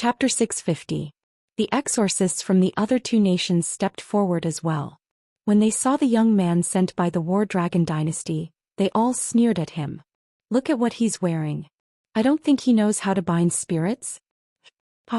Chapter 650. The exorcists from the other two nations stepped forward as well. When they saw the young man sent by the War Dragon dynasty, they all sneered at him. Look at what he's wearing. I don't think he knows how to bind spirits.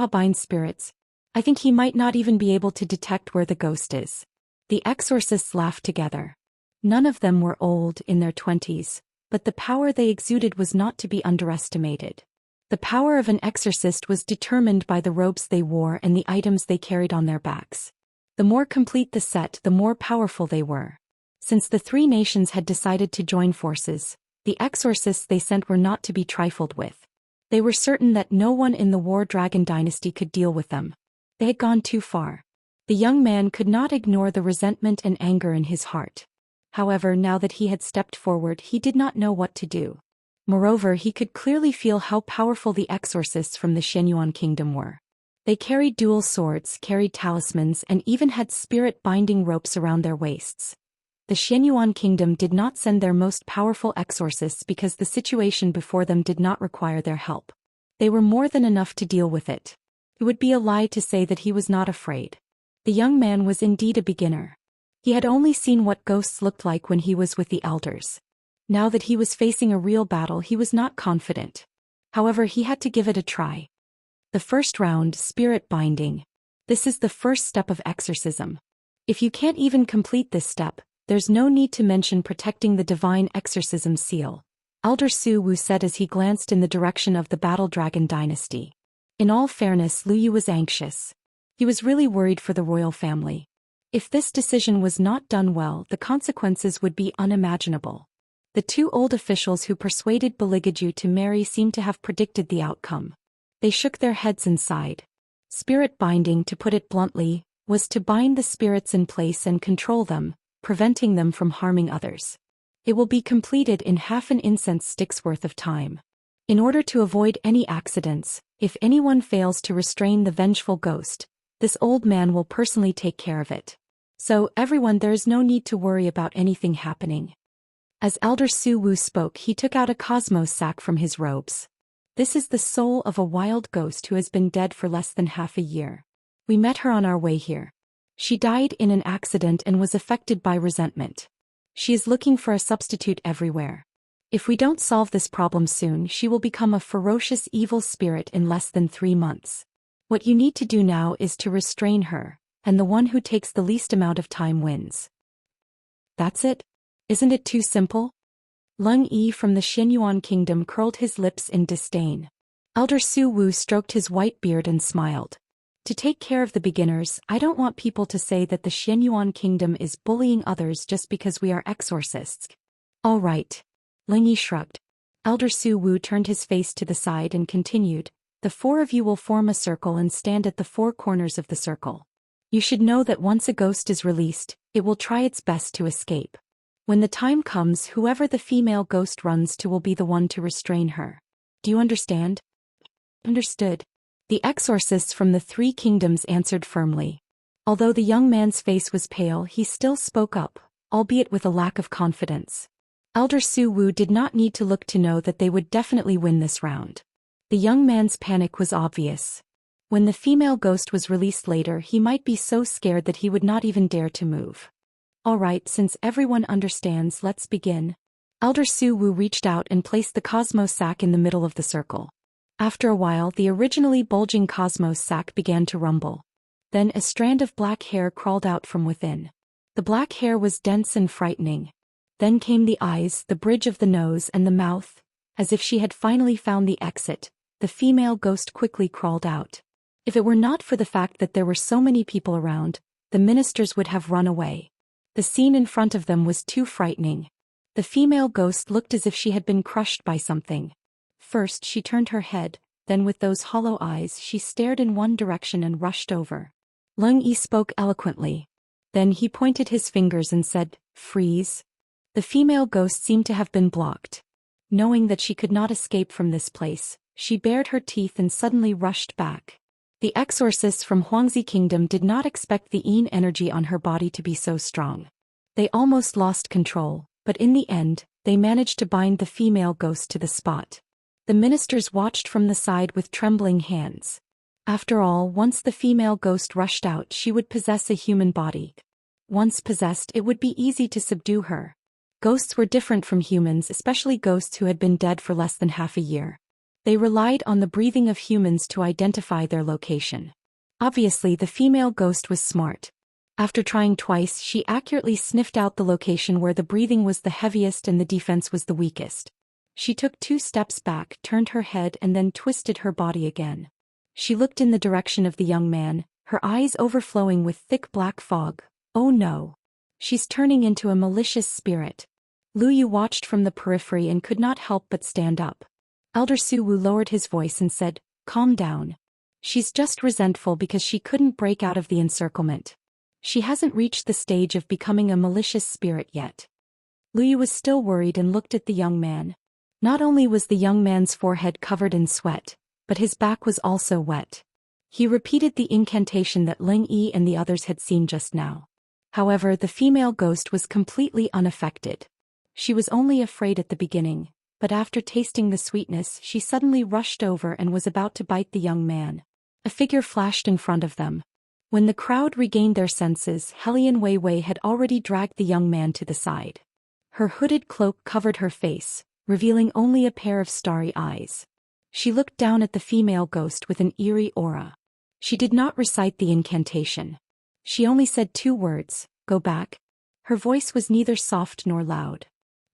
Bind spirits. I think he might not even be able to detect where the ghost is. The exorcists laughed together. None of them were old, in their 20s, but the power they exuded was not to be underestimated. The power of an exorcist was determined by the robes they wore and the items they carried on their backs. The more complete the set, the more powerful they were. Since the three nations had decided to join forces, the exorcists they sent were not to be trifled with. They were certain that no one in the War Dragon dynasty could deal with them. They had gone too far. The young man could not ignore the resentment and anger in his heart. However, now that he had stepped forward, he did not know what to do. Moreover, he could clearly feel how powerful the exorcists from the Shenyuan kingdom were. They carried dual swords, carried talismans, and even had spirit-binding ropes around their waists. The Shenyuan kingdom did not send their most powerful exorcists because the situation before them did not require their help. They were more than enough to deal with it. It would be a lie to say that he was not afraid. The young man was indeed a beginner. He had only seen what ghosts looked like when he was with the elders. Now that he was facing a real battle, he was not confident. However, he had to give it a try. The first round, spirit binding. This is the first step of exorcism. If you can't even complete this step, there's no need to mention protecting the divine exorcism seal, Elder Su Wu said as he glanced in the direction of the Battle Dragon dynasty. In all fairness, Lu Yu was anxious. He was really worried for the royal family. If this decision was not done well, the consequences would be unimaginable. The two old officials who persuaded Beligaju to marry seemed to have predicted the outcome. They shook their heads and sighed. Spirit binding, to put it bluntly, was to bind the spirits in place and control them, preventing them from harming others. It will be completed in half an incense stick's worth of time. In order to avoid any accidents, if anyone fails to restrain the vengeful ghost, this old man will personally take care of it. So, everyone, there is no need to worry about anything happening. As Elder Su Wu spoke, he took out a cosmos sack from his robes. This is the soul of a wild ghost who has been dead for less than half a year. We met her on our way here. She died in an accident and was affected by resentment. She is looking for a substitute everywhere. If we don't solve this problem soon, she will become a ferocious evil spirit in less than 3 months. What you need to do now is to restrain her, and the one who takes the least amount of time wins. That's it? Isn't it too simple? Lung Yi from the Shenyuan kingdom curled his lips in disdain. Elder Su Wu stroked his white beard and smiled. To take care of the beginners, I don't want people to say that the Shenyuan kingdom is bullying others just because we are exorcists. All right. Lung Yi shrugged. Elder Su Wu turned his face to the side and continued, the 4 of you will form a circle and stand at the 4 corners of the circle. You should know that once a ghost is released, it will try its best to escape. When the time comes, whoever the female ghost runs to will be the one to restrain her. Do you understand? Understood. The exorcists from the 3 kingdoms answered firmly. Although the young man's face was pale, he still spoke up, albeit with a lack of confidence. Elder Su Wu did not need to look to know that they would definitely win this round. The young man's panic was obvious. When the female ghost was released later, he might be so scared that he would not even dare to move. All right, since everyone understands, let's begin. Elder Su Wu reached out and placed the cosmos sack in the middle of the circle. After a while, the originally bulging cosmos sack began to rumble. Then a strand of black hair crawled out from within. The black hair was dense and frightening. Then came the eyes, the bridge of the nose, and the mouth. As if she had finally found the exit, the female ghost quickly crawled out. If it were not for the fact that there were so many people around, the ministers would have run away. The scene in front of them was too frightening. The female ghost looked as if she had been crushed by something. First she turned her head, then with those hollow eyes she stared in one direction and rushed over. Lung Yi spoke eloquently. Then he pointed his fingers and said, "Freeze." The female ghost seemed to have been blocked. Knowing that she could not escape from this place, she bared her teeth and suddenly rushed back. The exorcists from Huangzi Kingdom did not expect the Yin energy on her body to be so strong. They almost lost control, but in the end, they managed to bind the female ghost to the spot. The ministers watched from the side with trembling hands. After all, once the female ghost rushed out, she would possess a human body. Once possessed, it would be easy to subdue her. Ghosts were different from humans, especially ghosts who had been dead for less than half a year. They relied on the breathing of humans to identify their location. Obviously, the female ghost was smart. After trying twice, she accurately sniffed out the location where the breathing was the heaviest and the defense was the weakest. She took 2 steps back, turned her head, and then twisted her body again. She looked in the direction of the young man, her eyes overflowing with thick black fog. Oh no! She's turning into a malicious spirit. Lu Yu watched from the periphery and could not help but stand up. Elder Su Wu lowered his voice and said, "Calm down. She's just resentful because she couldn't break out of the encirclement. She hasn't reached the stage of becoming a malicious spirit yet." Lu Yu was still worried and looked at the young man. Not only was the young man's forehead covered in sweat, but his back was also wet. He repeated the incantation that Ling Yi and the others had seen just now. However, the female ghost was completely unaffected. She was only afraid at the beginning, but after tasting the sweetness, she suddenly rushed over and was about to bite the young man. A figure flashed in front of them. When the crowd regained their senses, Hellion Wei Wei had already dragged the young man to the side. Her hooded cloak covered her face, revealing only a pair of starry eyes. She looked down at the female ghost with an eerie aura. She did not recite the incantation. She only said 2 words, "Go back." Her voice was neither soft nor loud.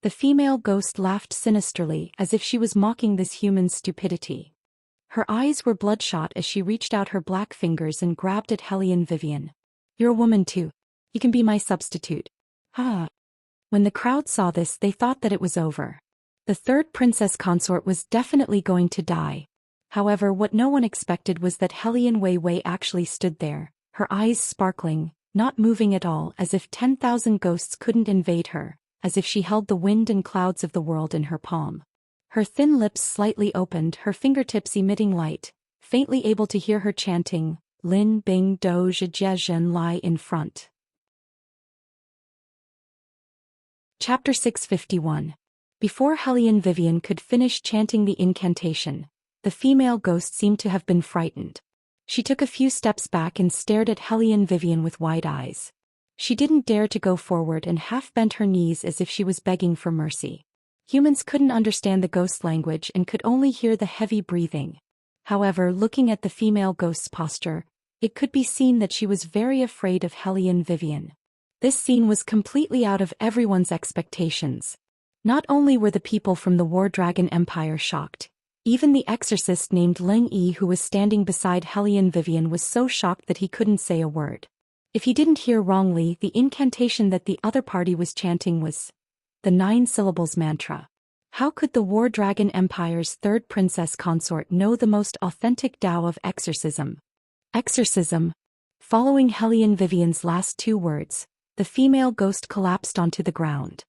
The female ghost laughed sinisterly as if she was mocking this human's stupidity. Her eyes were bloodshot as she reached out her black fingers and grabbed at Hellion Vivian. "You're a woman too. You can be my substitute." Ah. When the crowd saw this, they thought that it was over. The 3rd princess consort was definitely going to die. However, what no one expected was that Hellion Wei Wei actually stood there, her eyes sparkling, not moving at all, as if 10,000 ghosts couldn't invade her, as if she held the wind and clouds of the world in her palm. Her thin lips slightly opened, her fingertips emitting light, faintly able to hear her chanting, "Lin Bing Do Zhe Jie Zhen Lai" in front. Chapter 651. Before Hellion Vivian could finish chanting the incantation, the female ghost seemed to have been frightened. She took a few steps back and stared at Hellion Vivian with wide eyes. She didn't dare to go forward and half bent her knees as if she was begging for mercy. Humans couldn't understand the ghost language and could only hear the heavy breathing. However, looking at the female ghost's posture, it could be seen that she was very afraid of Hellion Vivian. This scene was completely out of everyone's expectations. Not only were the people from the War Dragon Empire shocked, even the exorcist named Ling Yi who was standing beside Hellion Vivian was so shocked that he couldn't say a word. If he didn't hear wrongly, the incantation that the other party was chanting was the 9 syllables mantra. How could the War Dragon Empire's 3rd princess consort know the most authentic Tao of exorcism? Exorcism. Following Hellion Vivian's last 2 words, the female ghost collapsed onto the ground.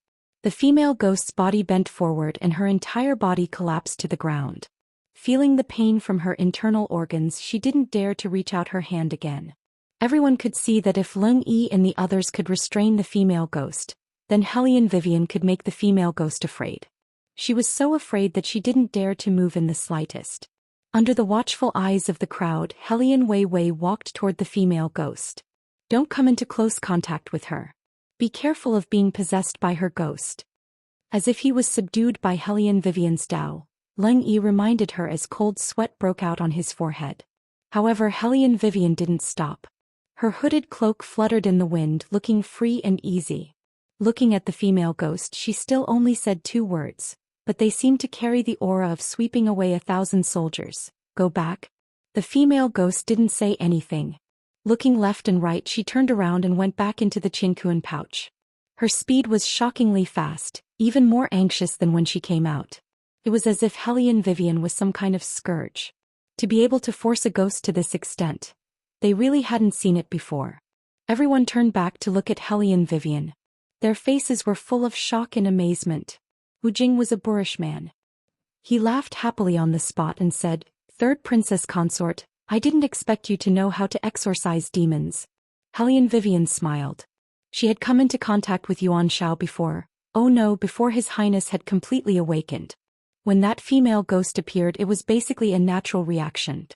The female ghost's body bent forward and her entire body collapsed to the ground. Feeling the pain from her internal organs, she didn't dare to reach out her hand again. Everyone could see that if Ling Yi and the others could restrain the female ghost, then Hellion Vivian could make the female ghost afraid. She was so afraid that she didn't dare to move in the slightest. Under the watchful eyes of the crowd, Hellion Wei Wei walked toward the female ghost. "Don't come into close contact with her. Be careful of being possessed by her ghost." As if he was subdued by Hellion Vivian's Tao, Ling Yi reminded her as cold sweat broke out on his forehead. However, Hellion Vivian didn't stop. Her hooded cloak fluttered in the wind, looking free and easy. Looking at the female ghost, she still only said 2 words, but they seemed to carry the aura of sweeping away 1,000 soldiers. "Go back." The female ghost didn't say anything. Looking left and right, she turned around and went back into the Qinkuan pouch. Her speed was shockingly fast, even more anxious than when she came out. It was as if Hellion Vivian was some kind of scourge. To be able to force a ghost to this extent, they really hadn't seen it before. Everyone turned back to look at Hellion Vivian. Their faces were full of shock and amazement. Wu Jing was a boorish man. He laughed happily on the spot and said, "3rd princess consort, I didn't expect you to know how to exorcise demons." Hellion Vivian smiled. She had come into contact with Yuan Shao before. Oh no, before His Highness had completely awakened. When that female ghost appeared, it was basically a natural reaction.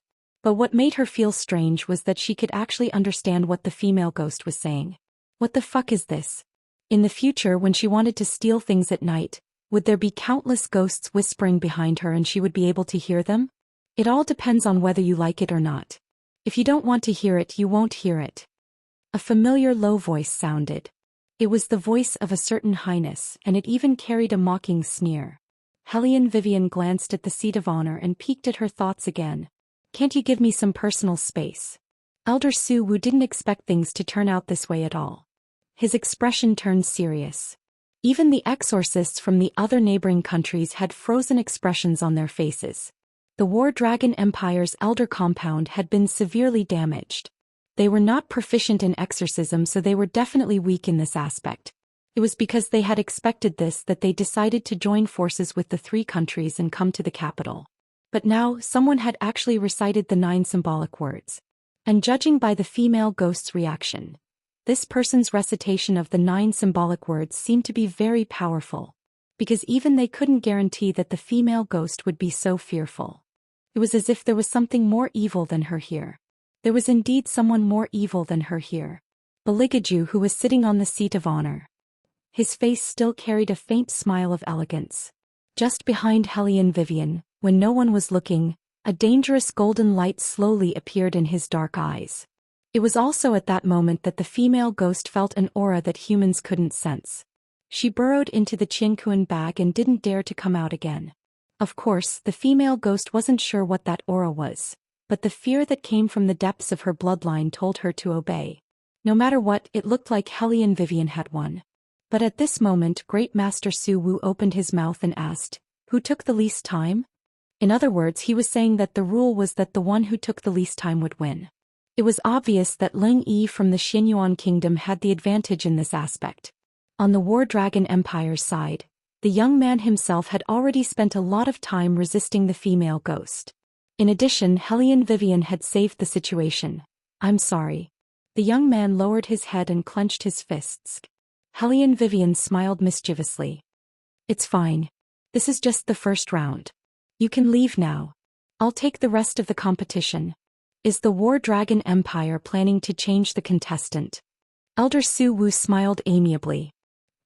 But what made her feel strange was that she could actually understand what the female ghost was saying. What the fuck is this? In the future, when she wanted to steal things at night, would there be countless ghosts whispering behind her and she would be able to hear them? It all depends on whether you like it or not. If you don't want to hear it, you won't hear it. A familiar low voice sounded. It was the voice of a certain highness, and it even carried a mocking sneer. Hellion Vivian glanced at the seat of honor and peeked at her thoughts again. Can't you give me some personal space? Elder Su Wu didn't expect things to turn out this way at all. His expression turned serious. Even the exorcists from the other neighboring countries had frozen expressions on their faces. The War Dragon Empire's elder compound had been severely damaged. They were not proficient in exorcism, so they were definitely weak in this aspect. It was because they had expected this that they decided to join forces with the three countries and come to the capital. But now, someone had actually recited the 9 symbolic words. And judging by the female ghost's reaction, this person's recitation of the 9 symbolic words seemed to be very powerful. Because even they couldn't guarantee that the female ghost would be so fearful. It was as if there was something more evil than her here. There was indeed someone more evil than her here. Beligaju, who was sitting on the seat of honor. His face still carried a faint smile of elegance. Just behind Hellion Vivian, when no one was looking, a dangerous golden light slowly appeared in his dark eyes. It was also at that moment that the female ghost felt an aura that humans couldn't sense. She burrowed into the Qinkuan bag and didn't dare to come out again. Of course, the female ghost wasn't sure what that aura was, but the fear that came from the depths of her bloodline told her to obey. No matter what, it looked like Hellion Vivian had won. But at this moment, Great Master Su Wu opened his mouth and asked, "Who took the least time?" In other words, he was saying that the rule was that the one who took the least time would win. It was obvious that Ling Yi from the Xinyuan kingdom had the advantage in this aspect. On the War Dragon Empire's side, the young man himself had already spent a lot of time resisting the female ghost. In addition, Hellion Vivian had saved the situation. "I'm sorry." The young man lowered his head and clenched his fists. Hellion Vivian smiled mischievously. "It's fine. This is just the first round. You can leave now. I'll take the rest of the competition." Is the War Dragon Empire planning to change the contestant? Elder Su Wu smiled amiably.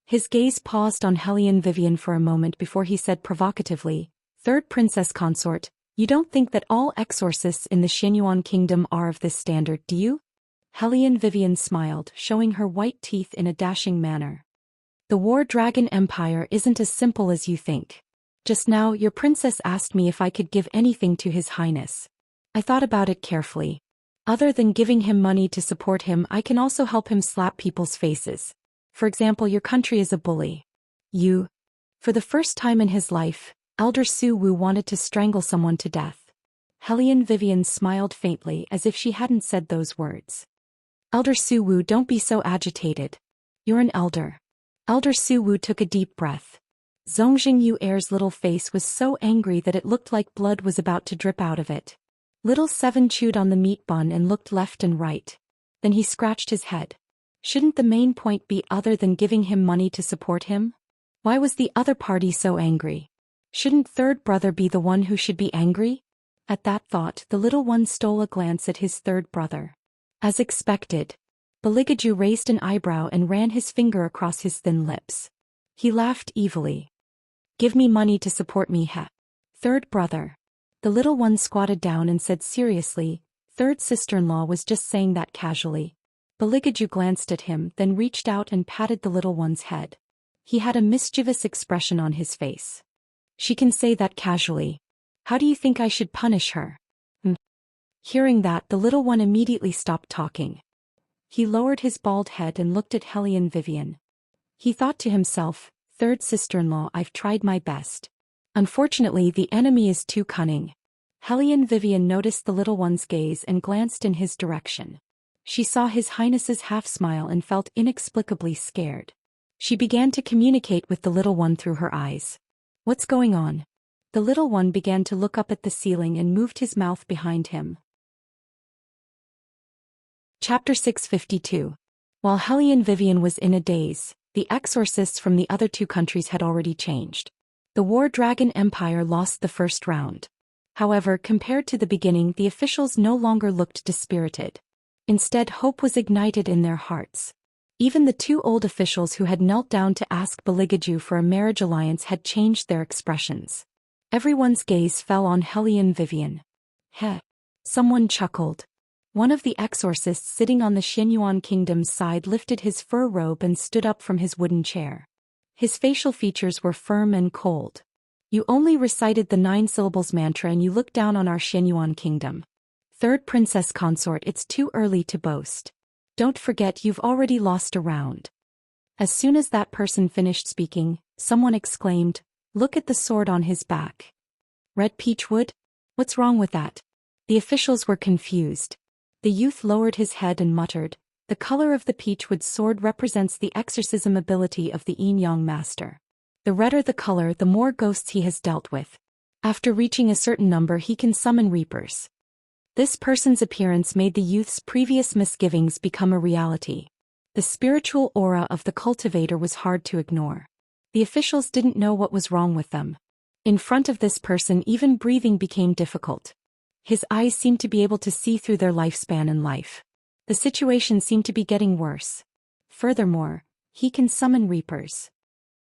His gaze paused on Hellion Vivian for a moment before he said provocatively, "Third Princess Consort, you don't think that all exorcists in the Xinyuan kingdom are of this standard, do you?" Hellion Vivian smiled, showing her white teeth in a dashing manner. "The War Dragon Empire isn't as simple as you think. Just now, your princess asked me if I could give anything to His Highness. I thought about it carefully. Other than giving him money to support him, I can also help him slap people's faces. For example, your country is a bully. You." For the first time in his life, Elder Su Wu wanted to strangle someone to death. Hellion Vivian smiled faintly as if she hadn't said those words. "Elder Su Wu, don't be so agitated. You're an elder." Elder Su Wu took a deep breath. Zongjing Yu Heir's little face was so angry that it looked like blood was about to drip out of it. Little Seven chewed on the meat bun and looked left and right. Then he scratched his head. Shouldn't the main point be other than giving him money to support him? Why was the other party so angry? Shouldn't third brother be the one who should be angry? At that thought, the little one stole a glance at his third brother. As expected, Beligaju raised an eyebrow and ran his finger across his thin lips. He laughed evilly. "Give me money to support me, heh? Third brother." The little one squatted down and said seriously, "Third sister-in-law was just saying that casually." Beligaju glanced at him, then reached out and patted the little one's head. He had a mischievous expression on his face. "She can say that casually. How do you think I should punish her?" Hearing that, the little one immediately stopped talking. He lowered his bald head and looked at Hellion Vivian. He thought to himself, "Third sister-in-law, I've tried my best. Unfortunately, the enemy is too cunning." Hellion Vivian noticed the little one's gaze and glanced in his direction. She saw His Highness's half-smile and felt inexplicably scared. She began to communicate with the little one through her eyes. "What's going on?" The little one began to look up at the ceiling and moved his mouth behind him. Chapter 652. While Hellion Vivian was in a daze, the exorcists from the other two countries had already changed. The War Dragon Empire lost the first round. However, compared to the beginning, the officials no longer looked dispirited. Instead, hope was ignited in their hearts. Even the two old officials who had knelt down to ask Beligaju for a marriage alliance had changed their expressions. Everyone's gaze fell on Hellion Vivian. Heh. Someone chuckled. One of the exorcists sitting on the Xianyuan kingdom's side lifted his fur robe and stood up from his wooden chair. His facial features were firm and cold. You only recited the 9 syllables mantra and you look down on our Xianyuan kingdom. Third Princess Consort, it's too early to boast. Don't forget you've already lost a round. As soon as that person finished speaking, someone exclaimed, "Look at the sword on his back. Red peachwood? What's wrong with that?" The officials were confused. The youth lowered his head and muttered, "The color of the peachwood sword represents the exorcism ability of the Yin-Yang master. The redder the color, the more ghosts he has dealt with. After reaching a certain number, he can summon reapers." This person's appearance made the youth's previous misgivings become a reality. The spiritual aura of the cultivator was hard to ignore. The officials didn't know what was wrong with them. In front of this person, even breathing became difficult. His eyes seemed to be able to see through their lifespan and life. The situation seemed to be getting worse. Furthermore, he can summon reapers.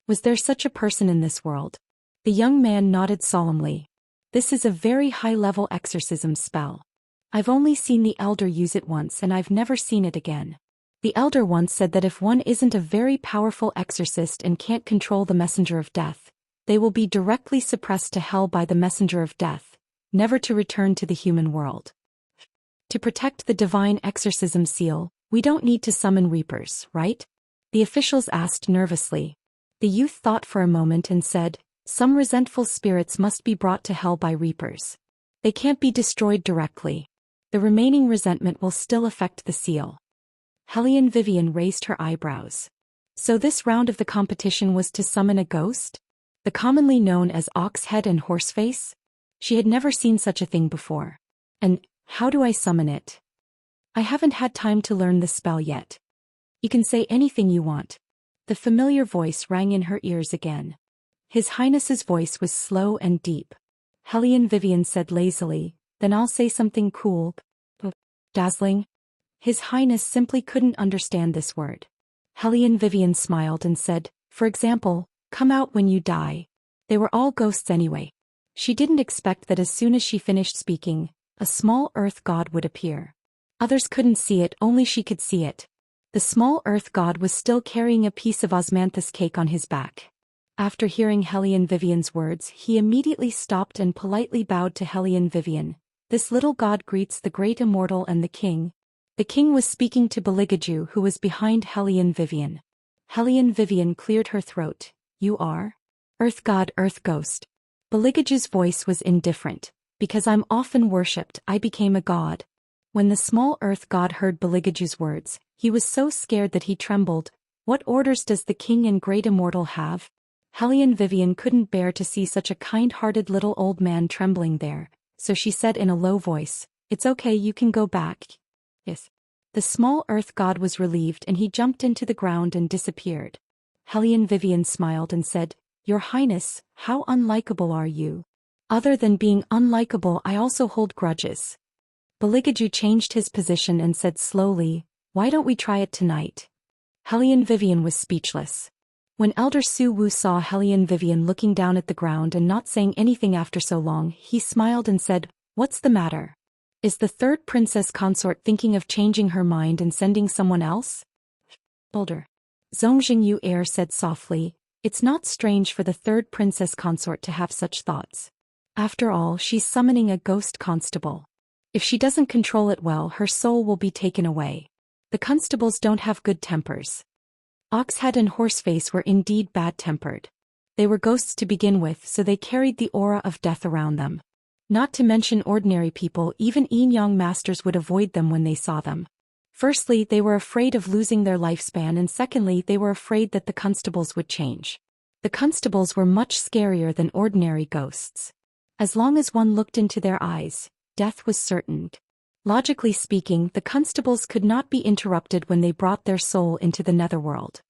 Was there such a person in this world? The young man nodded solemnly. This is a very high-level exorcism spell. I've only seen the elder use it once and I've never seen it again. The elder once said that if one isn't a very powerful exorcist and can't control the messenger of death, they will be directly suppressed to hell by the messenger of death, never to return to the human world. To protect the divine exorcism seal, we don't need to summon reapers, right? The officials asked nervously. The youth thought for a moment and said, "Some resentful spirits must be brought to hell by reapers. They can't be destroyed directly. The remaining resentment will still affect the seal." Hellion Vivian raised her eyebrows. So this round of the competition was to summon a ghost? The commonly known as ox head and horseface? She had never seen such a thing before. And how do I summon it? I haven't had time to learn the spell yet. You can say anything you want. The familiar voice rang in her ears again. His Highness's voice was slow and deep. Hellion Vivian said lazily, "Then I'll say something cool. Dazzling?" His Highness simply couldn't understand this word. Hellion Vivian smiled and said, "For example, come out when you die." They were all ghosts anyway. She didn't expect that as soon as she finished speaking, a small earth god would appear. Others couldn't see it, only she could see it. The small earth god was still carrying a piece of osmanthus cake on his back. After hearing Hellion Vivian's words, he immediately stopped and politely bowed to Hellion Vivian. "This little god greets the great immortal and the king." The king was speaking to Beligaju, who was behind Hellion Vivian. Hellion Vivian cleared her throat. "You are? Earth god, earth ghost." Beligaju's voice was indifferent. "Because I'm often worshipped, I became a god." When the small earth god heard Beligaju's words, he was so scared that he trembled. "What orders does the king and great immortal have?" Hellion Vivian couldn't bear to see such a kind-hearted little old man trembling there, so she said in a low voice, "It's okay, you can go back." Yes. The small earth god was relieved and he jumped into the ground and disappeared. Hellion Vivian smiled and said, "Your Highness, how unlikable are you?" "Other than being unlikable, I also hold grudges." Beligaju changed his position and said slowly, "Why don't we try it tonight?" Hellion Vivian was speechless. When Elder Su Wu saw Hellion Vivian looking down at the ground and not saying anything after so long, he smiled and said, "What's the matter? Is the third princess consort thinking of changing her mind and sending someone else?" Elder Zongjingyu Air said softly, "It's not strange for the third princess consort to have such thoughts. After all, she's summoning a ghost constable. If she doesn't control it well, her soul will be taken away. The constables don't have good tempers." Oxhead and Horseface were indeed bad-tempered. They were ghosts to begin with, so they carried the aura of death around them. Not to mention ordinary people, even Yin-Yang masters would avoid them when they saw them. Firstly, they were afraid of losing their lifespan, and secondly, they were afraid that the constables would change. The constables were much scarier than ordinary ghosts. As long as one looked into their eyes, death was certain. Logically speaking, the constables could not be interrupted when they brought their soul into the netherworld.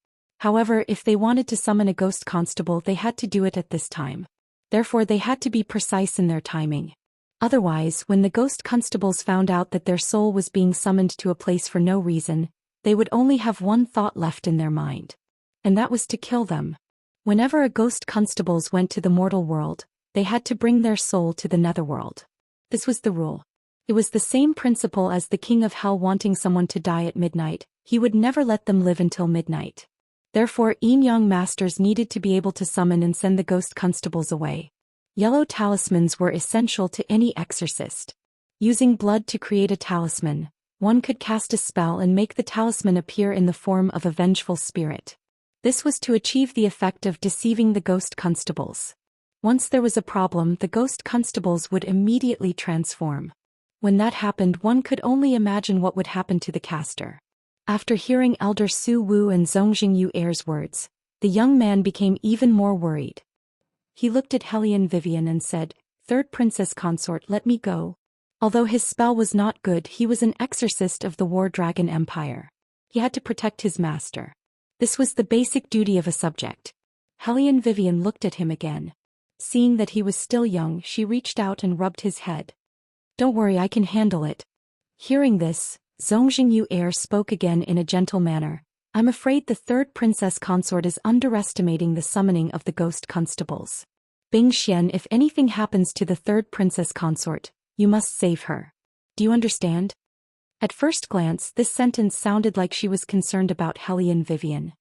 However, if they wanted to summon a ghost constable, they had to do it at this time. Therefore, they had to be precise in their timing. Otherwise, when the ghost constables found out that their soul was being summoned to a place for no reason, they would only have one thought left in their mind. And that was to kill them. Whenever a ghost constables went to the mortal world, they had to bring their soul to the netherworld. This was the rule. It was the same principle as the king of hell wanting someone to die at midnight. He would never let them live until midnight. Therefore, young masters needed to be able to summon and send the ghost constables away. Yellow talismans were essential to any exorcist. Using blood to create a talisman, one could cast a spell and make the talisman appear in the form of a vengeful spirit. This was to achieve the effect of deceiving the ghost constables. Once there was a problem, the ghost constables would immediately transform. When that happened, one could only imagine what would happen to the caster. After hearing Elder Su Wu and Zongjing Yu Er's words, the young man became even more worried. He looked at Hellion Vivian and said, "Third Princess Consort, let me go." Although his spell was not good, he was an exorcist of the War Dragon Empire. He had to protect his master. This was the basic duty of a subject. Hellion Vivian looked at him again. Seeing that he was still young, she reached out and rubbed his head. "Don't worry, I can handle it." Hearing this, Zongjing Yu Er spoke again in a gentle manner. "I'm afraid the third princess consort is underestimating the summoning of the ghost constables. Bing Xian, if anything happens to the third princess consort, you must save her. Do you understand?" At first glance, this sentence sounded like she was concerned about Hellion Vivian.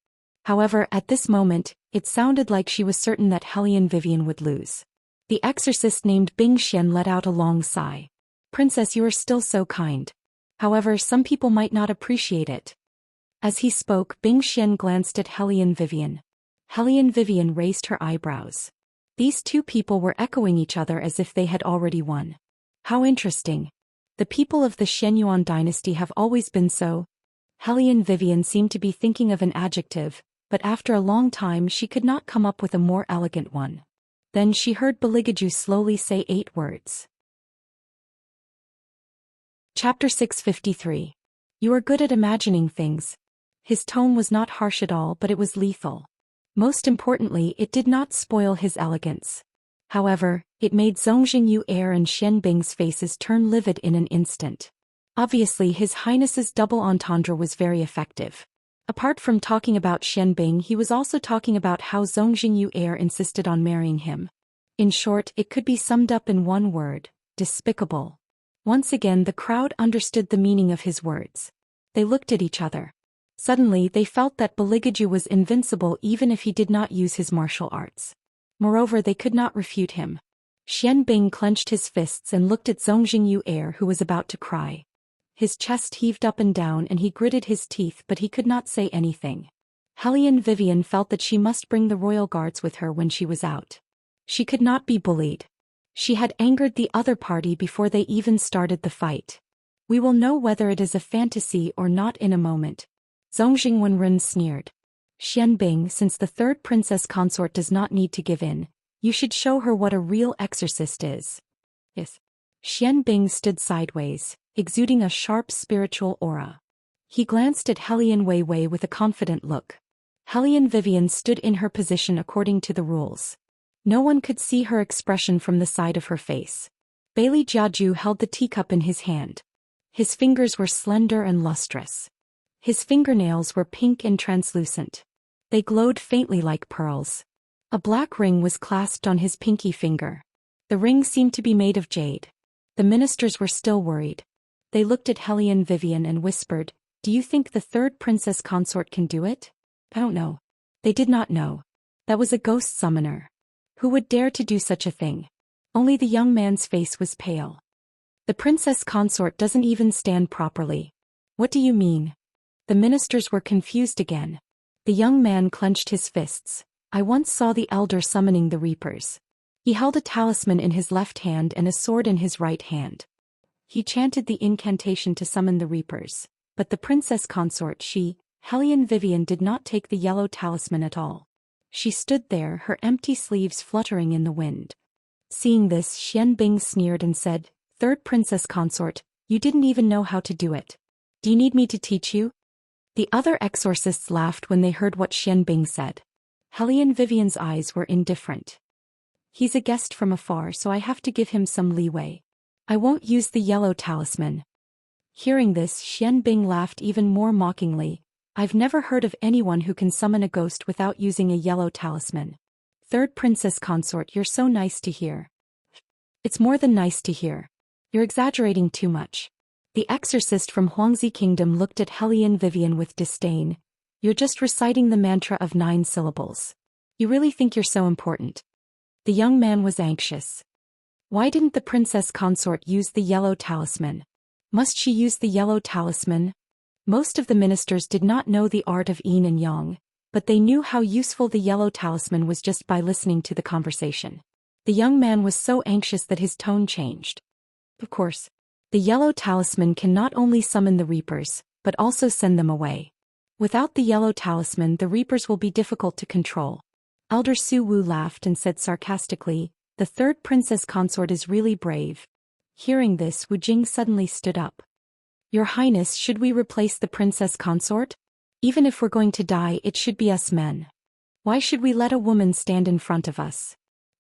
However, at this moment, it sounded like she was certain that Hellion Vivian would lose. The exorcist named Bing Xian let out a long sigh. "Princess, you are still so kind. However, some people might not appreciate it." As he spoke, Bing Xian glanced at Hellion Vivian. Hellion Vivian raised her eyebrows. These two people were echoing each other as if they had already won. How interesting. The people of the Shenyuan dynasty have always been so. Hellion Vivian seemed to be thinking of an adjective, but after a long time she could not come up with a more elegant one. Then she heard Beligaju slowly say 8 words. Chapter 653. You are good at imagining things. His tone was not harsh at all, but it was lethal. Most importantly, it did not spoil his elegance. However, it made Zongjing Yu Er and Xian Bing's faces turn livid in an instant. Obviously, His Highness's double entendre was very effective. Apart from talking about Xian Bing, he was also talking about how Zongjing Yu Er insisted on marrying him. In short, it could be summed up in one word: despicable. Once again, the crowd understood the meaning of his words. They looked at each other. Suddenly, they felt that Beligaju was invincible even if he did not use his martial arts. Moreover, they could not refute him. Xian Bing clenched his fists and looked at Zongjing Yu Er, who was about to cry. His chest heaved up and down and he gritted his teeth, but he could not say anything. Hellion Vivian felt that she must bring the royal guards with her when she was out. She could not be bullied. She had angered the other party before they even started the fight. "We will know whether it is a fantasy or not in a moment." Zongjing Wenren sneered. "Xian Bing, since the third princess consort does not need to give in, you should show her what a real exorcist is." Yes. Xian Bing stood sideways, exuding a sharp spiritual aura. He glanced at Hellion Wei Wei with a confident look. Hellion Vivian stood in her position according to the rules. No one could see her expression from the side of her face. Bailey Jiaju held the teacup in his hand. His fingers were slender and lustrous. His fingernails were pink and translucent. They glowed faintly like pearls. A black ring was clasped on his pinky finger. The ring seemed to be made of jade. The ministers were still worried. They looked at Hellion Vivian and whispered, "Do you think the third princess consort can do it?" "I don't know." They did not know. That was a ghost summoner. Who would dare to do such a thing? Only the young man's face was pale. "The princess consort doesn't even stand properly." "What do you mean?" The ministers were confused again. The young man clenched his fists. "I once saw the elder summoning the reapers. He held a talisman in his left hand and a sword in his right hand. He chanted the incantation to summon the reapers. But the princess consort, Hellion Vivian, did not take the yellow talisman at all. She stood there, her empty sleeves fluttering in the wind." Seeing this, Xian Bing sneered and said, "Third princess consort, you didn't even know how to do it. Do you need me to teach you?" The other exorcists laughed when they heard what Xian Bing said. Hellion Vivian's eyes were indifferent. "He's a guest from afar, so I have to give him some leeway." I won't use the yellow talisman. Hearing this, Xian Bing laughed even more mockingly. I've never heard of anyone who can summon a ghost without using a yellow talisman. Third Princess Consort, you're so nice to hear. It's more than nice to hear. You're exaggerating too much. The exorcist from Huangzi Kingdom looked at Hellion Vivian with disdain. You're just reciting the mantra of 9 syllables. You really think you're so important? The young man was anxious. Why didn't the Princess Consort use the yellow talisman? Must she use the yellow talisman? Most of the ministers did not know the art of yin and yang, but they knew how useful the yellow talisman was just by listening to the conversation. The young man was so anxious that his tone changed. Of course, the yellow talisman can not only summon the reapers, but also send them away. Without the yellow talisman, the reapers will be difficult to control. Elder Su Wu laughed and said sarcastically, the third Princess Consort is really brave. Hearing this, Wu Jing suddenly stood up. Your Highness, should we replace the Princess Consort? Even if we're going to die, it should be us men. Why should we let a woman stand in front of us?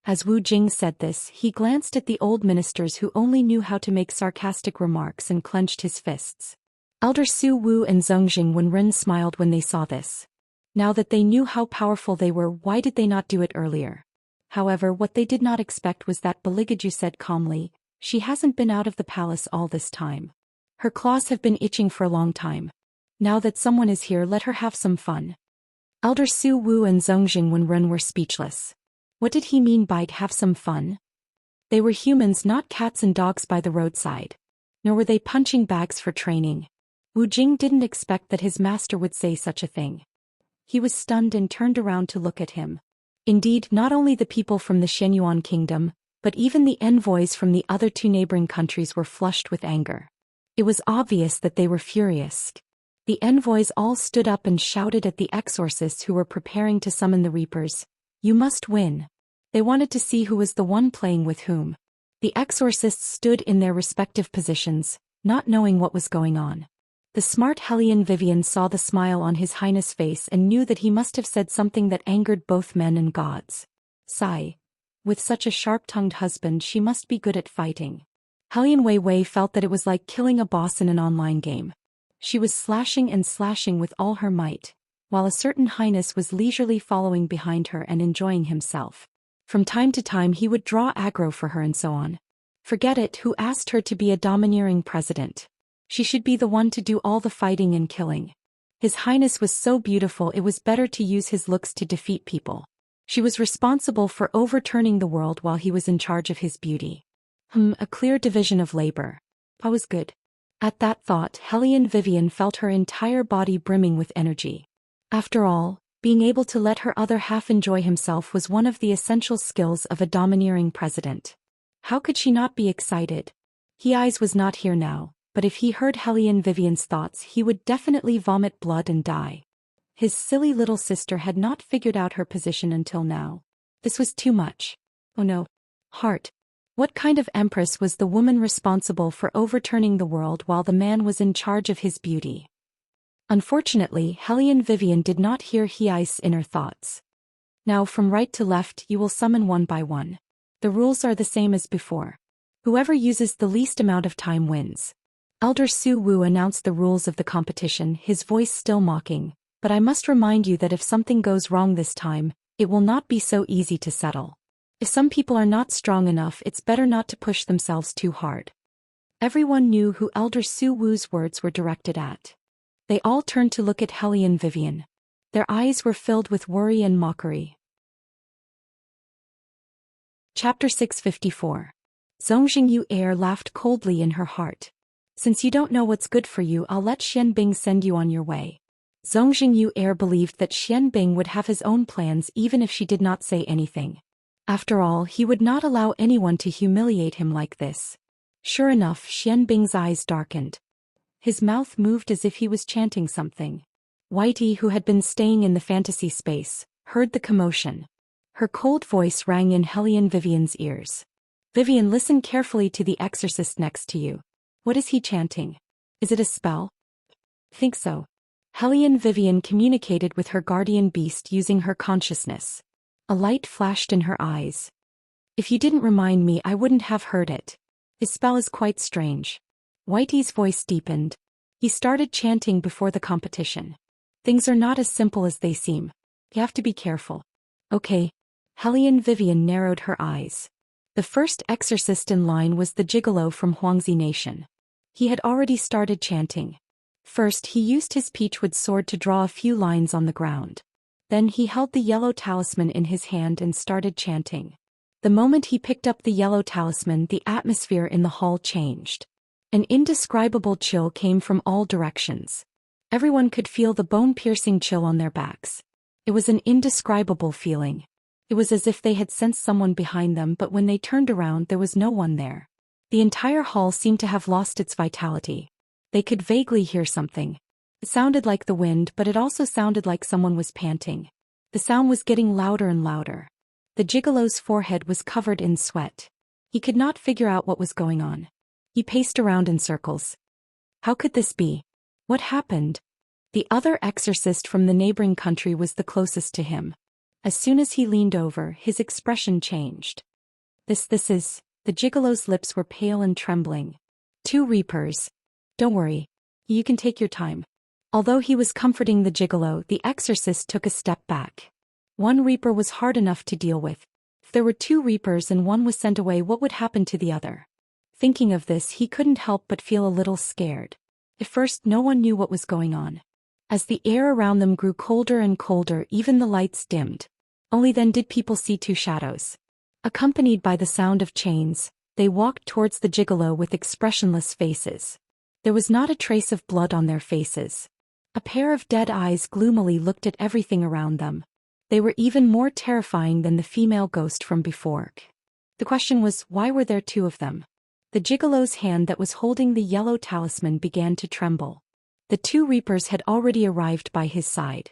As Wu Jing said this, he glanced at the old ministers who only knew how to make sarcastic remarks and clenched his fists. Elder Su Wu and Zongjing Wenren smiled when they saw this. Now that they knew how powerful they were, why did they not do it earlier? However, what they did not expect was that Beligaju said calmly, she hasn't been out of the palace all this time. Her claws have been itching for a long time. Now that someone is here, let her have some fun. Elder Su Wu and Zongjing Wenren were speechless. What did he mean by have some fun? They were humans, not cats and dogs by the roadside. Nor were they punching bags for training. Wu Jing didn't expect that his master would say such a thing. He was stunned and turned around to look at him. Indeed, not only the people from the Shenyuan kingdom, but even the envoys from the other 2 neighboring countries were flushed with anger. It was obvious that they were furious. The envoys all stood up and shouted at the exorcists who were preparing to summon the reapers, you must win. They wanted to see who was the one playing with whom. The exorcists stood in their respective positions, not knowing what was going on. The smart Hellion Vivian saw the smile on His Highness' face and knew that he must have said something that angered both men and gods. Sigh. With such a sharp-tongued husband, she must be good at fighting. Hellion Wei Wei felt that it was like killing a boss in an online game. She was slashing and slashing with all her might, while a certain highness was leisurely following behind her and enjoying himself. From time to time he would draw aggro for her and so on. Forget it, who asked her to be a domineering president? She should be the one to do all the fighting and killing. His Highness was so beautiful, it was better to use his looks to defeat people. She was responsible for overturning the world while he was in charge of his beauty. A clear division of labor. That was good. At that thought, Hellion Vivian felt her entire body brimming with energy. After all, being able to let her other half enjoy himself was one of the essential skills of a domineering president. How could she not be excited? He-Eyes was not here now, but if he heard Hellion Vivian's thoughts, he would definitely vomit blood and die. His silly little sister had not figured out her position until now. This was too much. Oh no. Heart. What kind of empress was the woman responsible for overturning the world while the man was in charge of his beauty? Unfortunately, Hellion Vivian did not hear He-Eyes' inner thoughts. Now from right to left you will summon one by one. The rules are the same as before. Whoever uses the least amount of time wins. Elder Su Wu announced the rules of the competition, his voice still mocking, but I must remind you that if something goes wrong this time, it will not be so easy to settle. If some people are not strong enough, it's better not to push themselves too hard. Everyone knew who Elder Su Wu's words were directed at. They all turned to look at Hellion Vivian. Their eyes were filled with worry and mockery. Chapter 654. Zongjing Yu Air laughed coldly in her heart. Since you don't know what's good for you, I'll let Xian Bing send you on your way. Zongjing Yu Air believed that Xian Bing would have his own plans even if she did not say anything. After all, he would not allow anyone to humiliate him like this. Sure enough, Xian Bing's eyes darkened. His mouth moved as if he was chanting something. Whitey, who had been staying in the fantasy space, heard the commotion. Her cold voice rang in Hellion Vivian's ears. Vivian, listen carefully to the exorcist next to you. What is he chanting? Is it a spell? Think so. Hellion Vivian communicated with her guardian beast using her consciousness. A light flashed in her eyes. If you didn't remind me, I wouldn't have heard it. His spell is quite strange. Whitey's voice deepened. He started chanting before the competition. Things are not as simple as they seem. You have to be careful. Okay. Hellion Vivian narrowed her eyes. The first exorcist in line was the gigolo from Huangzi Nation. He had already started chanting. First he used his peachwood sword to draw a few lines on the ground. Then he held the yellow talisman in his hand and started chanting. The moment he picked up the yellow talisman, the atmosphere in the hall changed. An indescribable chill came from all directions. Everyone could feel the bone-piercing chill on their backs. It was an indescribable feeling. It was as if they had sensed someone behind them, but when they turned around there was no one there. The entire hall seemed to have lost its vitality. They could vaguely hear something. It sounded like the wind, but it also sounded like someone was panting. The sound was getting louder and louder. The gigolo's forehead was covered in sweat. He could not figure out what was going on. He paced around in circles. How could this be? What happened? The other exorcist from the neighboring country was the closest to him. As soon as he leaned over, his expression changed. This is... The gigolo's lips were pale and trembling. 2 reapers. Don't worry. You can take your time. Although he was comforting the gigolo, the exorcist took a step back. 1 reaper was hard enough to deal with. If there were 2 reapers and one was sent away, what would happen to the other? Thinking of this, he couldn't help but feel a little scared. At first, no one knew what was going on. As the air around them grew colder and colder, even the lights dimmed. Only then did people see 2 shadows. Accompanied by the sound of chains, they walked towards the gigolo with expressionless faces. There was not a trace of blood on their faces. A pair of dead eyes gloomily looked at everything around them. They were even more terrifying than the female ghost from before. The question was, why were there 2 of them? The gigolo's hand that was holding the yellow talisman began to tremble. The 2 reapers had already arrived by his side.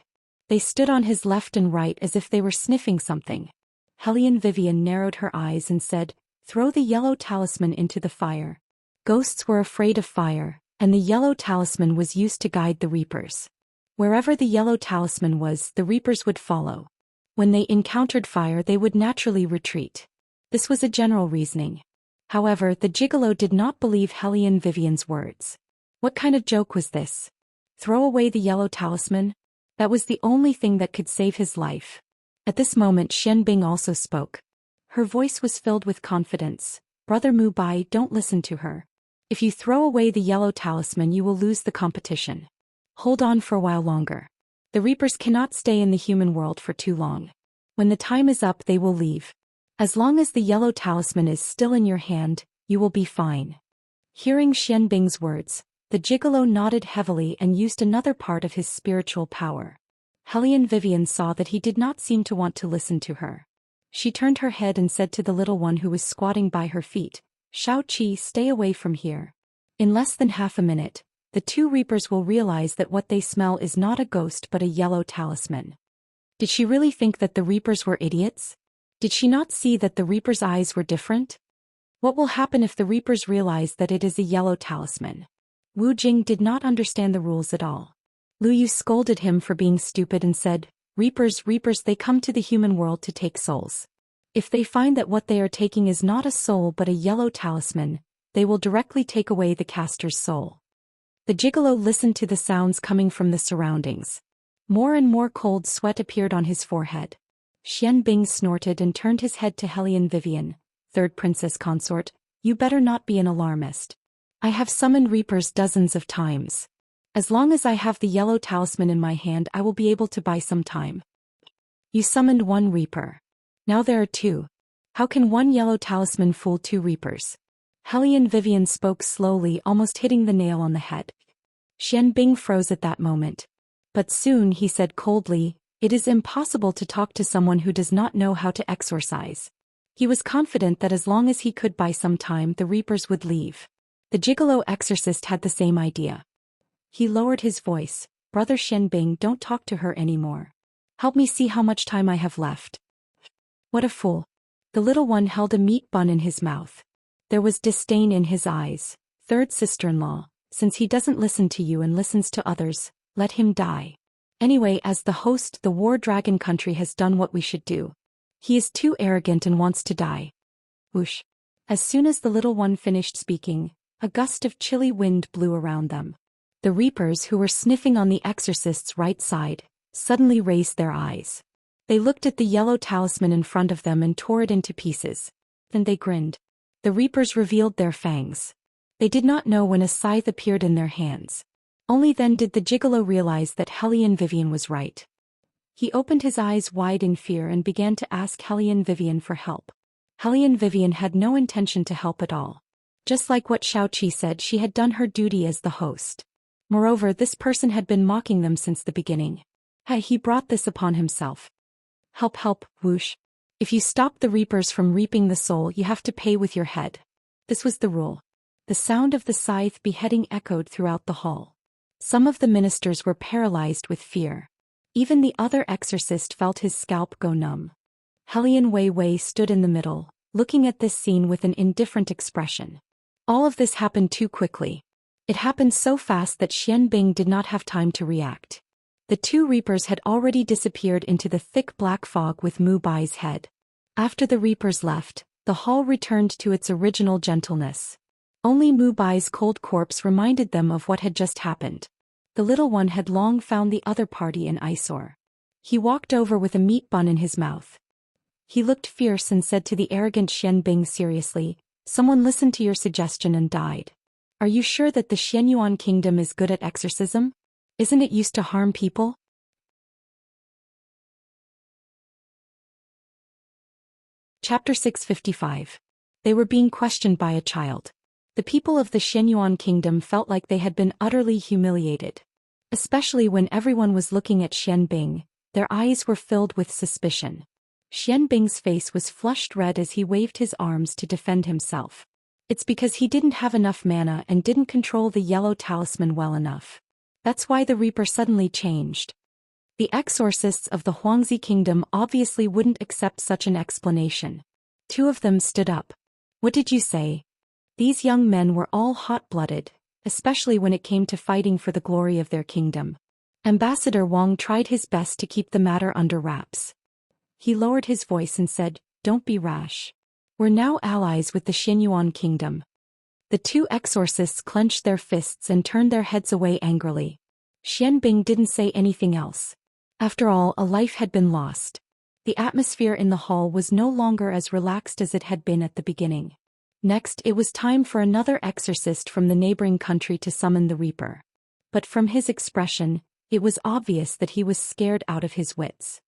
They stood on his left and right as if they were sniffing something. Hellion Vivian narrowed her eyes and said, "Throw the yellow talisman into the fire." Ghosts were afraid of fire, and the yellow talisman was used to guide the reapers. Wherever the yellow talisman was, the reapers would follow. When they encountered fire, they would naturally retreat. This was a general reasoning. However, the gigolo did not believe Hellion Vivian's words. What kind of joke was this? Throw away the yellow talisman? That was the only thing that could save his life. At this moment, Xian Bing also spoke. Her voice was filled with confidence. "Brother Mu Bai, don't listen to her. If you throw away the yellow talisman, you will lose the competition. Hold on for a while longer. The reapers cannot stay in the human world for too long. When the time is up, they will leave. As long as the yellow talisman is still in your hand, you will be fine." Hearing Xian Bing's words, the gigolo nodded heavily and used another part of his spiritual power. Hellion Vivian saw that he did not seem to want to listen to her. She turned her head and said to the little one who was squatting by her feet, "Shao Qi, stay away from here." In less than half a minute, the 2 reapers will realize that what they smell is not a ghost but a yellow talisman. Did she really think that the reapers were idiots? Did she not see that the reapers' eyes were different? What will happen if the reapers realize that it is a yellow talisman? Wu Jing did not understand the rules at all. Lu Yu scolded him for being stupid and said, Reapers, they come to the human world to take souls. If they find that what they are taking is not a soul but a yellow talisman, they will directly take away the caster's soul." The gigolo listened to the sounds coming from the surroundings. More and more cold sweat appeared on his forehead. Xian Bing snorted and turned his head to Hellion Vivian. "Third Princess Consort, you better not be an alarmist. I have summoned reapers dozens of times. As long as I have the yellow talisman in my hand, I will be able to buy some time." "You summoned 1 reaper. Now there are 2. How can 1 yellow talisman fool 2 reapers?" Hellion Vivian spoke slowly, almost hitting the nail on the head. Xian Bing froze at that moment. But soon he said coldly, "It is impossible to talk to someone who does not know how to exorcise." He was confident that as long as he could buy some time, the reapers would leave. The gigolo exorcist had the same idea. He lowered his voice, "Brother Xian Bing, don't talk to her anymore. Help me see how much time I have left." What a fool. The little one held a meat bun in his mouth. There was disdain in his eyes. "Third sister-in-law, since he doesn't listen to you and listens to others, let him die. Anyway, as the host, the War Dragon country has done what we should do. He is too arrogant and wants to die." Whoosh. As soon as the little one finished speaking, a gust of chilly wind blew around them. The reapers who were sniffing on the exorcist's right side suddenly raised their eyes. They looked at the yellow talisman in front of them and tore it into pieces. Then they grinned. The reapers revealed their fangs. They did not know when a scythe appeared in their hands. Only then did the gigolo realize that Hellion Vivian was right. He opened his eyes wide in fear and began to ask Hellion Vivian for help. Hellion Vivian had no intention to help at all. Just like what Xiaoqi said, she had done her duty as the host. Moreover, this person had been mocking them since the beginning. He brought this upon himself. Help, help, whoosh. If you stop the reapers from reaping the soul, you have to pay with your head. This was the rule. The sound of the scythe beheading echoed throughout the hall. Some of the ministers were paralyzed with fear. Even the other exorcist felt his scalp go numb. Hellion Wei Wei stood in the middle, looking at this scene with an indifferent expression. All of this happened too quickly. It happened so fast that Xian Bing did not have time to react. The two reapers had already disappeared into the thick black fog with Mu Bai's head. After the reapers left, the hall returned to its original gentleness. Only Mu Bai's cold corpse reminded them of what had just happened. The little one had long found the other party an eyesore. He walked over with a meat bun in his mouth. He looked fierce and said to the arrogant Xian Bing seriously, "Someone listened to your suggestion and died. Are you sure that the Xianyuan kingdom is good at exorcism? Isn't it used to harm people?" Chapter 655. They were being questioned by a child. The people of the Xianyuan kingdom felt like they had been utterly humiliated. Especially when everyone was looking at Xian Bing, their eyes were filled with suspicion. Xian Bing's face was flushed red as he waved his arms to defend himself. It's because he didn't have enough mana and didn't control the yellow talisman well enough. That's why the Reaper suddenly changed. The exorcists of the Huangzi kingdom obviously wouldn't accept such an explanation. Two of them stood up. "What did you say?" These young men were all hot-blooded, especially when it came to fighting for the glory of their kingdom. Ambassador Wang tried his best to keep the matter under wraps. He lowered his voice and said, "Don't be rash. We're now allies with the Xianyuan kingdom." The two exorcists clenched their fists and turned their heads away angrily. Xian Bing didn't say anything else. After all, a life had been lost. The atmosphere in the hall was no longer as relaxed as it had been at the beginning. Next, it was time for another exorcist from the neighboring country to summon the Reaper. But from his expression, it was obvious that he was scared out of his wits.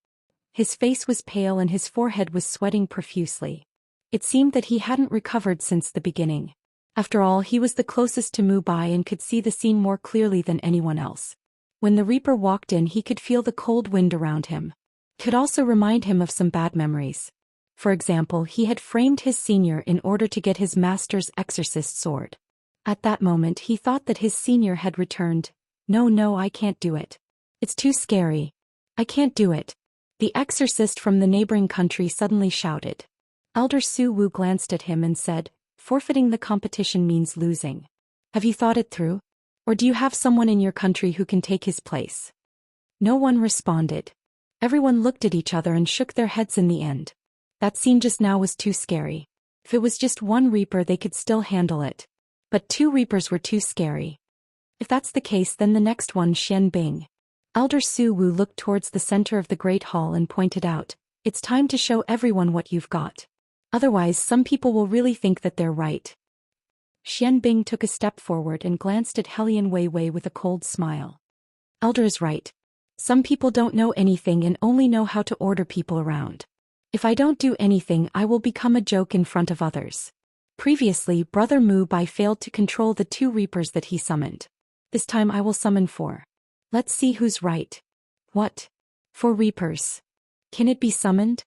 His face was pale and his forehead was sweating profusely. It seemed that he hadn't recovered since the beginning. After all, he was the closest to Mu Bai and could see the scene more clearly than anyone else. When the Reaper walked in, he could feel the cold wind around him. Could also remind him of some bad memories. For example, he had framed his senior in order to get his master's exorcist sword. At that moment he thought that his senior had returned. No, I can't do it. It's too scary. I can't do it." The exorcist from the neighboring country suddenly shouted. Elder Su Wu glanced at him and said, "Forfeiting the competition means losing. Have you thought it through? Or do you have someone in your country who can take his place?" No one responded. Everyone looked at each other and shook their heads in the end. That scene just now was too scary. If it was just one Reaper, they could still handle it. But two Reapers were too scary. If that's the case, then the next one, Xian Bing. Elder Su Wu looked towards the center of the Great Hall and pointed out, "It's time to show everyone what you've got. Otherwise, some people will really think that they're right." Xian Bing took a step forward and glanced at Hellion Wei Wei with a cold smile. "Elder is right. Some people don't know anything and only know how to order people around. If I don't do anything, I will become a joke in front of others." Previously, Brother Mu Bai failed to control the two Reapers that he summoned. This time I will summon 4. Let's see who's right. What? 4 Reapers? Can it be summoned?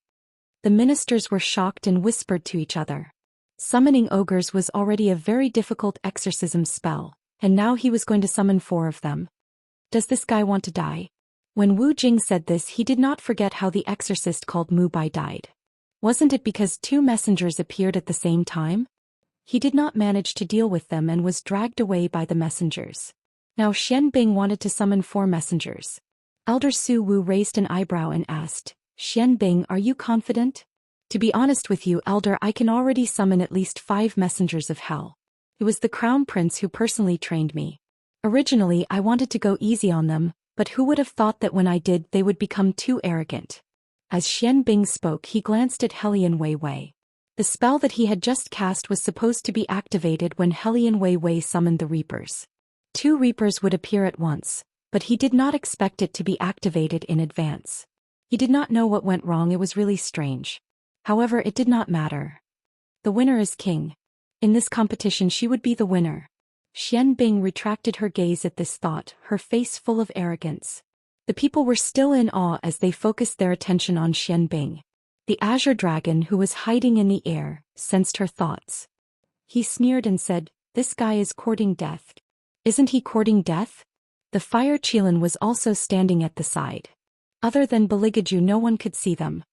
The ministers were shocked and whispered to each other. Summoning ogres was already a very difficult exorcism spell, and now he was going to summon 4 of them. Does this guy want to die? When Wu Jing said this, he did not forget how the exorcist called Mu Bai died. Wasn't it because 2 messengers appeared at the same time? He did not manage to deal with them and was dragged away by the messengers. Now Xian Bing wanted to summon 4 messengers. Elder Su Wu raised an eyebrow and asked, "Xian Bing, are you confident?" To be honest with you, Elder, I can already summon at least 5 messengers of hell. It was the Crown Prince who personally trained me. Originally, I wanted to go easy on them, but who would have thought that when I did they would become too arrogant. As Xian Bing spoke, he glanced at Hellion Wei Wei. The spell that he had just cast was supposed to be activated when Hellion Wei Wei summoned the Reapers. 2 Reapers would appear at once, but he did not expect it to be activated in advance. He did not know what went wrong. It was really strange. However, it did not matter. The winner is king. In this competition she would be the winner. Xian Bing retracted her gaze at this thought, her face full of arrogance. The people were still in awe as they focused their attention on Xian Bing. The Azure Dragon, who was hiding in the air, sensed her thoughts. He sneered and said, "This guy is courting death." "Isn't he courting death?" The Fire Qilin was also standing at the side. Other than Beligaju, no one could see them.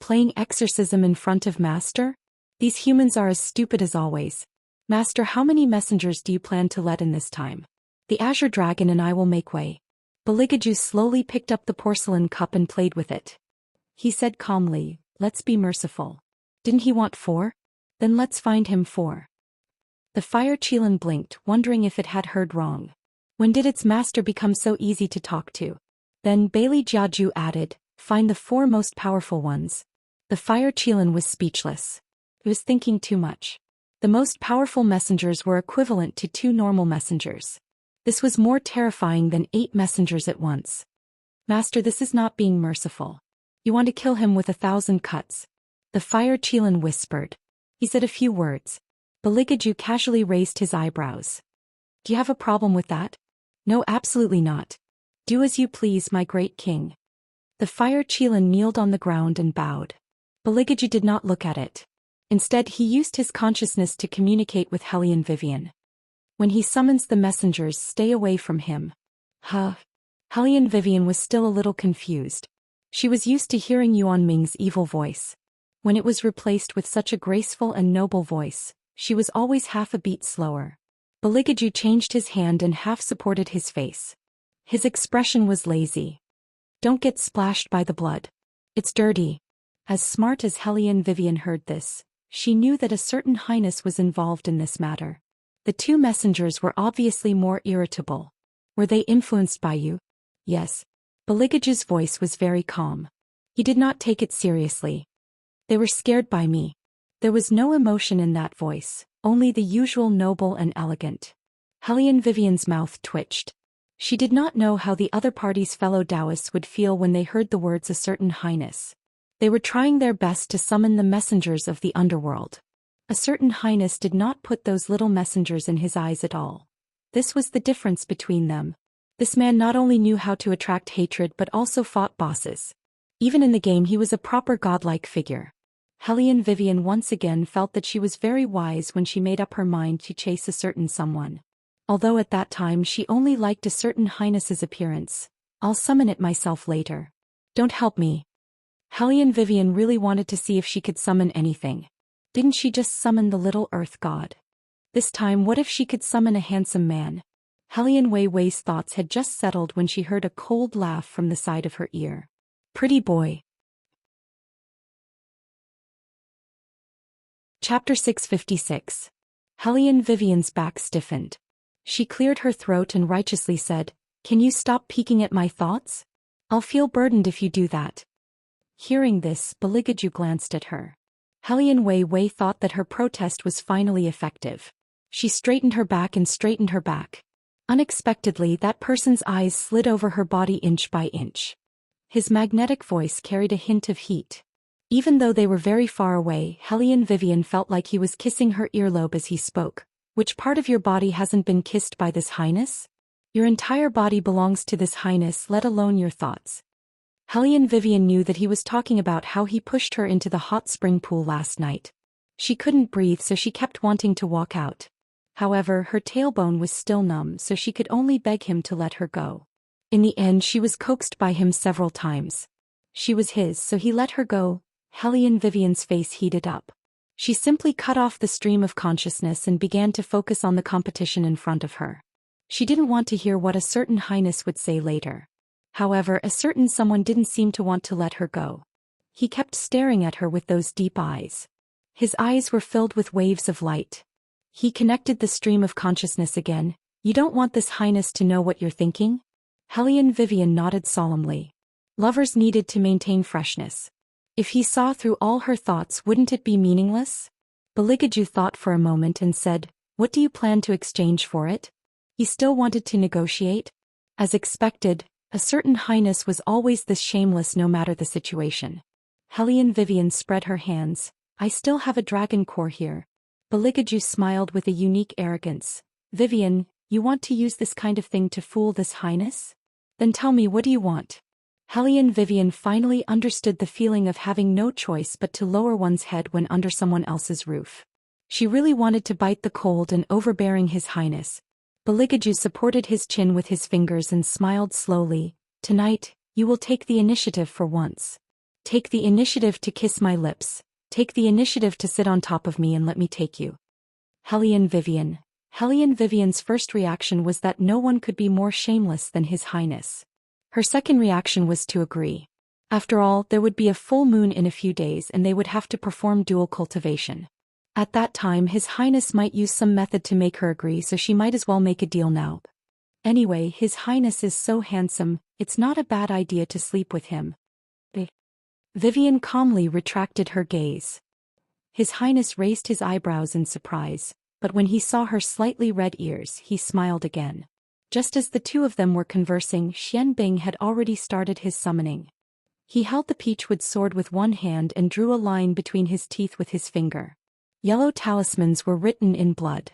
Playing exorcism in front of Master? These humans are as stupid as always. Master, how many messengers do you plan to let in this time? The Azure Dragon and I will make way. Beligaju slowly picked up the porcelain cup and played with it. He said calmly, "Let's be merciful." Didn't he want 4? Then let's find him 4. The Fire Qilin blinked, wondering if it had heard wrong. When did its master become so easy to talk to? Then Bailey Jiaju added, "Find the 4 most powerful ones." The Fire Qilin was speechless. He was thinking too much. The most powerful messengers were equivalent to 2 normal messengers. This was more terrifying than 8 messengers at once. "Master, this is not being merciful. You want to kill him with 1,000 cuts." The Fire Qilin whispered. He said a few words. Beligaju casually raised his eyebrows. "Do you have a problem with that?" "No, absolutely not. Do as you please, my great king." The Fire Qilin kneeled on the ground and bowed. Beligaju did not look at it. Instead, he used his consciousness to communicate with Hellion Vivian. "When he summons the messengers, stay away from him." Huh. Hellion Vivian was still a little confused. She was used to hearing Yuan Ming's evil voice. When it was replaced with such a graceful and noble voice, she was always half a beat slower. Beligaju changed his hand and half supported his face. His expression was lazy. "Don't get splashed by the blood. It's dirty." As smart as Hellion Vivian heard this, she knew that a certain highness was involved in this matter. The 2 messengers were obviously more irritable. "Were they influenced by you?" "Yes." Beligaju's voice was very calm. He did not take it seriously. "They were scared by me." There was no emotion in that voice, only the usual noble and elegant. Hellion Vivian's mouth twitched. She did not know how the other party's fellow Taoists would feel when they heard the words "a certain highness." They were trying their best to summon the messengers of the underworld. A certain highness did not put those little messengers in his eyes at all. This was the difference between them. This man not only knew how to attract hatred but also fought bosses. Even in the game he was a proper godlike figure. Hellion Vivian once again felt that she was very wise when she made up her mind to chase a certain someone. Although at that time she only liked a certain highness's appearance. "I'll summon it myself later. Don't help me." Hellion Vivian really wanted to see if she could summon anything. Didn't she just summon the little earth god? This time, what if she could summon a handsome man? Hellion Wei Wei's thoughts had just settled when she heard a cold laugh from the side of her ear. "Pretty boy." Chapter 656. Hellion Vivian's back stiffened. She cleared her throat and righteously said, "Can you stop peeking at my thoughts? I'll feel burdened if you do that." Hearing this, Beligaju glanced at her. Hellion Wei Wei thought that her protest was finally effective. She straightened her back and straightened her back. Unexpectedly, that person's eyes slid over her body inch by inch. His magnetic voice carried a hint of heat. Even though they were very far away, Hellion Vivian felt like he was kissing her earlobe as he spoke. "Which part of your body hasn't been kissed by this highness? Your entire body belongs to this highness, let alone your thoughts." Hellion Vivian knew that he was talking about how he pushed her into the hot spring pool last night. She couldn't breathe, so she kept wanting to walk out. However, her tailbone was still numb, so she could only beg him to let her go. In the end, she was coaxed by him several times. She was his, so he let her go. Hellion Vivian's face heated up. She simply cut off the stream of consciousness and began to focus on the competition in front of her. She didn't want to hear what a certain highness would say later. However, a certain someone didn't seem to want to let her go. He kept staring at her with those deep eyes. His eyes were filled with waves of light. He connected the stream of consciousness again. You don't want this highness to know what you're thinking? Hellion Vivian nodded solemnly. Lovers needed to maintain freshness. If he saw through all her thoughts, wouldn't it be meaningless? Beligaju thought for a moment and said, "What do you plan to exchange for it?" He still wanted to negotiate. As expected, a certain highness was always this shameless no matter the situation. Hellion Vivian spread her hands. "I still have a dragon core here." Beligaju smiled with a unique arrogance. "Vivian, you want to use this kind of thing to fool this highness? Then tell me, what do you want?" Hellion Vivian finally understood the feeling of having no choice but to lower one's head when under someone else's roof. She really wanted to bite the cold and overbearing his highness. Beligaju supported his chin with his fingers and smiled slowly. "Tonight, you will take the initiative for once. Take the initiative to kiss my lips. Take the initiative to sit on top of me and let me take you." Hellion Vivian. Hellion Vivian's first reaction was that no one could be more shameless than his highness. Her second reaction was to agree. After all, there would be a full moon in a few days and they would have to perform dual cultivation. At that time his highness might use some method to make her agree, so she might as well make a deal now. Anyway, his highness is so handsome, it's not a bad idea to sleep with him. Vivian calmly retracted her gaze. His highness raised his eyebrows in surprise, but when he saw her slightly red ears, he smiled again. Just as the two of them were conversing, Xianbing had already started his summoning. He held the peachwood sword with one hand and drew a line between his teeth with his finger. Yellow talismans were written in blood.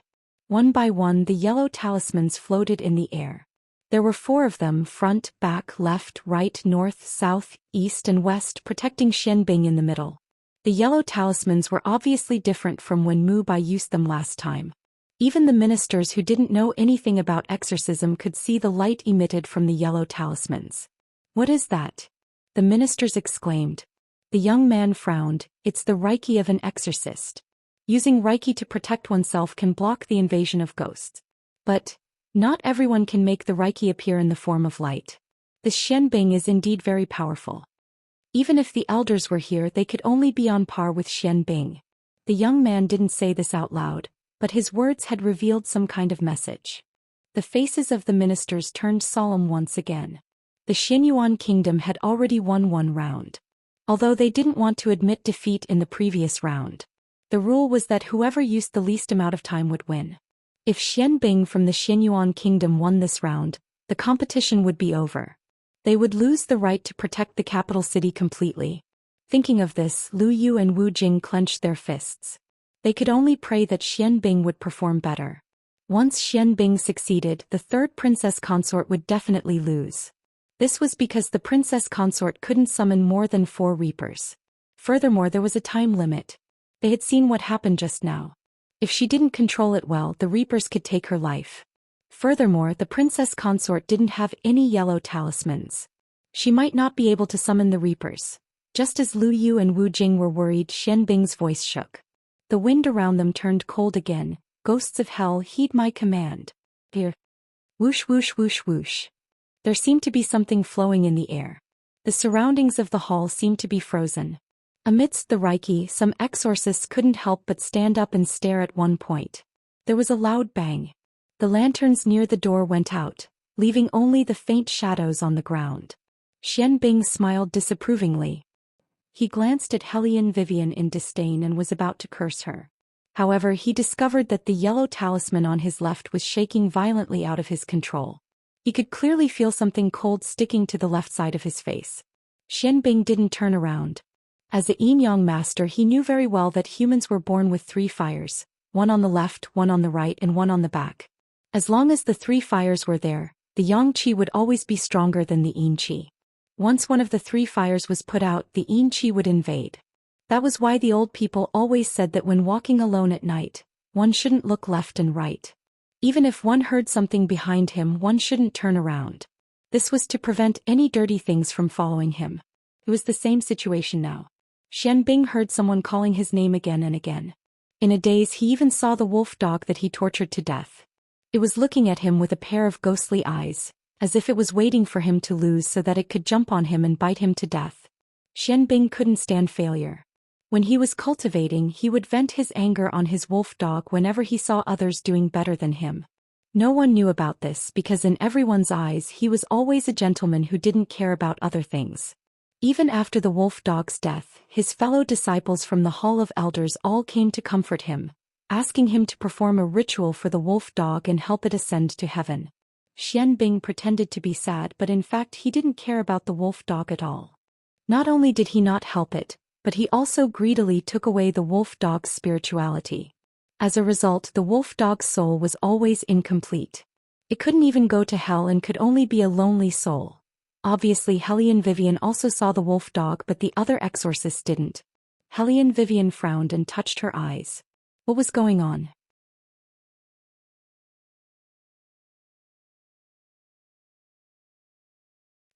One by one the yellow talismans floated in the air. There were 4 of them, front, back, left, right, north, south, east and west, protecting Xianbing in the middle. The yellow talismans were obviously different from when Mu Bai used them last time. Even the ministers who didn't know anything about exorcism could see the light emitted from the yellow talismans. "What is that?" the ministers exclaimed. The young man frowned. "It's the Reiki of an exorcist. Using Reiki to protect oneself can block the invasion of ghosts. But not everyone can make the Reiki appear in the form of light. The Xianbing is indeed very powerful. Even if the elders were here, they could only be on par with Xianbing." The young man didn't say this out loud, but his words had revealed some kind of message. The faces of the ministers turned solemn once again. The Xinyuan kingdom had already won 1 round. Although they didn't want to admit defeat in the previous round. The rule was that whoever used the least amount of time would win. If Xianbing from the Xinyuan kingdom won this round, the competition would be over. They would lose the right to protect the capital city completely. Thinking of this, Lu Yu and Wu Jing clenched their fists. They could only pray that Xianbing would perform better. Once Xianbing succeeded, the 3rd princess consort would definitely lose. This was because the princess consort couldn't summon more than 4 reapers. Furthermore, there was a time limit. They had seen what happened just now. If she didn't control it well, the reapers could take her life. Furthermore, the princess consort didn't have any yellow talismans. She might not be able to summon the reapers. Just as Lu Yu and Wu Jing were worried, Xianbing's voice shook. The wind around them turned cold again. "Ghosts of hell, heed my command." Here. Whoosh whoosh whoosh whoosh. There seemed to be something flowing in the air. The surroundings of the hall seemed to be frozen. Amidst the Reiki, some exorcists couldn't help but stand up and stare at one point. There was a loud bang. The lanterns near the door went out, leaving only the faint shadows on the ground. Xianbing smiled disapprovingly. He glanced at Hellion Vivian in disdain and was about to curse her. However, he discovered that the yellow talisman on his left was shaking violently out of his control. He could clearly feel something cold sticking to the left side of his face. Xianbing didn't turn around. As a yin-yang master, he knew very well that humans were born with 3 fires, one on the left, one on the right, and one on the back. As long as the 3 fires were there, the yang qi would always be stronger than the yin qi. Once one of the 3 fires was put out, the yin qi would invade. That was why the old people always said that when walking alone at night, one shouldn't look left and right. Even if one heard something behind him, one shouldn't turn around. This was to prevent any dirty things from following him. It was the same situation now. Xianbing heard someone calling his name again and again. In a daze, he even saw the wolf dog that he tortured to death. It was looking at him with a pair of ghostly eyes, as if it was waiting for him to lose so that it could jump on him and bite him to death. Xianbing couldn't stand failure. When he was cultivating, he would vent his anger on his wolf dog whenever he saw others doing better than him. No one knew about this because in everyone's eyes he was always a gentleman who didn't care about other things. Even after the wolf dog's death, his fellow disciples from the Hall of Elders all came to comfort him, asking him to perform a ritual for the wolf dog and help it ascend to heaven. Xianbing pretended to be sad, but in fact he didn't care about the wolf dog at all. Not only did he not help it, but he also greedily took away the wolf dog's spirituality. As a result, the wolf dog's soul was always incomplete. It couldn't even go to hell and could only be a lonely soul. Obviously, Hellion Vivian also saw the wolf dog, but the other exorcists didn't. Hellion Vivian frowned and touched her eyes. What was going on?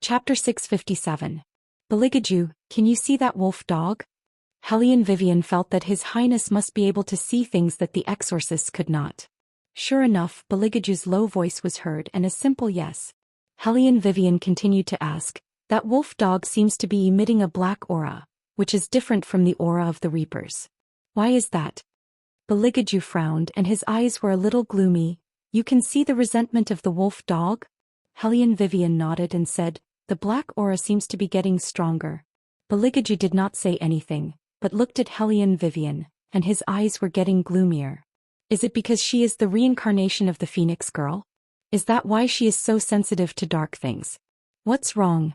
Chapter 657. Beligaju, can you see that wolf dog? Hellion Vivian felt that His Highness must be able to see things that the exorcists could not. Sure enough, Beligaju's low voice was heard and a simple yes. Hellion Vivian continued to ask, that wolf dog seems to be emitting a black aura, which is different from the aura of the Reapers. Why is that? Beligaju frowned and his eyes were a little gloomy. You can see the resentment of the wolf dog? Hellion Vivian nodded and said, the black aura seems to be getting stronger. Beligaju did not say anything, but looked at Hellion Vivian, and his eyes were getting gloomier. Is it because she is the reincarnation of the Phoenix girl? Is that why she is so sensitive to dark things? What's wrong?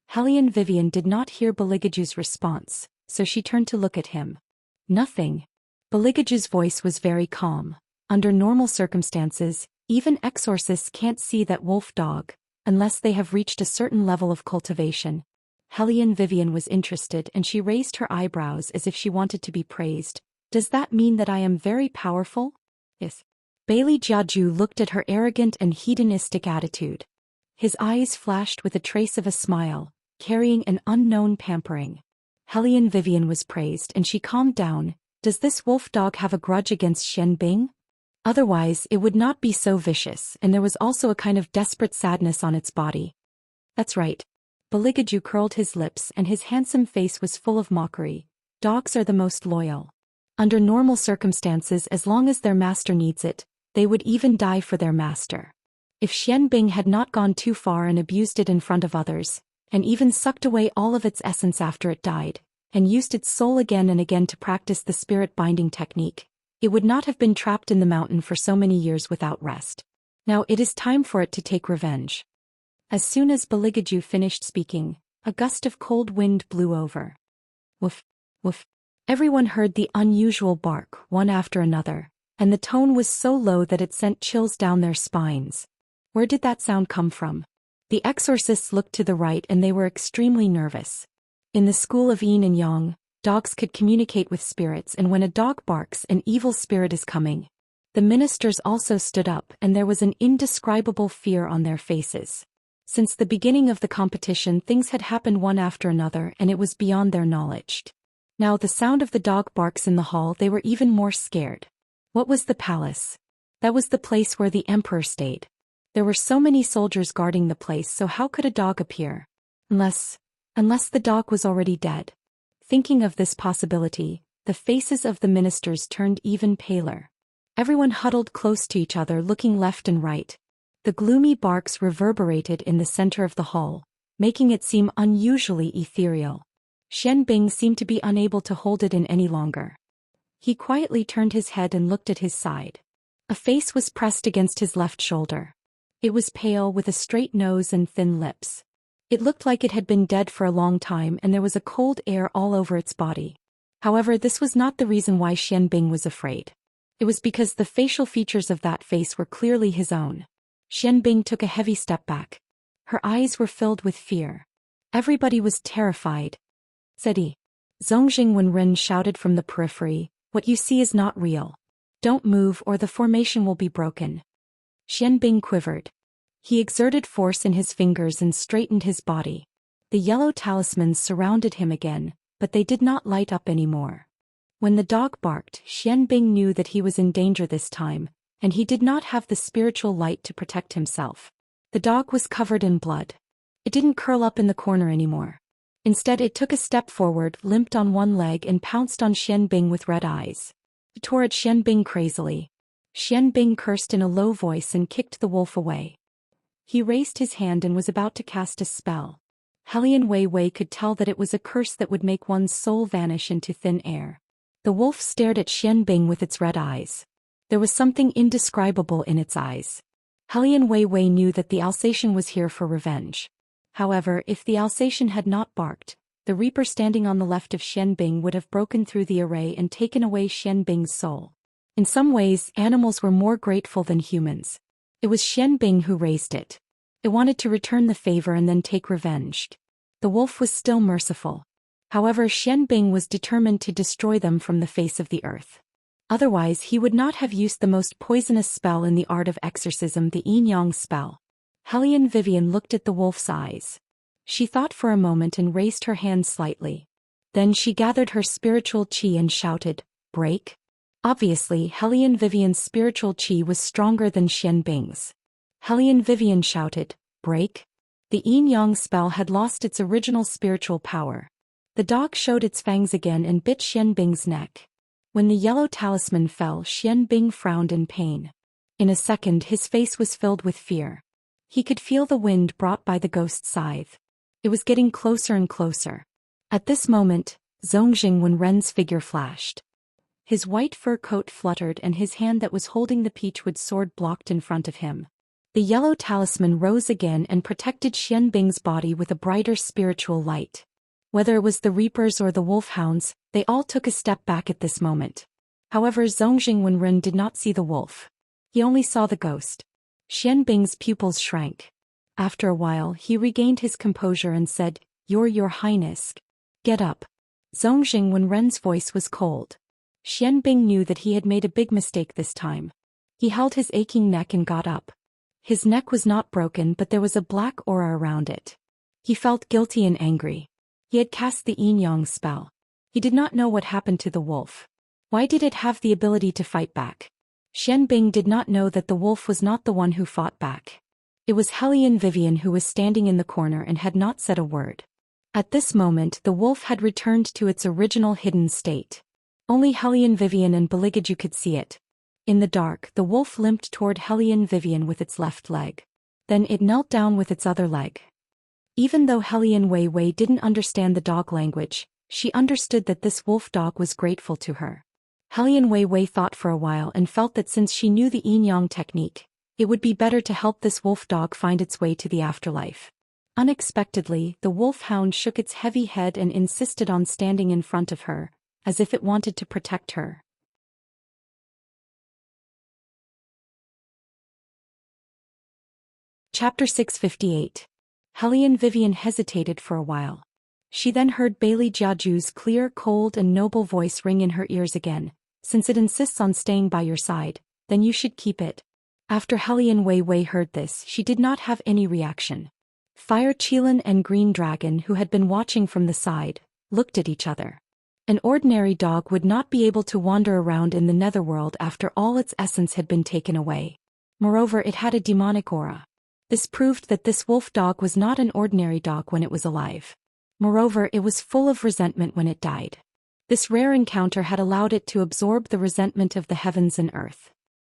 Hellion Vivian did not hear Beligaju's response, so she turned to look at him. Nothing. Beligaju's voice was very calm. Under normal circumstances, even exorcists can't see that wolf dog, unless they have reached a certain level of cultivation. Hellion Vivian was interested and she raised her eyebrows as if she wanted to be praised. Does that mean that I am very powerful? Yes. Bailey Jiaju looked at her arrogant and hedonistic attitude. His eyes flashed with a trace of a smile, carrying an unknown pampering. Hellion Vivian was praised and she calmed down. Does this wolf dog have a grudge against Xianbing? Otherwise, it would not be so vicious, and there was also a kind of desperate sadness on its body. That's right. Beligaju curled his lips and his handsome face was full of mockery. Dogs are the most loyal. Under normal circumstances, as long as their master needs it, they would even die for their master. If Xianbing had not gone too far and abused it in front of others, and even sucked away all of its essence after it died, and used its soul again and again to practice the spirit binding technique, it would not have been trapped in the mountain for so many years without rest. Now it is time for it to take revenge. As soon as Beligaju finished speaking, a gust of cold wind blew over. Woof, woof. Everyone heard the unusual bark, one after another, and the tone was so low that it sent chills down their spines. Where did that sound come from? The exorcists looked to the right and they were extremely nervous. In the school of Yin and Yang, dogs could communicate with spirits, and when a dog barks, an evil spirit is coming. The ministers also stood up and there was an indescribable fear on their faces. Since the beginning of the competition, things had happened one after another and it was beyond their knowledge. Now the sound of the dog barks in the hall, they were even more scared. What was the palace? That was the place where the emperor stayed. There were so many soldiers guarding the place, so how could a dog appear? Unless the dog was already dead. Thinking of this possibility, the faces of the ministers turned even paler. Everyone huddled close to each other, looking left and right. The gloomy barks reverberated in the center of the hall, making it seem unusually ethereal. Xianbing seemed to be unable to hold it in any longer. He quietly turned his head and looked at his side. A face was pressed against his left shoulder. It was pale, with a straight nose and thin lips. It looked like it had been dead for a long time and there was a cold air all over its body. However, this was not the reason why Xianbing was afraid. It was because the facial features of that face were clearly his own. Xianbing took a heavy step back. Her eyes were filled with fear. Everybody was terrified. Said he. Zongjing Wenren shouted from the periphery, what you see is not real. Don't move or the formation will be broken. Xianbing quivered. He exerted force in his fingers and straightened his body. The yellow talismans surrounded him again, but they did not light up anymore. When the dog barked, Xianbing knew that he was in danger this time, and he did not have the spiritual light to protect himself. The dog was covered in blood. It didn't curl up in the corner anymore. Instead it took a step forward, limped on one leg and pounced on Xian Bing with red eyes. It tore at Xian Bing crazily. Xian Bing cursed in a low voice and kicked the wolf away. He raised his hand and was about to cast a spell. Hellion Wei Wei could tell that it was a curse that would make one's soul vanish into thin air. The wolf stared at Xian Bing with its red eyes. There was something indescribable in its eyes. Hellion Wei Wei knew that the Alsatian was here for revenge. However, if the Alsatian had not barked, the Reaper standing on the left of Xian Bing would have broken through the array and taken away Xian Bing's soul. In some ways, animals were more grateful than humans. It was Xian Bing who raised it. It wanted to return the favor and then take revenge. The wolf was still merciful. However, Xian Bing was determined to destroy them from the face of the earth. Otherwise, he would not have used the most poisonous spell in the art of exorcism, the Yin Yang spell. Hellion Vivian looked at the wolf's eyes. She thought for a moment and raised her hand slightly. Then she gathered her spiritual chi and shouted, "Break!" Obviously, Hellion Vivian's spiritual chi was stronger than Xian Bing's. Hellion Vivian shouted, "Break!" The Yin Yang spell had lost its original spiritual power. The dog showed its fangs again and bit Xian Bing's neck. When the yellow talisman fell, Xian Bing frowned in pain. In a second his face was filled with fear. He could feel the wind brought by the ghost scythe. It was getting closer and closer. At this moment, Zongjing Wenren's figure flashed. His white fur coat fluttered and his hand that was holding the peachwood sword blocked in front of him. The yellow talisman rose again and protected Xian Bing's body with a brighter spiritual light. Whether it was the Reapers or the Wolfhounds, they all took a step back at this moment. However, Zongjing Wenren did not see the wolf. He only saw the ghost. Xian Bing's pupils shrank. After a while, he regained his composure and said, Your Highness. Get up." Zongjing Wenren's voice was cold. Xian Bing knew that he had made a big mistake this time. He held his aching neck and got up. His neck was not broken, but there was a black aura around it. He felt guilty and angry. He had cast the Yin Yang spell. He did not know what happened to the wolf. Why did it have the ability to fight back? Xian Bing did not know that the wolf was not the one who fought back. It was Hellion Vivian who was standing in the corner and had not said a word. At this moment the wolf had returned to its original hidden state. Only Hellion Vivian and Beligaju could see it. In the dark, the wolf limped toward Hellion Vivian with its left leg. Then it knelt down with its other leg. Even though Hellion Wei Wei didn't understand the dog language, she understood that this wolf dog was grateful to her. Hellion Wei Wei thought for a while and felt that since she knew the Yin Yang technique, it would be better to help this wolf dog find its way to the afterlife. Unexpectedly, the wolfhound shook its heavy head and insisted on standing in front of her, as if it wanted to protect her. Chapter 658. Hellion Vivian hesitated for a while. She then heard Bailey Jiaju's clear, cold and noble voice ring in her ears again. "Since it insists on staying by your side, then you should keep it." After Hellion Wei Wei heard this, she did not have any reaction. Fire Qilin and Green Dragon, who had been watching from the side, looked at each other. An ordinary dog would not be able to wander around in the netherworld after all its essence had been taken away. Moreover, it had a demonic aura. This proved that this wolf dog was not an ordinary dog when it was alive. Moreover, it was full of resentment when it died. This rare encounter had allowed it to absorb the resentment of the heavens and earth.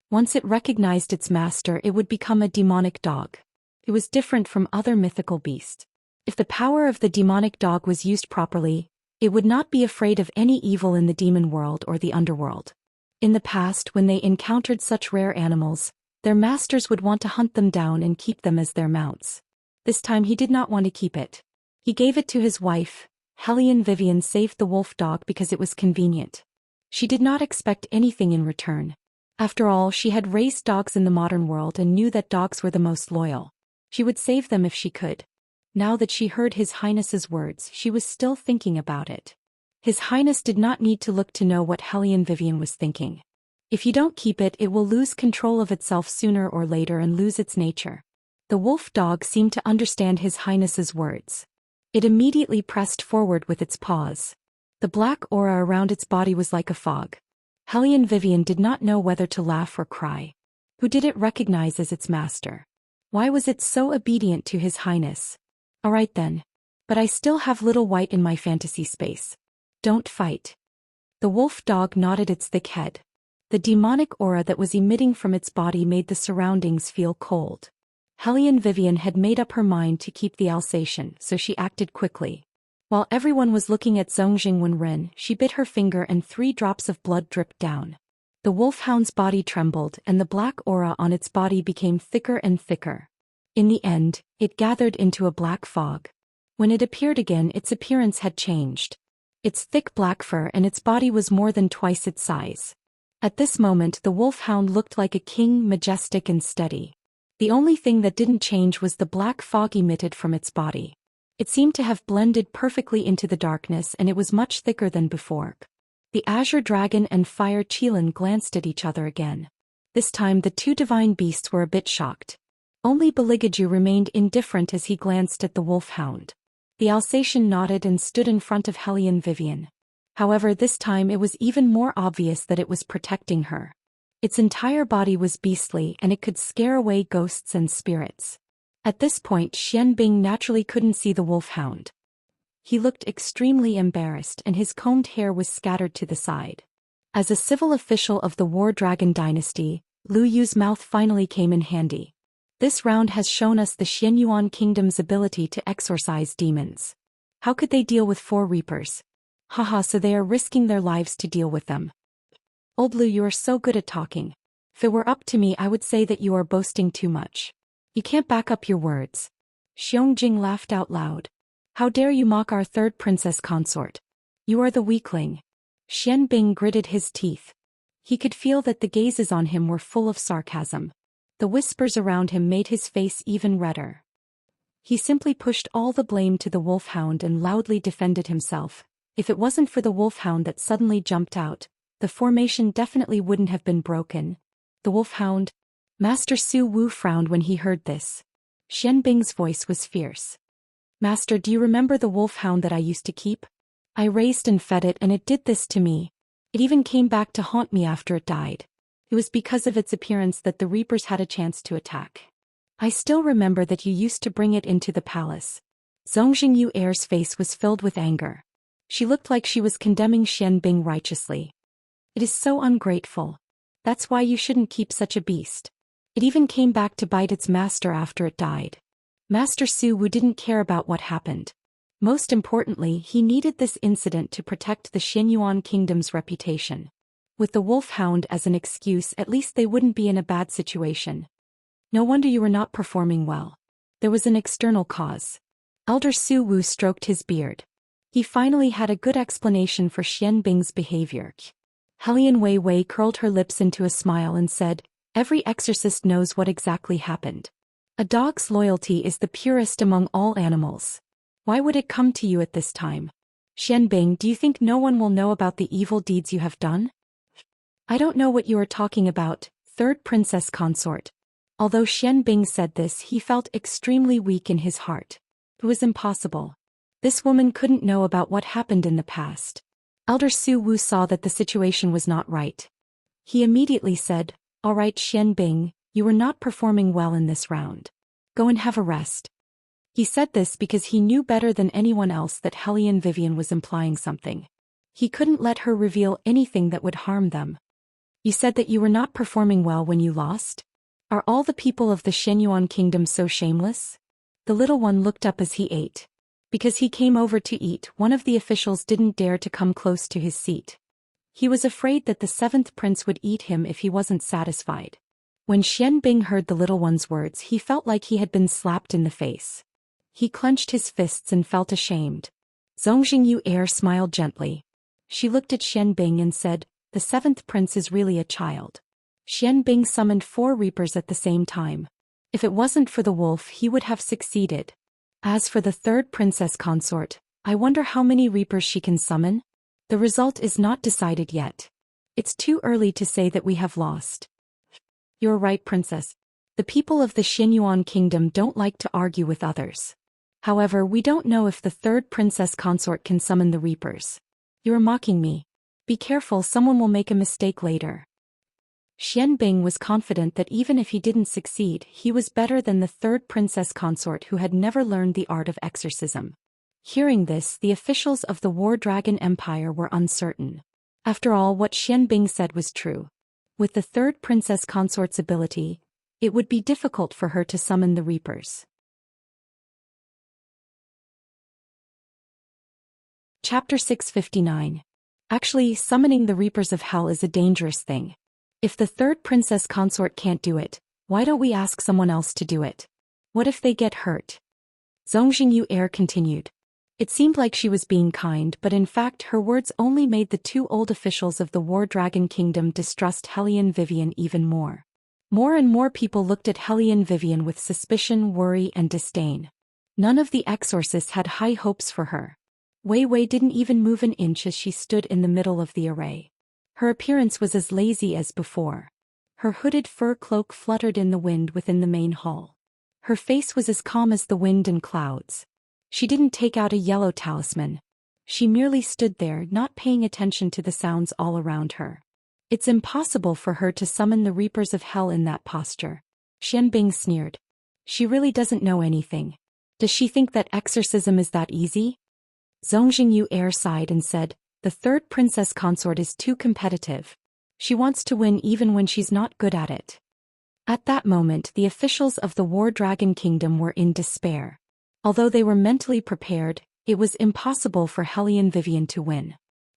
Once it recognized its master, it would become a demonic dog. It was different from other mythical beasts. If the power of the demonic dog was used properly, it would not be afraid of any evil in the demon world or the underworld. In the past, when they encountered such rare animals, their masters would want to hunt them down and keep them as their mounts. This time he did not want to keep it. He gave it to his wife. Hellion Vivian saved the wolf dog because it was convenient. She did not expect anything in return. After all, she had raised dogs in the modern world and knew that dogs were the most loyal. She would save them if she could. Now that she heard His Highness's words, she was still thinking about it. His Highness did not need to look to know what Hellion Vivian was thinking. If you don't keep it, it will lose control of itself sooner or later and lose its nature. The wolf dog seemed to understand His Highness's words. It immediately pressed forward with its paws. The black aura around its body was like a fog. Hellion Vivian did not know whether to laugh or cry. Who did it recognize as its master? Why was it so obedient to His Highness? Alright then. But I still have little white in my fantasy space. Don't fight. The wolf dog nodded its thick head. The demonic aura that was emitting from its body made the surroundings feel cold. Hellion Vivian had made up her mind to keep the Alsatian, so she acted quickly. While everyone was looking at Zongjing Wenren, she bit her finger and 3 drops of blood dripped down. The wolfhound's body trembled and the black aura on its body became thicker and thicker. In the end, it gathered into a black fog. When it appeared again, its appearance had changed. Its thick black fur and its body was more than twice its size. At this moment the wolfhound looked like a king, majestic and steady. The only thing that didn't change was the black fog emitted from its body. It seemed to have blended perfectly into the darkness and it was much thicker than before. The azure dragon and fire Qilin glanced at each other again. This time the 2 divine beasts were a bit shocked. Only Beligaju remained indifferent as he glanced at the wolfhound. The Alsatian nodded and stood in front of Hellion Vivian. However, this time it was even more obvious that it was protecting her. Its entire body was beastly and it could scare away ghosts and spirits. At this point Xian Bing naturally couldn't see the wolfhound. He looked extremely embarrassed and his combed hair was scattered to the side. As a civil official of the War Dragon dynasty, Lu Yu's mouth finally came in handy. This round has shown us the Xianyuan kingdom's ability to exorcise demons. How could they deal with 4 reapers? Haha, so they are risking their lives to deal with them. Old Lu, you are so good at talking. If it were up to me, I would say that you are boasting too much. You can't back up your words. Xiangjing laughed out loud. How dare you mock our 3rd princess consort? You are the weakling. Xian Bing gritted his teeth. He could feel that the gazes on him were full of sarcasm. The whispers around him made his face even redder. He simply pushed all the blame to the wolfhound and loudly defended himself. If it wasn't for the wolfhound that suddenly jumped out, the formation definitely wouldn't have been broken. The wolfhound? Master Su Wu frowned when he heard this. Xian Bing's voice was fierce. Master, do you remember the wolfhound that I used to keep? I raised and fed it and it did this to me. It even came back to haunt me after it died. It was because of its appearance that the reapers had a chance to attack. I still remember that you used to bring it into the palace. Zongjing Yu Er's face was filled with anger. She looked like she was condemning Xian Bing righteously. It is so ungrateful. That's why you shouldn't keep such a beast. It even came back to bite its master after it died. Master Su Wu didn't care about what happened. Most importantly, he needed this incident to protect the Xianyuan kingdom's reputation. With the wolfhound as an excuse, at least they wouldn't be in a bad situation. No wonder you were not performing well. There was an external cause. Elder Su Wu stroked his beard. He finally had a good explanation for Xian Bing's behavior. Hellion Wei Wei curled her lips into a smile and said, "Every exorcist knows what exactly happened. A dog's loyalty is the purest among all animals. Why would it come to you at this time? Xian Bing, do you think no one will know about the evil deeds you have done?" "I don't know what you are talking about, 3rd princess consort." Although Xian Bing said this, he felt extremely weak in his heart. It was impossible. This woman couldn't know about what happened in the past. Elder Su Wu saw that the situation was not right. He immediately said, "All right, Xian Bing, you were not performing well in this round. Go and have a rest." He said this because he knew better than anyone else that Hellion Vivian was implying something. He couldn't let her reveal anything that would harm them. "You said that you were not performing well when you lost? Are all the people of the Xianyuan kingdom so shameless?" The little one looked up as he ate. Because he came over to eat, one of the officials didn't dare to come close to his seat. He was afraid that the 7th prince would eat him if he wasn't satisfied. When Xian Bing heard the little one's words, he felt like he had been slapped in the face. He clenched his fists and felt ashamed. Zongjing Yu Er smiled gently. She looked at Xian Bing and said, "The 7th prince is really a child." Xian Bing summoned 4 reapers at the same time. If it wasn't for the wolf, he would have succeeded. As for the 3rd princess consort, I wonder how many reapers she can summon? The result is not decided yet. It's too early to say that we have lost. You're right, princess. The people of the Xianyuan kingdom don't like to argue with others. However, we don't know if the 3rd princess consort can summon the reapers. You are mocking me. Be careful, someone will make a mistake later. Xian Bing was confident that even if he didn't succeed, he was better than the 3rd princess consort who had never learned the art of exorcism. Hearing this, the officials of the War Dragon Empire were uncertain. After all, what Xianbing said was true. With the third princess consort's ability, it would be difficult for her to summon the Reapers. Chapter 659. Actually, summoning the Reapers of Hell is a dangerous thing. If the third princess consort can't do it, why don't we ask someone else to do it? What if they get hurt? Zongjingyu Air continued. It seemed like she was being kind, but in fact her words only made the two old officials of the War Dragon Kingdom distrust Hellion Vivian even more. More and more people looked at Hellion Vivian with suspicion, worry, and disdain. None of the exorcists had high hopes for her. Wei Wei didn't even move an inch as she stood in the middle of the array. Her appearance was as lazy as before. Her hooded fur cloak fluttered in the wind within the main hall. Her face was as calm as the wind and clouds. She didn't take out a yellow talisman. She merely stood there, not paying attention to the sounds all around her. It's impossible for her to summon the Reapers of Hell in that posture. Xianbing sneered. She really doesn't know anything. Does she think that exorcism is that easy? Zongjingyu Air sighed and said, the third princess consort is too competitive. She wants to win even when she's not good at it. At that moment, the officials of the War Dragon Kingdom were in despair. Although they were mentally prepared, it was impossible for Hellion Vivian to win.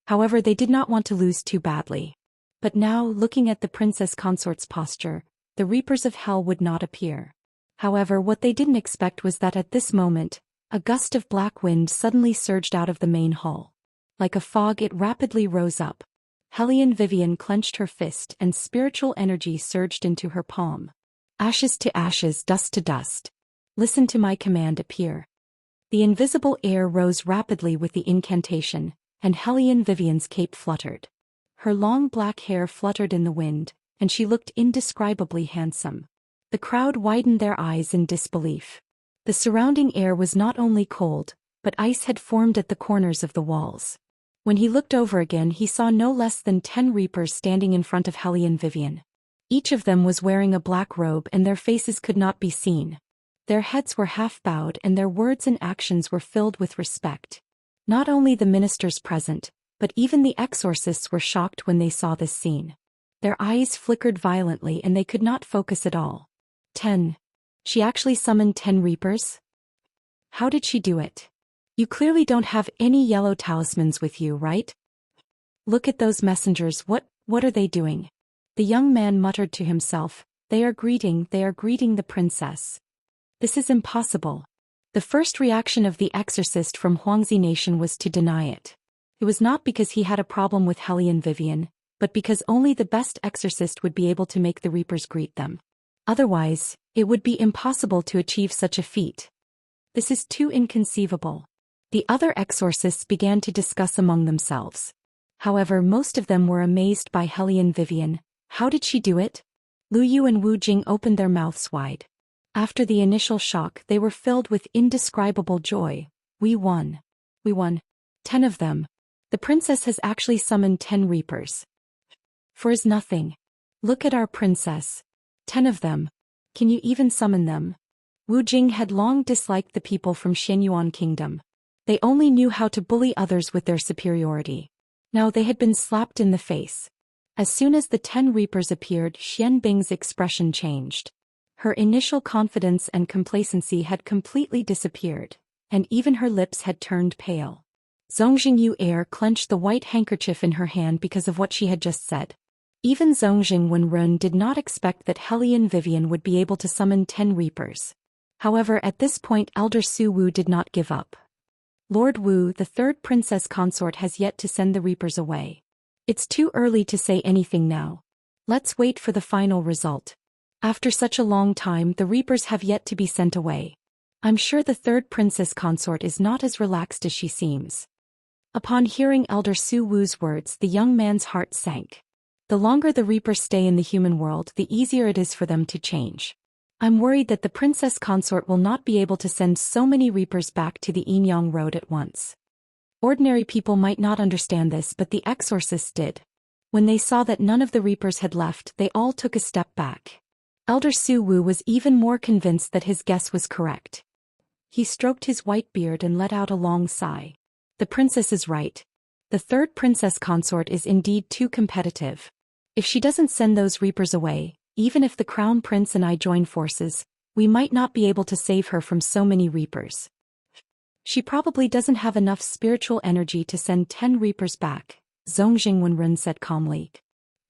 However, they did not want to lose too badly. But now, looking at the princess consort's posture, the Reapers of Hell would not appear. However, what they didn't expect was that at this moment, a gust of black wind suddenly surged out of the main hall. Like a fog, it rapidly rose up. Hellion Vivian clenched her fist and spiritual energy surged into her palm. Ashes to ashes, dust to dust. Listen to my command, appear. The invisible air rose rapidly with the incantation, and Hellion Vivian's cape fluttered. Her long black hair fluttered in the wind, and she looked indescribably handsome. The crowd widened their eyes in disbelief. The surrounding air was not only cold, but ice had formed at the corners of the walls. When he looked over again, he saw no less than 10 Reapers standing in front of Hellion Vivian. Each of them was wearing a black robe and their faces could not be seen. Their heads were half bowed and their words and actions were filled with respect. Not only the ministers present, but even the exorcists were shocked when they saw this scene. Their eyes flickered violently and they could not focus at all. 10. She actually summoned 10 Reapers? How did she do it? You clearly don't have any yellow talismans with you, right? Look at those messengers, what are they doing? The young man muttered to himself, they are greeting the princess. This is impossible. The first reaction of the exorcist from Huangzi Nation was to deny it. It was not because he had a problem with Hellion Vivian, but because only the best exorcist would be able to make the Reapers greet them. Otherwise, it would be impossible to achieve such a feat. This is too inconceivable. The other exorcists began to discuss among themselves. However, most of them were amazed by Hellion Vivian. How did she do it? Lu Yu and Wu Jing opened their mouths wide. After the initial shock, they were filled with indescribable joy. We won. 10 of them. The princess has actually summoned 10 Reapers. For is nothing. Look at our princess. 10 of them. Can you even summon them? Wu Jing had long disliked the people from Xianyuan Kingdom. They only knew how to bully others with their superiority. Now they had been slapped in the face. As soon as the 10 Reapers appeared, Xianbing's expression changed. Her initial confidence and complacency had completely disappeared, and even her lips had turned pale. Zongjingyu Air clenched the white handkerchief in her hand because of what she had just said. Even Zongjing Wenrun did not expect that Hellion Vivian would be able to summon 10 Reapers. However, at this point Elder Su Wu did not give up. Lord Wu, the third princess consort, has yet to send the Reapers away. It's too early to say anything now. Let's wait for the final result. After such a long time, the Reapers have yet to be sent away. I'm sure the third princess consort is not as relaxed as she seems. Upon hearing Elder Su Wu's words, the young man's heart sank. The longer the Reapers stay in the human world, the easier it is for them to change. I'm worried that the princess consort will not be able to send so many Reapers back to the Yinyang Road at once. Ordinary people might not understand this, but the exorcists did. When they saw that none of the Reapers had left, they all took a step back. Elder Su Wu was even more convinced that his guess was correct. He stroked his white beard and let out a long sigh. The princess is right. The third princess consort is indeed too competitive. If she doesn't send those reapers away, even if the crown prince and I join forces, we might not be able to save her from so many reapers. She probably doesn't have enough spiritual energy to send 10 reapers back, Zongjing Wenren said calmly.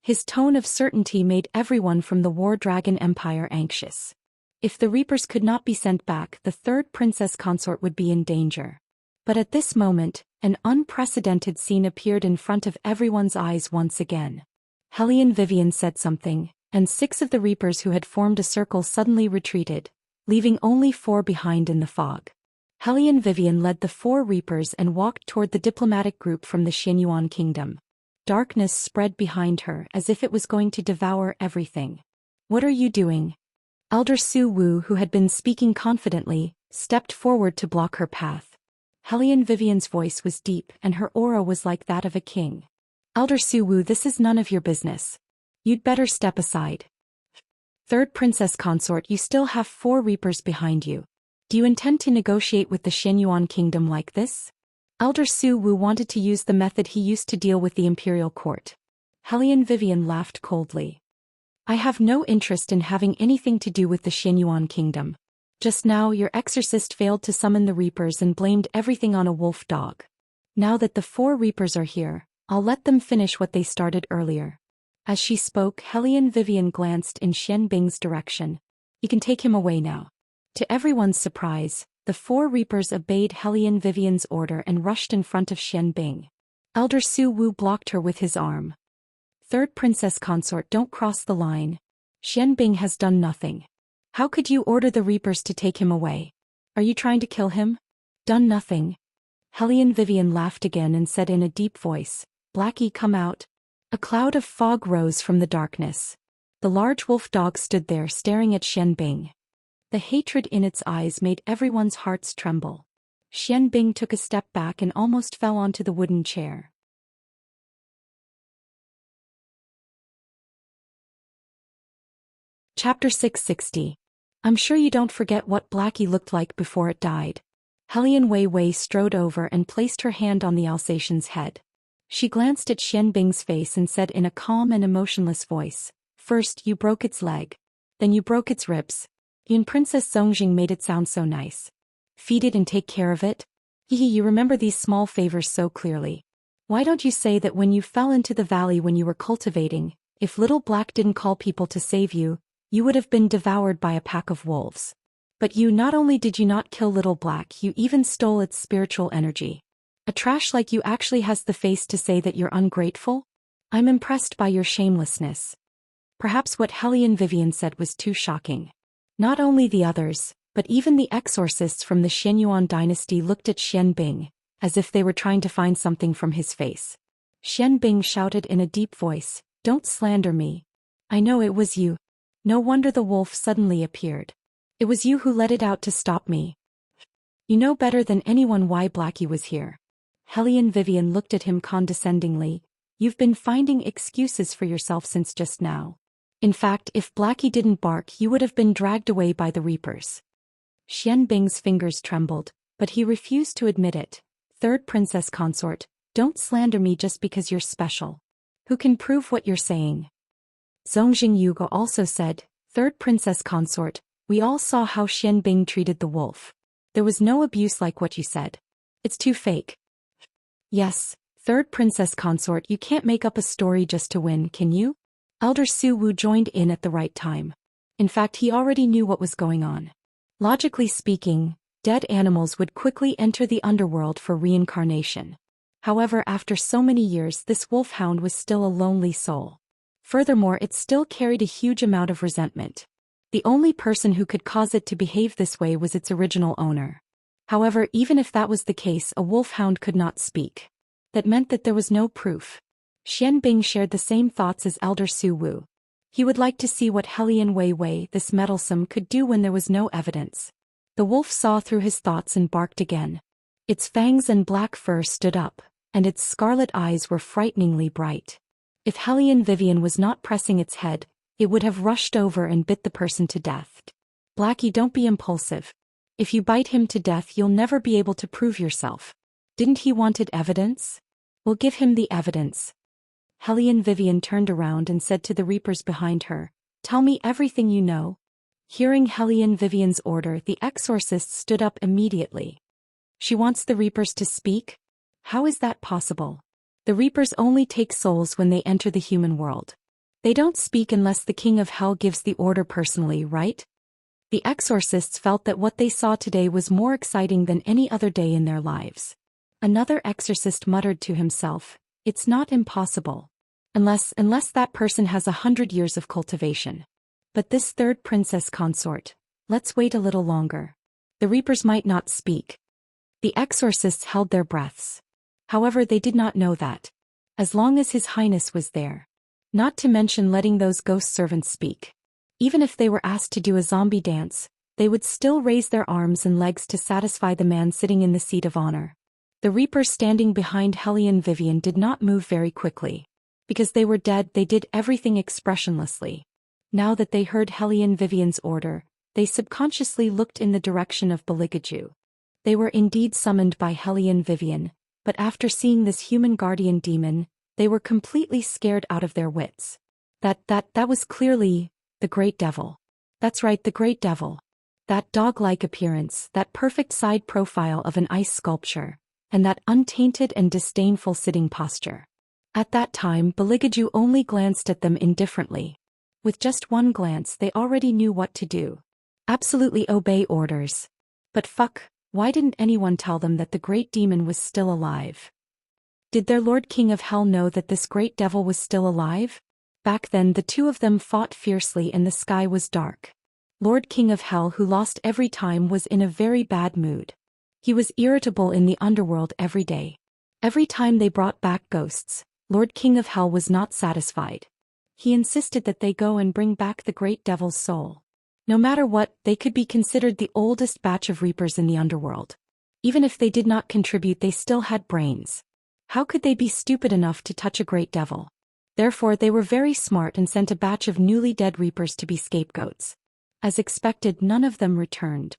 His tone of certainty made everyone from the War Dragon Empire anxious. If the reapers could not be sent back, the third princess consort would be in danger. But at this moment, an unprecedented scene appeared in front of everyone's eyes once again. Hellion Vivian said something, and 6 of the reapers who had formed a circle suddenly retreated, leaving only 4 behind in the fog. Hellion Vivian led the 4 reapers and walked toward the diplomatic group from the Xianyuan kingdom. Darkness spread behind her as if it was going to devour everything. What are you doing? Elder Su Wu, who had been speaking confidently, stepped forward to block her path. Hellion Vivian's voice was deep and her aura was like that of a king. Elder Su Wu, this is none of your business. You'd better step aside. Third princess consort, you still have 4 reapers behind you. Do you intend to negotiate with the Xianyuan kingdom like this? Elder Su Wu wanted to use the method he used to deal with the imperial court. Hellion Vivian laughed coldly. I have no interest in having anything to do with the Xianyuan kingdom. Just now your exorcist failed to summon the reapers and blamed everything on a wolf dog. Now that the 4 reapers are here, I'll let them finish what they started earlier. As she spoke, Hellion Vivian glanced in Xian Bing's direction. You can take him away now. To everyone's surprise, the 4 reapers obeyed Hellion Vivian's order and rushed in front of Xian Bing. Elder Su Wu blocked her with his arm. Third princess consort, don't cross the line. Xian Bing has done nothing. How could you order the reapers to take him away? Are you trying to kill him? Done nothing. Hellion Vivian laughed again and said in a deep voice, Blackie, come out. A cloud of fog rose from the darkness. The large wolf dog stood there staring at Xian Bing. The hatred in its eyes made everyone's hearts tremble. Xian Bing took a step back and almost fell onto the wooden chair. Chapter 660. I'm sure you don't forget what Blackie looked like before it died. Hellion Wei Wei strode over and placed her hand on the Alsatian's head. She glanced at Xian Bing's face and said in a calm and emotionless voice, First you broke its leg. Then you broke its ribs. And Princess Zongjing made it sound so nice. Feed it and take care of it? Hehe, you remember these small favors so clearly. Why don't you say that when you fell into the valley when you were cultivating, if Little Black didn't call people to save you, you would have been devoured by a pack of wolves. But you, not only did you not kill Little Black, you even stole its spiritual energy. A trash like you actually has the face to say that you're ungrateful? I'm impressed by your shamelessness. Perhaps what Hellion Vivian said was too shocking. Not only the others, but even the exorcists from the Xianyuan dynasty looked at Xian Bing, as if they were trying to find something from his face. Xian Bing shouted in a deep voice, Don't slander me. I know it was you. No wonder the wolf suddenly appeared. It was you who let it out to stop me. You know better than anyone why Blackie was here. Hellion Vivian looked at him condescendingly. You've been finding excuses for yourself since just now. In fact, if Blackie didn't bark, you would have been dragged away by the reapers. Xian Bing's fingers trembled, but he refused to admit it. Third princess consort, don't slander me just because you're special. Who can prove what you're saying? Zongjing Yugo also said, Third princess consort, we all saw how Xian Bing treated the wolf. There was no abuse like what you said. It's too fake. Yes, third princess consort, you can't make up a story just to win, can you? Elder Su Wu joined in at the right time. In fact, he already knew what was going on. Logically speaking, dead animals would quickly enter the underworld for reincarnation. However, after so many years, this wolfhound was still a lonely soul. Furthermore, it still carried a huge amount of resentment. The only person who could cause it to behave this way was its original owner. However, even if that was the case, a wolfhound could not speak. That meant that there was no proof. Xian Bing shared the same thoughts as Elder Su Wu. He would like to see what Hellion Wei Wei, this meddlesome, could do when there was no evidence. The wolf saw through his thoughts and barked again. Its fangs and black fur stood up, and its scarlet eyes were frighteningly bright. If Hellion Vivian was not pressing its head, it would have rushed over and bit the person to death. Blackie, don't be impulsive. If you bite him to death, you'll never be able to prove yourself. Didn't he wanted evidence? We'll give him the evidence. Hellion Vivian turned around and said to the reapers behind her, "Tell me everything you know." Hearing Hellion Vivian's order, the exorcist stood up immediately. She wants the reapers to speak? How is that possible? The reapers only take souls when they enter the human world. They don't speak unless the King of Hell gives the order personally, right? The exorcists felt that what they saw today was more exciting than any other day in their lives. Another exorcist muttered to himself, "It's not impossible. Unless that person has 100 years of cultivation. But this third princess consort, let's wait a little longer. The reapers might not speak." The exorcists held their breaths. However, they did not know that. As long as His Highness was there. Not to mention letting those ghost servants speak. Even if they were asked to do a zombie dance, they would still raise their arms and legs to satisfy the man sitting in the seat of honor. The reapers standing behind Hellion Vivian did not move very quickly. Because they were dead, they did everything expressionlessly. Now that they heard Hellion Vivian's order, they subconsciously looked in the direction of Beligaju. They were indeed summoned by Hellion Vivian, but after seeing this human guardian demon, they were completely scared out of their wits. That was clearly the Great Devil. That's right, the Great Devil. That dog-like appearance, that perfect side profile of an ice sculpture, and that untainted and disdainful sitting posture. At that time, Beligaju only glanced at them indifferently. With just one glance, they already knew what to do. Absolutely obey orders. But fuck, why didn't anyone tell them that the great demon was still alive? Did their Lord King of Hell know that this great devil was still alive? Back then, the two of them fought fiercely and the sky was dark. Lord King of Hell, who lost every time, was in a very bad mood. He was irritable in the underworld every day. Every time they brought back ghosts, Lord King of Hell was not satisfied. He insisted that they go and bring back the great devil's soul. No matter what, they could be considered the oldest batch of reapers in the underworld. Even if they did not contribute, they still had brains. How could they be stupid enough to touch a great devil? Therefore, they were very smart and sent a batch of newly dead reapers to be scapegoats. As expected, none of them returned.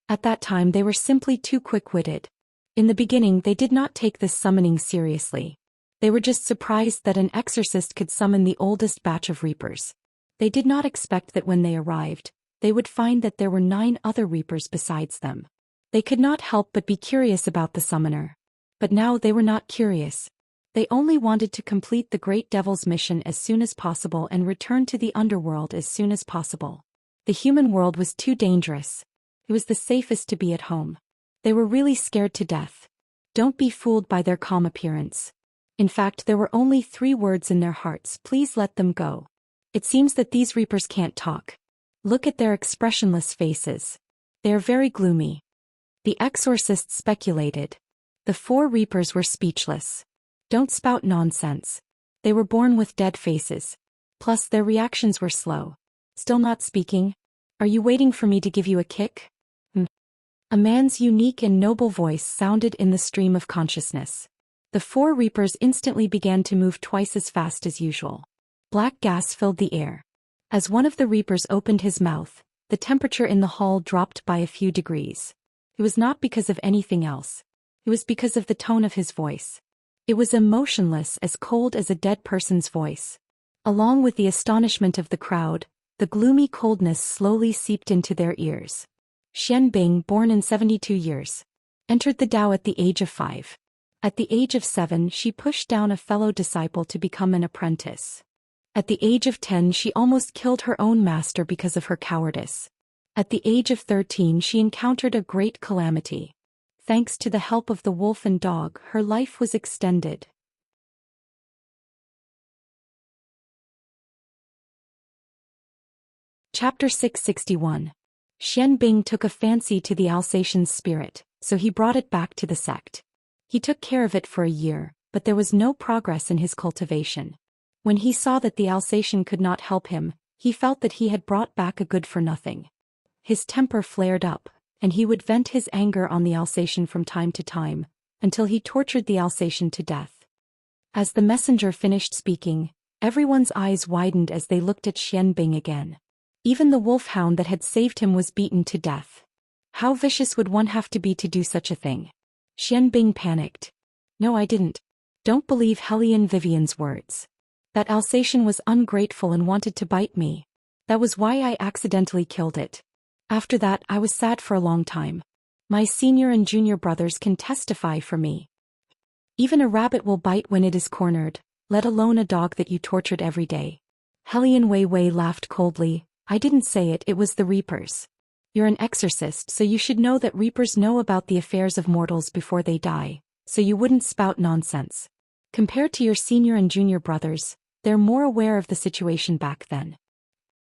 At that time, they were simply too quick-witted. In the beginning, they did not take this summoning seriously. They were just surprised that an exorcist could summon the oldest batch of reapers. They did not expect that when they arrived, they would find that there were 9 other reapers besides them. They could not help but be curious about the summoner. But now they were not curious. They only wanted to complete the great devil's mission as soon as possible and return to the underworld as soon as possible. The human world was too dangerous. It was the safest to be at home. They were really scared to death. Don't be fooled by their calm appearance. In fact, there were only 3 words in their hearts: please let them go. It seems that these reapers can't talk. Look at their expressionless faces. They are very gloomy. The exorcist speculated. The 4 reapers were speechless. Don't spout nonsense. They were born with dead faces. Plus, their reactions were slow. Still not speaking? Are you waiting for me to give you a kick? A man's unique and noble voice sounded in the stream of consciousness. The 4 reapers instantly began to move twice as fast as usual. Black gas filled the air. As one of the reapers opened his mouth, the temperature in the hall dropped by a few degrees. It was not because of anything else. It was because of the tone of his voice. It was emotionless, as cold as a dead person's voice. Along with the astonishment of the crowd, the gloomy coldness slowly seeped into their ears. Xian Bing, born in 72 years, entered the Tao at the age of 5. At the age of 7, she pushed down a fellow disciple to become an apprentice. At the age of 10, she almost killed her own master because of her cowardice. At the age of 13, she encountered a great calamity. Thanks to the help of the wolf and dog, her life was extended. Chapter 661. Xian Bing took a fancy to the Alsatian's spirit, so he brought it back to the sect. He took care of it for a year, but there was no progress in his cultivation. When he saw that the Alsatian could not help him, he felt that he had brought back a good-for-nothing. His temper flared up, and he would vent his anger on the Alsatian from time to time, until he tortured the Alsatian to death. As the messenger finished speaking, everyone's eyes widened as they looked at Xian Bing again. Even the wolfhound that had saved him was beaten to death. How vicious would one have to be to do such a thing? Xian Bing panicked. No, I didn't. Don't believe Hellion Vivian's words. That Alsatian was ungrateful and wanted to bite me. That was why I accidentally killed it. After that, I was sad for a long time. My senior and junior brothers can testify for me. Even a rabbit will bite when it is cornered, let alone a dog that you tortured every day. Hellion Wei Wei laughed coldly. I didn't say it, it was the Reapers. You're an exorcist, so you should know that Reapers know about the affairs of mortals before they die, so you wouldn't spout nonsense. Compared to your senior and junior brothers, they're more aware of the situation back then.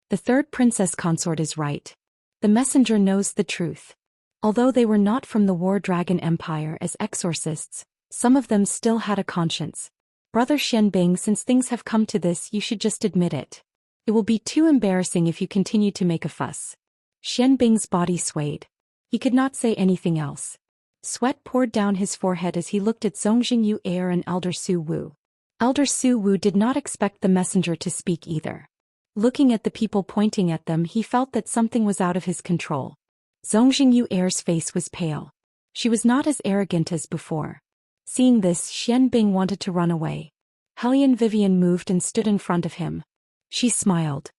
The third princess consort is right. The messenger knows the truth. Although they were not from the War Dragon Empire as exorcists, some of them still had a conscience. Brother Xianbing, since things have come to this, you should just admit it. It will be too embarrassing if you continue to make a fuss. Xianbing's body swayed. He could not say anything else. Sweat poured down his forehead as he looked at Zongjing Yu Er and Elder Su Wu. Elder Su Wu did not expect the messenger to speak either. Looking at the people pointing at them, he felt that something was out of his control. Zongjing Yu Er's face was pale. She was not as arrogant as before. Seeing this, Xianbing wanted to run away. Hellion Vivian moved and stood in front of him. She smiled.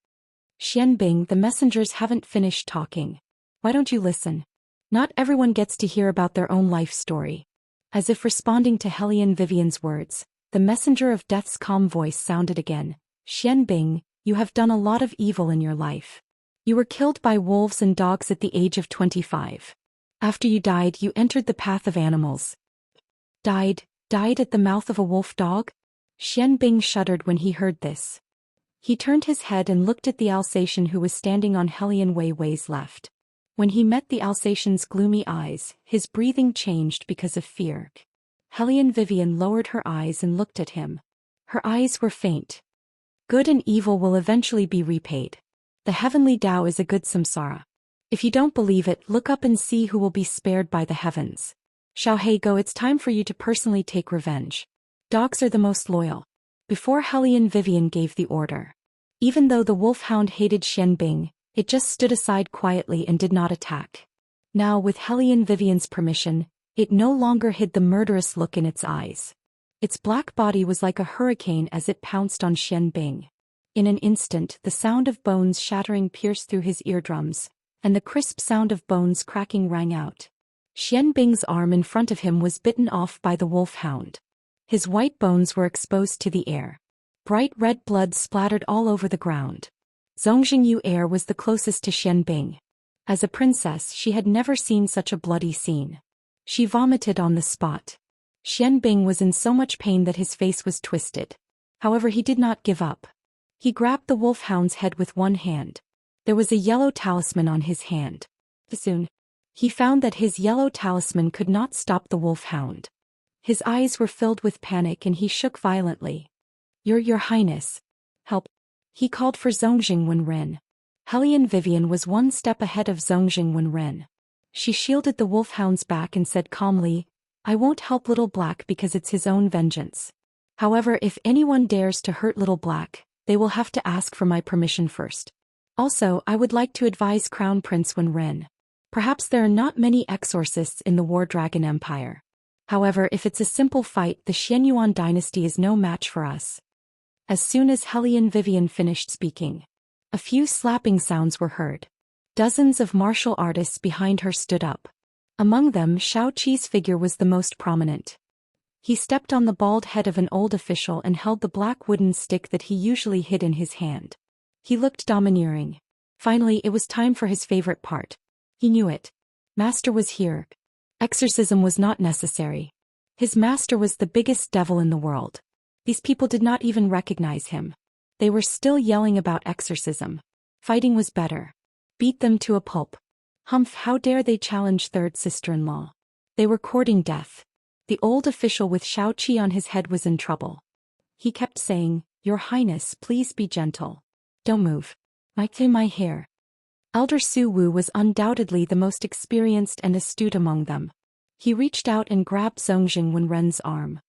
Xianbing, the messengers haven't finished talking. Why don't you listen? Not everyone gets to hear about their own life story. As if responding to Hellion Vivian's words, the messenger of death's calm voice sounded again. Xianbing, you have done a lot of evil in your life. You were killed by wolves and dogs at the age of 25. After you died, you entered the path of animals. Died at the mouth of a wolf dog? Xianbing shuddered when he heard this. He turned his head and looked at the Alsatian who was standing on Hellion Wei Wei's left. When he met the Alsatian's gloomy eyes, his breathing changed because of fear. Hellion Vivian lowered her eyes and looked at him. Her eyes were faint. Good and evil will eventually be repaid. The heavenly Tao is a good samsara. If you don't believe it, look up and see who will be spared by the heavens. Xiaohei, go, it's time for you to personally take revenge. Dogs are the most loyal. Before Hellion Vivian gave the order. Even though the wolfhound hated Xianbing, it just stood aside quietly and did not attack. Now, with Hellion Vivian's permission, it no longer hid the murderous look in its eyes. Its black body was like a hurricane as it pounced on Xianbing. In an instant, the sound of bones shattering pierced through his eardrums, and the crisp sound of bones cracking rang out. Xianbing's arm in front of him was bitten off by the wolfhound. His white bones were exposed to the air. Bright red blood splattered all over the ground. Zongjing Yu Er was the closest to Xianbing. As a princess, she had never seen such a bloody scene. She vomited on the spot. Xianbing was in so much pain that his face was twisted. However, he did not give up. He grabbed the wolfhound's head with one hand. There was a yellow talisman on his hand. Soon, he found that his yellow talisman could not stop the wolfhound. His eyes were filled with panic and he shook violently. Your Highness. Help. He called for Zongjing Wenren. Hellion Vivian was one step ahead of Zongjing Wenren. She shielded the wolfhound's back and said calmly, I won't help Little Black because it's his own vengeance. However, if anyone dares to hurt Little Black, they will have to ask for my permission first. Also, I would like to advise Crown Prince Wenren. Perhaps there are not many exorcists in the War Dragon Empire. However, if it's a simple fight, the Xianyuan dynasty is no match for us. As soon as Hellion Vivian finished speaking, a few slapping sounds were heard. Dozens of martial artists behind her stood up. Among them, Shao Qi's figure was the most prominent. He stepped on the bald head of an old official and held the black wooden stick that he usually hid in his hand. He looked domineering. Finally, it was time for his favorite part. He knew it. Master was here. Exorcism was not necessary. His master was the biggest devil in the world. These people did not even recognize him. They were still yelling about exorcism. Fighting was better. Beat them to a pulp. Humph, how dare they challenge third sister-in-law. They were courting death. The old official with Shao Qi on his head was in trouble. He kept saying, Your Highness, please be gentle. Don't move. My hair. Elder Su Wu was undoubtedly the most experienced and astute among them. He reached out and grabbed Zongjing Wenren's arm.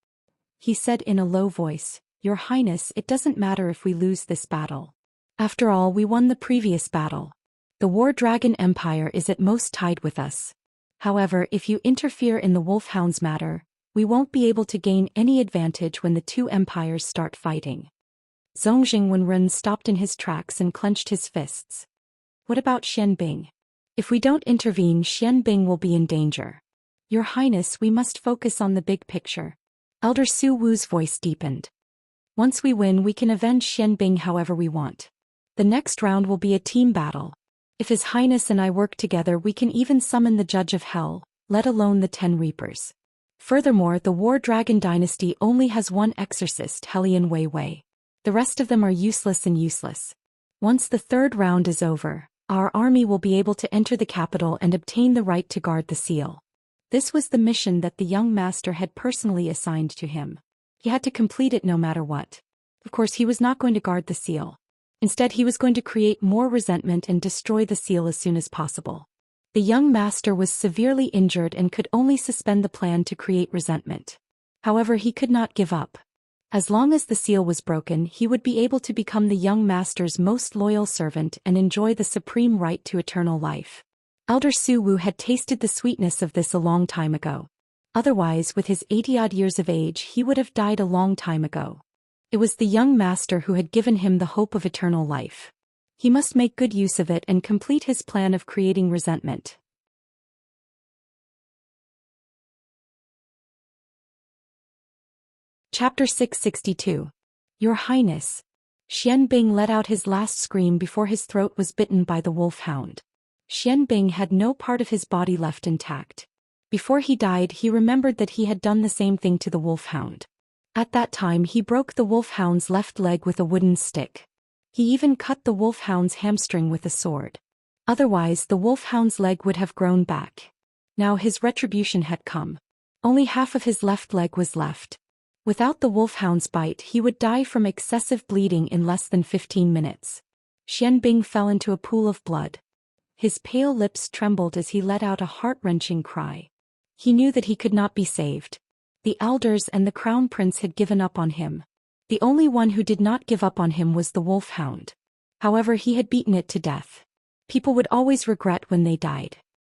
He said in a low voice, Your Highness, it doesn't matter if we lose this battle. After all, we won the previous battle. The War Dragon Empire is at most tied with us. However, if you interfere in the Wolfhound's matter, we won't be able to gain any advantage when the two empires start fighting. Zongjing Wenren stopped in his tracks and clenched his fists. What about Xianbing? If we don't intervene, Xianbing will be in danger. Your Highness, we must focus on the big picture. Elder Su Wu's voice deepened. Once we win, we can avenge Xianbing however we want. The next round will be a team battle. If His Highness and I work together, we can even summon the Judge of Hell, let alone the 10 Reapers. Furthermore, the War Dragon Dynasty only has one exorcist, Hellion Wei Wei. The rest of them are useless and useless. Once the third round is over, our army will be able to enter the capital and obtain the right to guard the seal. This was the mission that the young master had personally assigned to him. He had to complete it no matter what. Of course, he was not going to guard the seal. Instead, he was going to create more resentment and destroy the seal as soon as possible. The young master was severely injured and could only suspend the plan to create resentment. However, he could not give up. As long as the seal was broken, he would be able to become the young master's most loyal servant and enjoy the supreme right to eternal life. Elder Su Wu had tasted the sweetness of this a long time ago. Otherwise, with his 80-odd years of age, he would have died a long time ago. It was the young master who had given him the hope of eternal life. He must make good use of it and complete his plan of creating resentment. Chapter 662. Your Highness. Xianbing let out his last scream before his throat was bitten by the wolfhound. Xianbing had no part of his body left intact. Before he died, he remembered that he had done the same thing to the wolfhound. At that time, he broke the wolfhound's left leg with a wooden stick. He even cut the wolfhound's hamstring with a sword. Otherwise, the wolfhound's leg would have grown back. Now his retribution had come. Only half of his left leg was left. Without the wolfhound's bite, he would die from excessive bleeding in less than 15 minutes. Xianbing fell into a pool of blood. His pale lips trembled as he let out a heart-wrenching cry. He knew that he could not be saved. The elders and the crown prince had given up on him. The only one who did not give up on him was the wolfhound. However, he had beaten it to death. People would always regret when they died.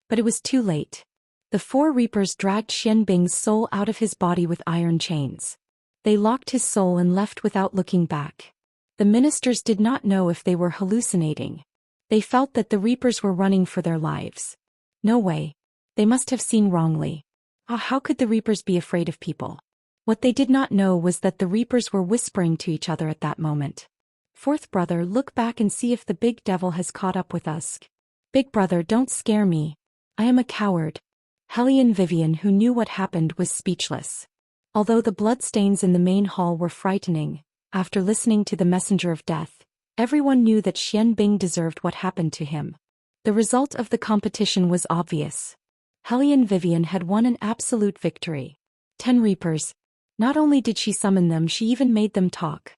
But it was too late. The 4 Reapers dragged Xianbing's soul out of his body with iron chains. They locked his soul and left without looking back. The ministers did not know if they were hallucinating. They felt that the Reapers were running for their lives. No way. They must have seen wrongly. How could the Reapers be afraid of people? What they did not know was that the Reapers were whispering to each other at that moment. Fourth brother, look back and see if the big devil has caught up with us. Big brother, don't scare me. I am a coward. Hellion Vivian, who knew what happened, was speechless. Although the bloodstains in the main hall were frightening, after listening to the messenger of death, everyone knew that Xianbing deserved what happened to him. The result of the competition was obvious. Hellion Vivian had won an absolute victory. 10 Reapers. Not only did she summon them, she even made them talk.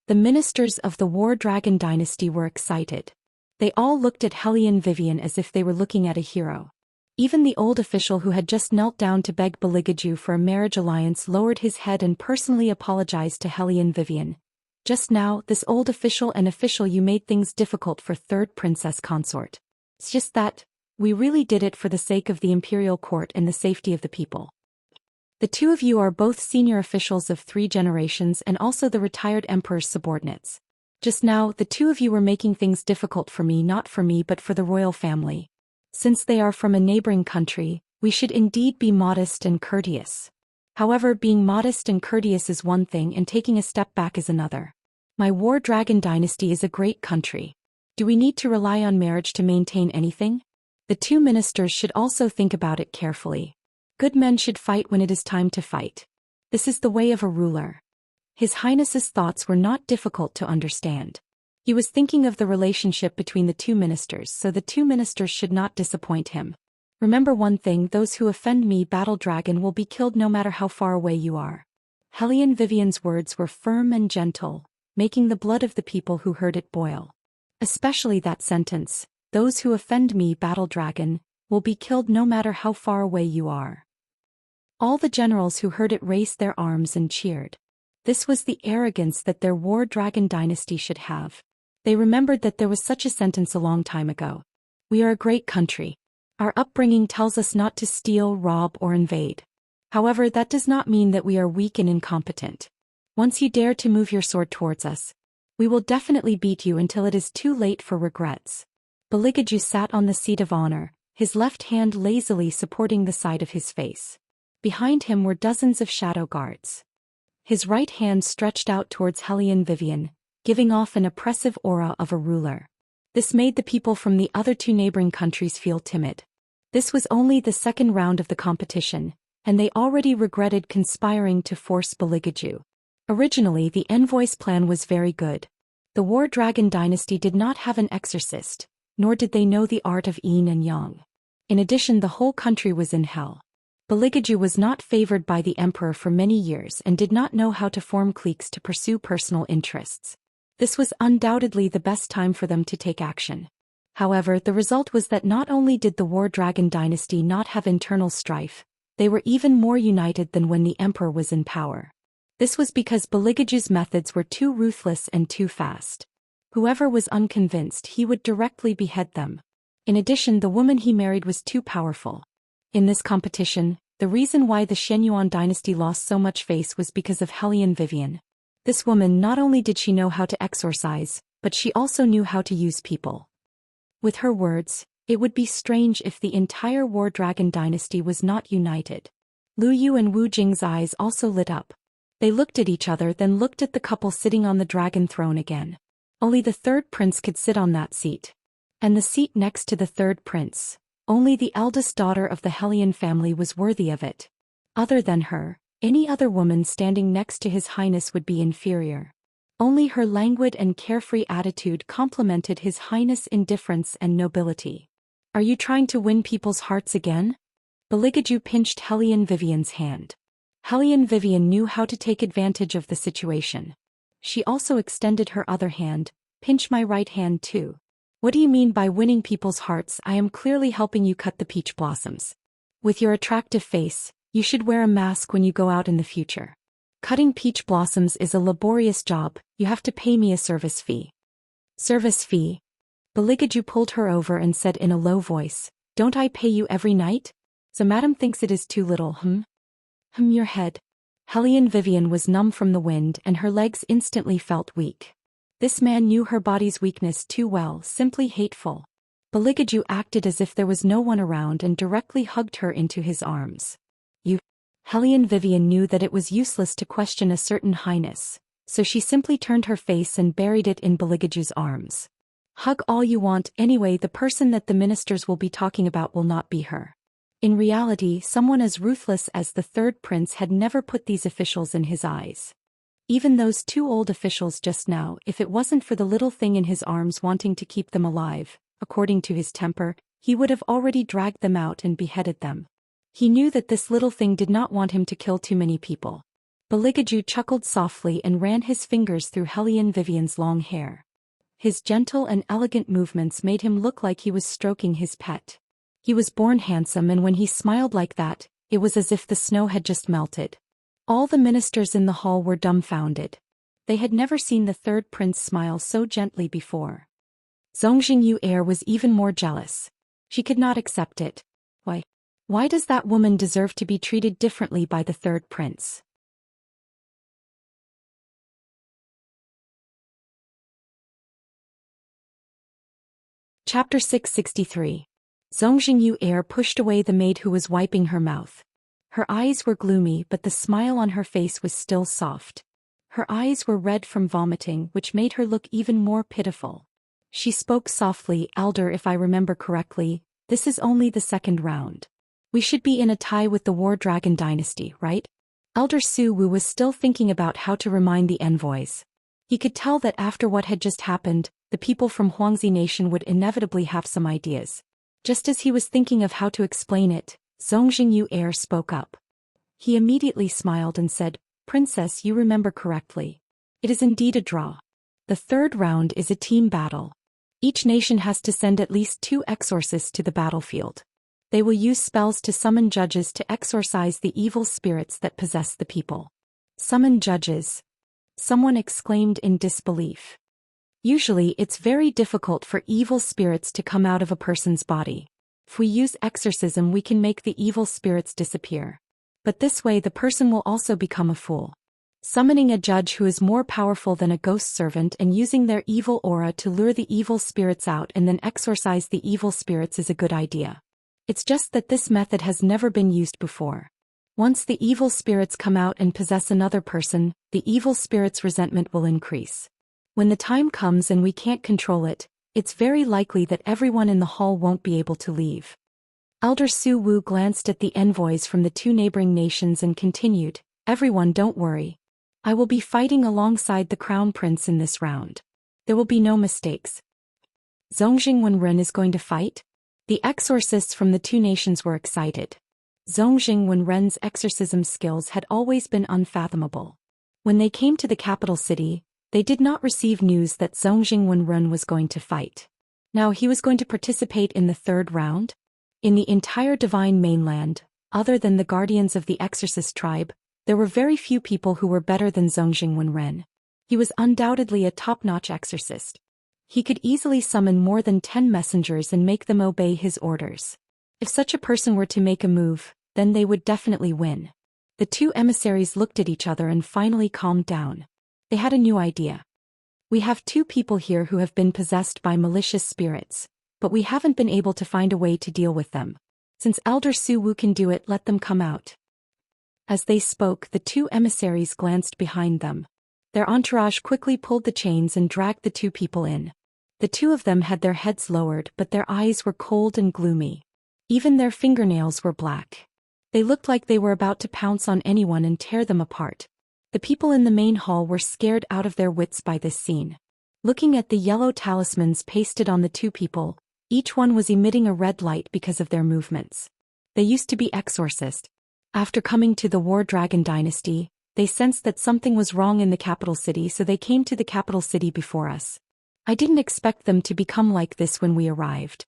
The ministers of the War Dragon Dynasty were excited. They all looked at Hellion Vivian as if they were looking at a hero. Even the old official who had just knelt down to beg Beligaju for a marriage alliance lowered his head and personally apologized to Hellion Vivian. Just now, this old official and official, you made things difficult for 3rd Princess Consort. It's just that, we really did it for the sake of the imperial court and the safety of the people. The two of you are both senior officials of 3 generations and also the retired emperor's subordinates. Just now, the two of you were making things difficult for me, not for me but for the royal family. Since they are from a neighboring country, we should indeed be modest and courteous. However, being modest and courteous is one thing and taking a step back is another. My War Dragon Dynasty is a great country. Do we need to rely on marriage to maintain anything? The 2 ministers should also think about it carefully. Good men should fight when it is time to fight. This is the way of a ruler. His Highness's thoughts were not difficult to understand. He was thinking of the relationship between the 2 ministers, so the 2 ministers should not disappoint him. Remember one thing, those who offend me, Battle Dragon, will be killed no matter how far away you are. Hellion Vivian's words were firm and gentle, making the blood of the people who heard it boil. Especially that sentence, those who offend me, Battle Dragon, will be killed no matter how far away you are. All the generals who heard it raised their arms and cheered. This was the arrogance that their War Dragon Dynasty should have. They remembered that there was such a sentence a long time ago. We are a great country. Our upbringing tells us not to steal, rob, or invade. However, that does not mean that we are weak and incompetent. Once you dare to move your sword towards us, we will definitely beat you until it is too late for regrets. Beligaju sat on the seat of honor, his left hand lazily supporting the side of his face. Behind him were dozens of shadow guards. His right hand stretched out towards Hellion Vivian, giving off an oppressive aura of a ruler. This made the people from the other two neighboring countries feel timid. This was only the second round of the competition, and they already regretted conspiring to force Beligaju. Originally, the envoy's plan was very good. The War Dragon dynasty did not have an exorcist, nor did they know the art of yin and yang. In addition, the whole country was in hell. Beligaju was not favored by the emperor for many years and did not know how to form cliques to pursue personal interests. This was undoubtedly the best time for them to take action. However, the result was that not only did the War Dragon dynasty not have internal strife, they were even more united than when the emperor was in power. This was because Beligaju's methods were too ruthless and too fast. Whoever was unconvinced, he would directly behead them. In addition, the woman he married was too powerful. In this competition, the reason why the Shenyuan dynasty lost so much face was because of Hellion Vivian. This woman, not only did she know how to exorcise, but she also knew how to use people. With her words, it would be strange if the entire War Dragon dynasty was not united. Lu Yu and Wu Jing's eyes also lit up. They looked at each other, then looked at the couple sitting on the dragon throne again. Only the third prince could sit on that seat. And the seat next to the third prince, only the eldest daughter of the Hellion family was worthy of it. Other than her, any other woman standing next to His Highness would be inferior. Only her languid and carefree attitude complemented His Highness' indifference and nobility. Are you trying to win people's hearts again? Beligaju pinched Hellion Vivian's hand. Hellion Vivian knew how to take advantage of the situation. She also extended her other hand. Pinch my right hand too. What do you mean by winning people's hearts? I am clearly helping you cut the peach blossoms. With your attractive face, you should wear a mask when you go out in the future. Cutting peach blossoms is a laborious job, you have to pay me a service fee. Service fee? Beligaju pulled her over and said in a low voice, don't I pay you every night? So madam thinks it is too little, your head. Hellion Vivian was numb from the wind and her legs instantly felt weak. This man knew her body's weakness too well, simply hateful. Beligaju acted as if there was no one around and directly hugged her into his arms. Hellion Vivian knew that it was useless to question a certain highness, so she simply turned her face and buried it in Beligaju's arms. Hug all you want, anyway the person that the ministers will be talking about will not be her. In reality, someone as ruthless as the third prince had never put these officials in his eyes. Even those two old officials just now, if it wasn't for the little thing in his arms wanting to keep them alive, according to his temper, he would have already dragged them out and beheaded them. He knew that this little thing did not want him to kill too many people. Beligaju chuckled softly and ran his fingers through Hellion Vivian's long hair. His gentle and elegant movements made him look like he was stroking his pet. He was born handsome, and when he smiled like that, it was as if the snow had just melted. All the ministers in the hall were dumbfounded. They had never seen the third prince smile so gently before. Zongjingyu Air was even more jealous. She could not accept it. Why does that woman deserve to be treated differently by the third prince? Chapter 663. Zongjingyu Air pushed away the maid who was wiping her mouth. Her eyes were gloomy, but the smile on her face was still soft. Her eyes were red from vomiting, which made her look even more pitiful. She spoke softly, Elder, if I remember correctly, this is only the second round. We should be in a tie with the War Dragon dynasty, right? Elder Su Wu was still thinking about how to remind the envoys. He could tell that after what had just happened, the people from Huangzi Nation would inevitably have some ideas. Just as he was thinking of how to explain it, Zongjingyu Air spoke up. He immediately smiled and said, Princess, you remember correctly. It is indeed a draw. The third round is a team battle. Each nation has to send at least 2 exorcists to the battlefield. They will use spells to summon judges to exorcise the evil spirits that possess the people. Summon judges? Someone exclaimed in disbelief. Usually it's very difficult for evil spirits to come out of a person's body. If we use exorcism, we can make the evil spirits disappear. But this way the person will also become a fool. Summoning a judge who is more powerful than a ghost servant and using their evil aura to lure the evil spirits out and then exorcise the evil spirits is a good idea. It's just that this method has never been used before. Once the evil spirits come out and possess another person, the evil spirit's resentment will increase. When the time comes and we can't control it, it's very likely that everyone in the hall won't be able to leave. Elder Su Wu glanced at the envoys from the two neighboring nations and continued, "Everyone, don't worry. I will be fighting alongside the Crown Prince in this round. There will be no mistakes." Zongjing Wenren is going to fight? The exorcists from the two nations were excited. Zongjing Wenren's exorcism skills had always been unfathomable. When they came to the capital city, they did not receive news that Zongjing Wenren was going to fight. Now he was going to participate in the third round? In the entire Divine Mainland, other than the guardians of the exorcist tribe, there were very few people who were better than Zongjing Wenren. He was undoubtedly a top-notch exorcist. He could easily summon more than 10 messengers and make them obey his orders. If such a person were to make a move, then they would definitely win. The two emissaries looked at each other and finally calmed down. They had a new idea. "We have 2 people here who have been possessed by malicious spirits, but we haven't been able to find a way to deal with them. Since Elder Su Wu can do it, let them come out." As they spoke, the 2 emissaries glanced behind them. Their entourage quickly pulled the chains and dragged the 2 people in. The 2 of them had their heads lowered, but their eyes were cold and gloomy. Even their fingernails were black. They looked like they were about to pounce on anyone and tear them apart. The people in the main hall were scared out of their wits by this scene. Looking at the yellow talismans pasted on the 2 people, each one was emitting a red light because of their movements. They used to be exorcists. After coming to the War Dragon Dynasty, they sensed that something was wrong in the capital city, so they came to the capital city before us. I didn't expect them to become like this when we arrived.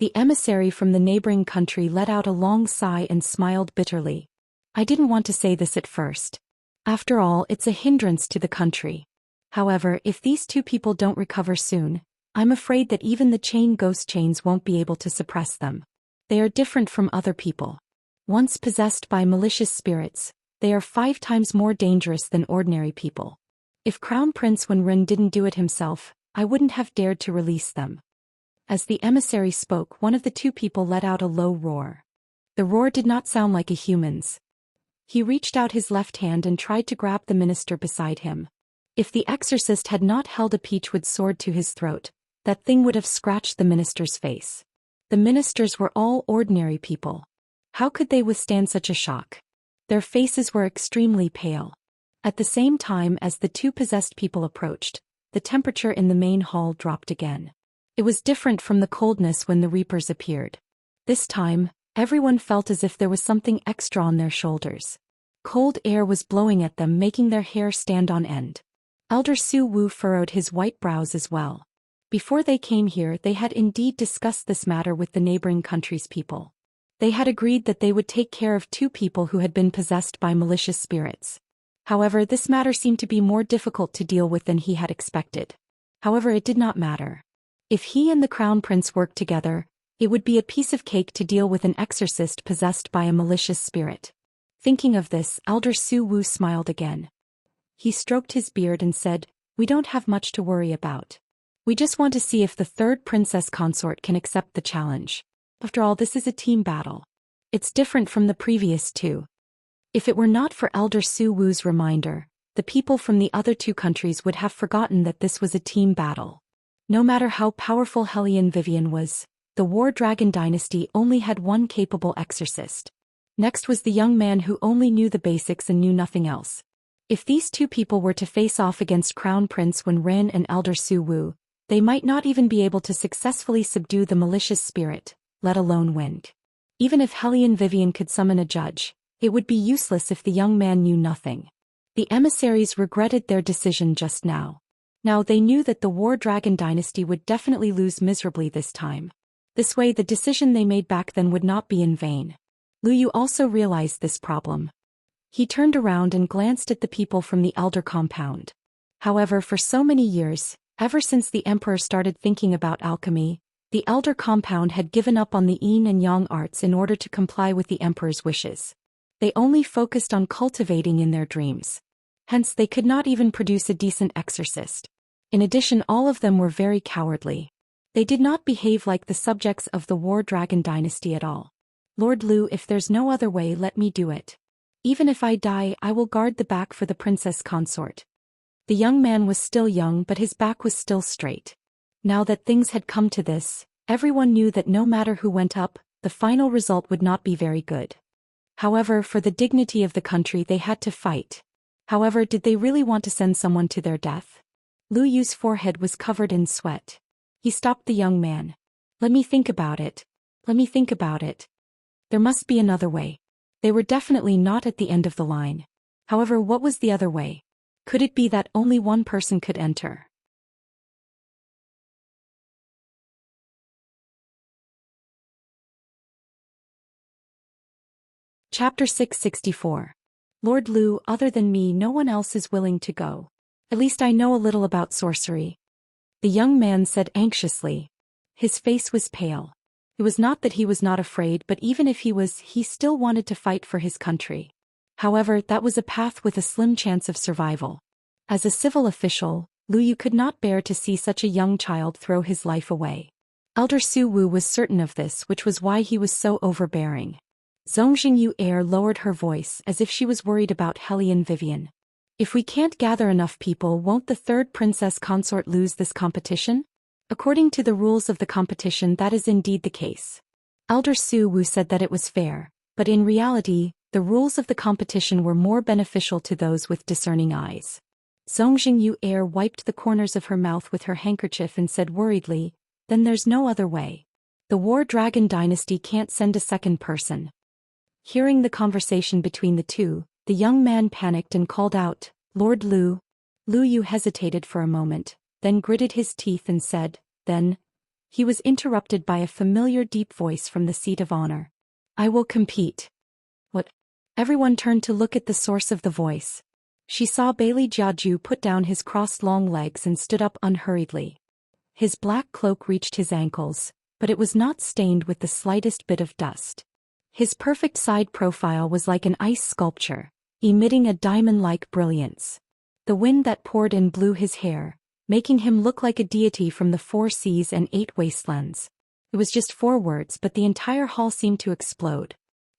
The emissary from the neighboring country let out a long sigh and smiled bitterly. I didn't want to say this at first. After all, it's a hindrance to the country. However, if these 2 people don't recover soon, I'm afraid that even the ghost chains won't be able to suppress them. They are different from other people. Once possessed by malicious spirits, they are 5 times more dangerous than ordinary people. If Crown Prince Wenren didn't do it himself, I wouldn't have dared to release them. As the emissary spoke, one of the 2 people let out a low roar. The roar did not sound like a human's. He reached out his left hand and tried to grab the minister beside him. If the exorcist had not held a peachwood sword to his throat, that thing would have scratched the minister's face. The ministers were all ordinary people. How could they withstand such a shock? Their faces were extremely pale. At the same time as the 2 possessed people approached, the temperature in the main hall dropped again. It was different from the coldness when the reapers appeared. This time, everyone felt as if there was something extra on their shoulders. Cold air was blowing at them, making their hair stand on end. Elder Su Wu furrowed his white brows as well. Before they came here, they had indeed discussed this matter with the neighboring country's people. They had agreed that they would take care of 2 people who had been possessed by malicious spirits. However, this matter seemed to be more difficult to deal with than he had expected. However, it did not matter. If he and the Crown Prince worked together, it would be a piece of cake to deal with an exorcist possessed by a malicious spirit. Thinking of this, Elder Su Wu smiled again. He stroked his beard and said, "We don't have much to worry about. We just want to see if the 3rd Princess Consort can accept the challenge. After all, this is a team battle. It's different from the previous 2. If it were not for Elder Su Wu's reminder, the people from the other 2 countries would have forgotten that this was a team battle. No matter how powerful Hellion Vivian was, the War Dragon Dynasty only had 1 capable exorcist. Next was the young man who only knew the basics and knew nothing else. If these 2 people were to face off against Crown Prince Wenren and Elder Su Wu, they might not even be able to successfully subdue the malicious spirit, let alone win. Even if Hellion Vivian could summon a judge, it would be useless if the young man knew nothing. The emissaries regretted their decision just now. Now they knew that the War Dragon Dynasty would definitely lose miserably this time. This way the decision they made back then would not be in vain. Lu Yu also realized this problem. He turned around and glanced at the people from the Elder Compound. However, for so many years, Ever since the emperor started thinking about alchemy, the elder compound had given up on the yin and yang arts in order to comply with the emperor's wishes. They only focused on cultivating in their dreams. Hence they could not even produce a decent exorcist. In addition, all of them were very cowardly. They did not behave like the subjects of the War Dragon dynasty at all. Lord Lu, if there's no other way, let me do it. Even if I die, I will guard the back for the princess consort. The young man was still young, but his back was still straight. Now that things had come to this, everyone knew that no matter who went up, the final result would not be very good. However, for the dignity of the country they had to fight. However, did they really want to send someone to their death? Lu Yu's forehead was covered in sweat. He stopped the young man. Let me think about it. Let me think about it. There must be another way. They were definitely not at the end of the line. However, what was the other way? Could it be that only one person could enter? Chapter 664. Lord Lu, other than me, no one else is willing to go. At least I know a little about sorcery. The young man said anxiously. His face was pale. It was not that he was not afraid, but even if he was, he still wanted to fight for his country. However, that was a path with a slim chance of survival. As a civil official, Lu Yu could not bear to see such a young child throw his life away. Elder Su Wu was certain of this, which was why he was so overbearing. Zhongxing Yu lowered her voice as if she was worried about Hellion Vivian. If we can't gather enough people, won't the third princess consort lose this competition? According to the rules of the competition, that is indeed the case. Elder Su Wu said that it was fair, but in reality, the rules of the competition were more beneficial to those with discerning eyes. Zhongxing Yu wiped the corners of her mouth with her handkerchief and said worriedly, then there's no other way. The War Dragon dynasty can't send a second person. Hearing the conversation between the two, the young man panicked and called out, Lord Lu. Lu Yu hesitated for a moment, then gritted his teeth and said, then. He was interrupted by a familiar deep voice from the seat of honor. I will compete. What? Everyone turned to look at the source of the voice. She saw Bailey Jiaju put down his crossed long legs and stood up unhurriedly. His black cloak reached his ankles, but it was not stained with the slightest bit of dust. His perfect side profile was like an ice sculpture, emitting a diamond-like brilliance. The wind that poured in blew his hair, making him look like a deity from the 4 seas and 8 wastelands. It was just 4 words, but the entire hall seemed to explode.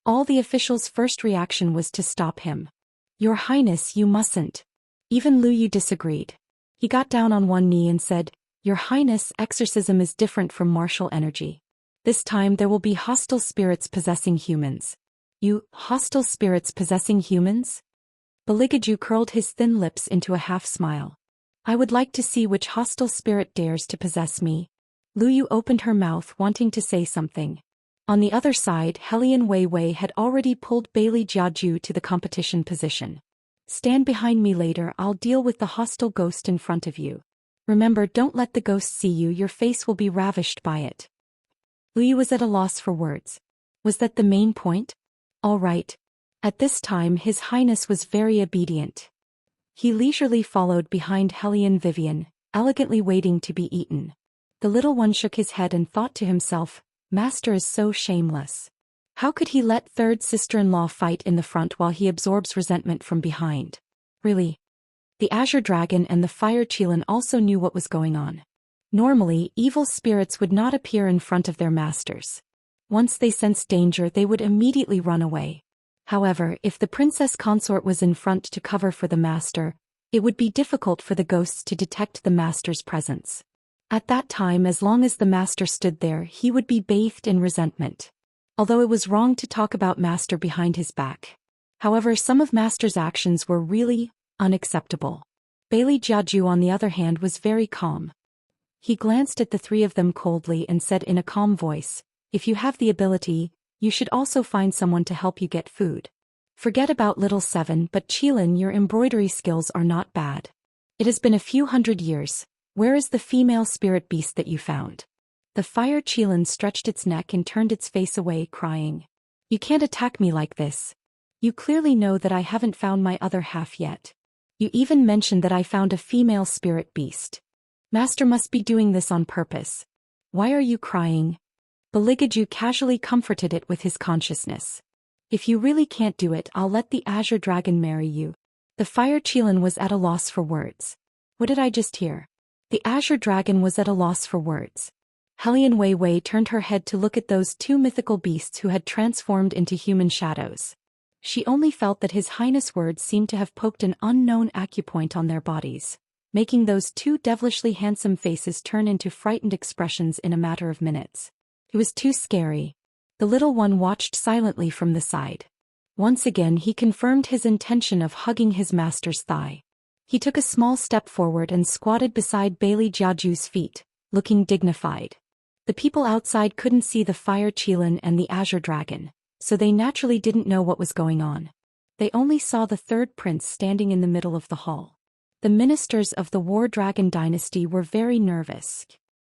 All the officials' first reaction was to stop him. Your Highness, you mustn't. Even Lu Yu disagreed. He got down on one knee and said, Your Highness, exorcism is different from martial energy. This time there will be hostile spirits possessing humans. You, hostile spirits possessing humans? Baligaju curled his thin lips into a half-smile. I would like to see which hostile spirit dares to possess me. Lu Yu opened her mouth wanting to say something. On the other side, Hellion Wei Wei had already pulled Bailey Jiaju to the competition position. Stand behind me later, I'll deal with the hostile ghost in front of you. Remember, don't let the ghost see you, your face will be ravished by it. Lu Yu was at a loss for words. Was that the main point? All right. At this time His Highness was very obedient. He leisurely followed behind Hellion Vivian, elegantly waiting to be eaten. The little one shook his head and thought to himself, Master is so shameless. How could he let third sister-in-law fight in the front while he absorbs resentment from behind? Really? The Azure Dragon and the Fire Qilin also knew what was going on. Normally, evil spirits would not appear in front of their masters. Once they sensed danger, they would immediately run away. However, if the princess consort was in front to cover for the master, it would be difficult for the ghosts to detect the master's presence. At that time, as long as the master stood there, he would be bathed in resentment. Although it was wrong to talk about master behind his back. However, some of master's actions were really unacceptable. Bailey Jiaju, on the other hand, was very calm. He glanced at the 3 of them coldly and said in a calm voice, If you have the ability, you should also find someone to help you get food. Forget about little 7, but Qilin, your embroidery skills are not bad. It has been a few hundred years. Where is the female spirit beast that you found? The Fire Qilin stretched its neck and turned its face away, crying. You can't attack me like this. You clearly know that I haven't found my other half yet. You even mentioned that I found a female spirit beast. Master must be doing this on purpose. Why are you crying? Beligaju casually comforted it with his consciousness. If you really can't do it, I'll let the Azure Dragon marry you. The Fire Qilin was at a loss for words. What did I just hear? The Azure Dragon was at a loss for words. Hellion Wei Wei turned her head to look at those two mythical beasts who had transformed into human shadows. She only felt that His Highness' words seemed to have poked an unknown acupoint on their bodies, making those two devilishly handsome faces turn into frightened expressions in a matter of minutes. It was too scary. The little one watched silently from the side. Once again he confirmed his intention of hugging his master's thigh. He took a small step forward and squatted beside Bailey Jiaju's feet, looking dignified. The people outside couldn't see the Fire Qilin and the Azure Dragon, so they naturally didn't know what was going on. They only saw the third prince standing in the middle of the hall. The ministers of the War Dragon dynasty were very nervous.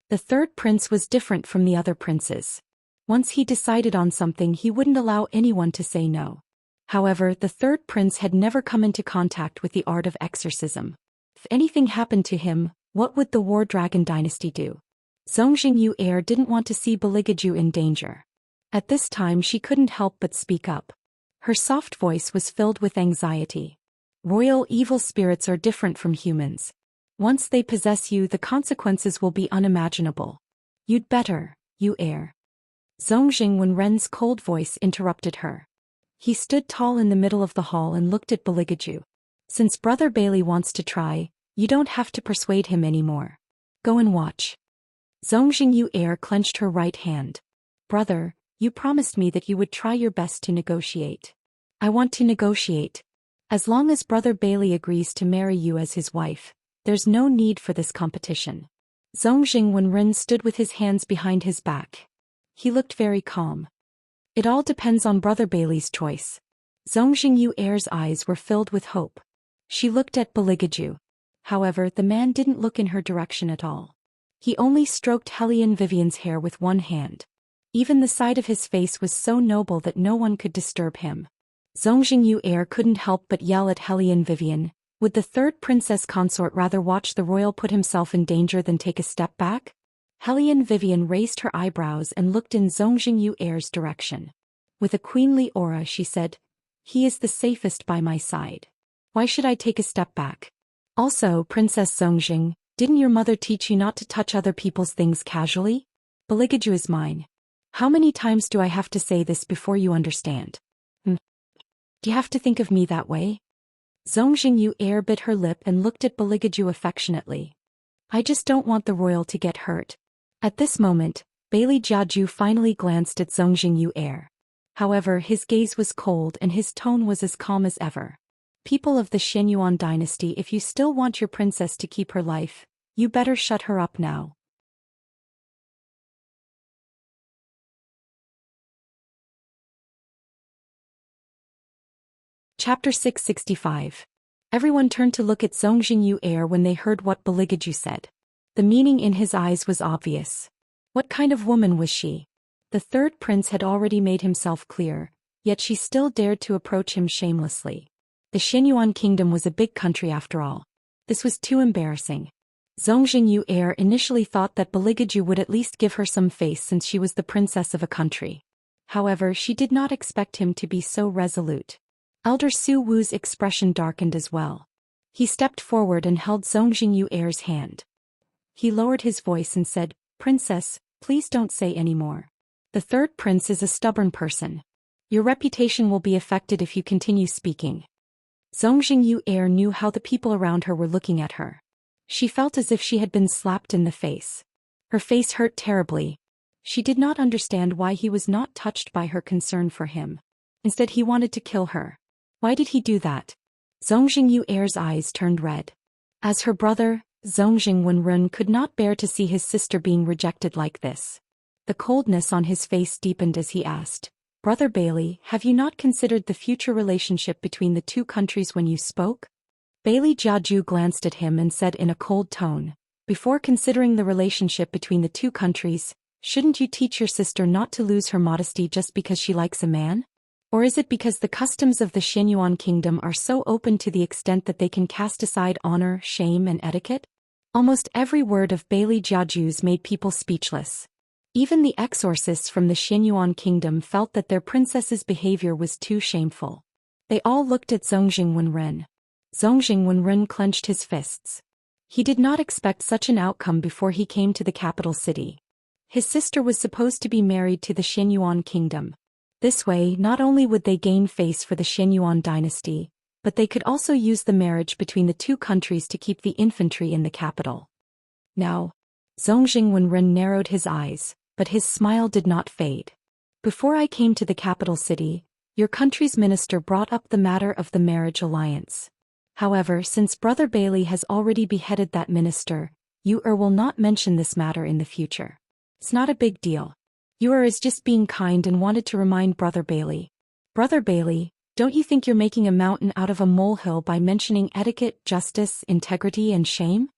The third prince was different from the other princes. Once he decided on something, he wouldn't allow anyone to say no. However, the third prince had never come into contact with the art of exorcism. If anything happened to him, what would the War Dragon dynasty do? Zongjingyu Heir didn't want to see Beligaju in danger. At this time she couldn't help but speak up. Her soft voice was filled with anxiety. Royal evil spirits are different from humans. Once they possess you, the consequences will be unimaginable. You'd better, you heir. Zongjing Wenren's cold voice interrupted her. He stood tall in the middle of the hall and looked at Beligaju. Since Brother Bailey wants to try, you don't have to persuade him anymore. Go and watch. Zongjingyu Heir clenched her right hand. Brother, you promised me that you would try your best to negotiate. I want to negotiate. As long as Brother Bailey agrees to marry you as his wife, there's no need for this competition. Zongjing Wenren stood with his hands behind his back. He looked very calm. It all depends on Brother Bailey's choice. Zongjingyu Heir's eyes were filled with hope. She looked at Beligaju. However, the man didn't look in her direction at all. He only stroked Hellion Vivian's hair with one hand. Even the side of his face was so noble that no one could disturb him. Zongjingyu Heir couldn't help but yell at Hellion Vivian. Would the third princess consort rather watch the royal put himself in danger than take a step back? Hellion Vivian raised her eyebrows and looked in Zongjingyu Heir's direction. With a queenly aura she said, "He is the safest by my side. Why should I take a step back? Also, Princess Zongjing, didn't your mother teach you not to touch other people's things casually? Beligaju is mine. How many times do I have to say this before you understand? Do you have to think of me that way?" Zongjingyu Heir bit her lip and looked at Beligaju affectionately. "I just don't want the royal to get hurt." At this moment, Bailey Jiaju finally glanced at Zongjingyu Heir. However, his gaze was cold and his tone was as calm as ever. "People of the Shenyuan dynasty, if you still want your princess to keep her life, you better shut her up now." Chapter 665. Everyone turned to look at Zongjingyu Heir when they heard what Beligaju said. The meaning in his eyes was obvious. What kind of woman was she? The third prince had already made himself clear, yet she still dared to approach him shamelessly. The Shenyuan kingdom was a big country after all. This was too embarrassing. Zongjingyu Heir initially thought that Beligaju would at least give her some face since she was the princess of a country. However, she did not expect him to be so resolute. Elder Su Wu's expression darkened as well. He stepped forward and held Zongjingyu Heir's hand. He lowered his voice and said, "Princess, please don't say any more. The third prince is a stubborn person. Your reputation will be affected if you continue speaking." Zongjingyu Heir knew how the people around her were looking at her. She felt as if she had been slapped in the face. Her face hurt terribly. She did not understand why he was not touched by her concern for him. Instead, he wanted to kill her. Why did he do that? Zongjingyu Heir's eyes turned red. As her brother, Zongjing Wenren could not bear to see his sister being rejected like this. The coldness on his face deepened as he asked, "Brother Bailey, have you not considered the future relationship between the two countries when you spoke?" Bailey Jiaju glanced at him and said in a cold tone, "Before considering the relationship between the two countries, shouldn't you teach your sister not to lose her modesty just because she likes a man? Or is it because the customs of the Shenyuan kingdom are so open to the extent that they can cast aside honor, shame, and etiquette?" Almost every word of Bailey Jiaju's made people speechless. Even the exorcists from the Xianyuan kingdom felt that their princess's behavior was too shameful. They all looked at Zongjing Wenren. Zongjing Wenren clenched his fists. He did not expect such an outcome before he came to the capital city. His sister was supposed to be married to the Xianyuan kingdom. This way, not only would they gain face for the Xianyuan dynasty, but they could also use the marriage between the two countries to keep the infantry in the capital. Now, Zongjing Wenren narrowed his eyes, but his smile did not fade. Before I came to the capital city, your country's minister brought up the matter of the marriage alliance. However, since Brother Bailey has already beheaded that minister, you will not mention this matter in the future. It's not a big deal. You is just being kind and wanted to remind Brother Bailey. Brother Bailey, don't you think you're making a mountain out of a molehill by mentioning etiquette, justice, integrity and shame?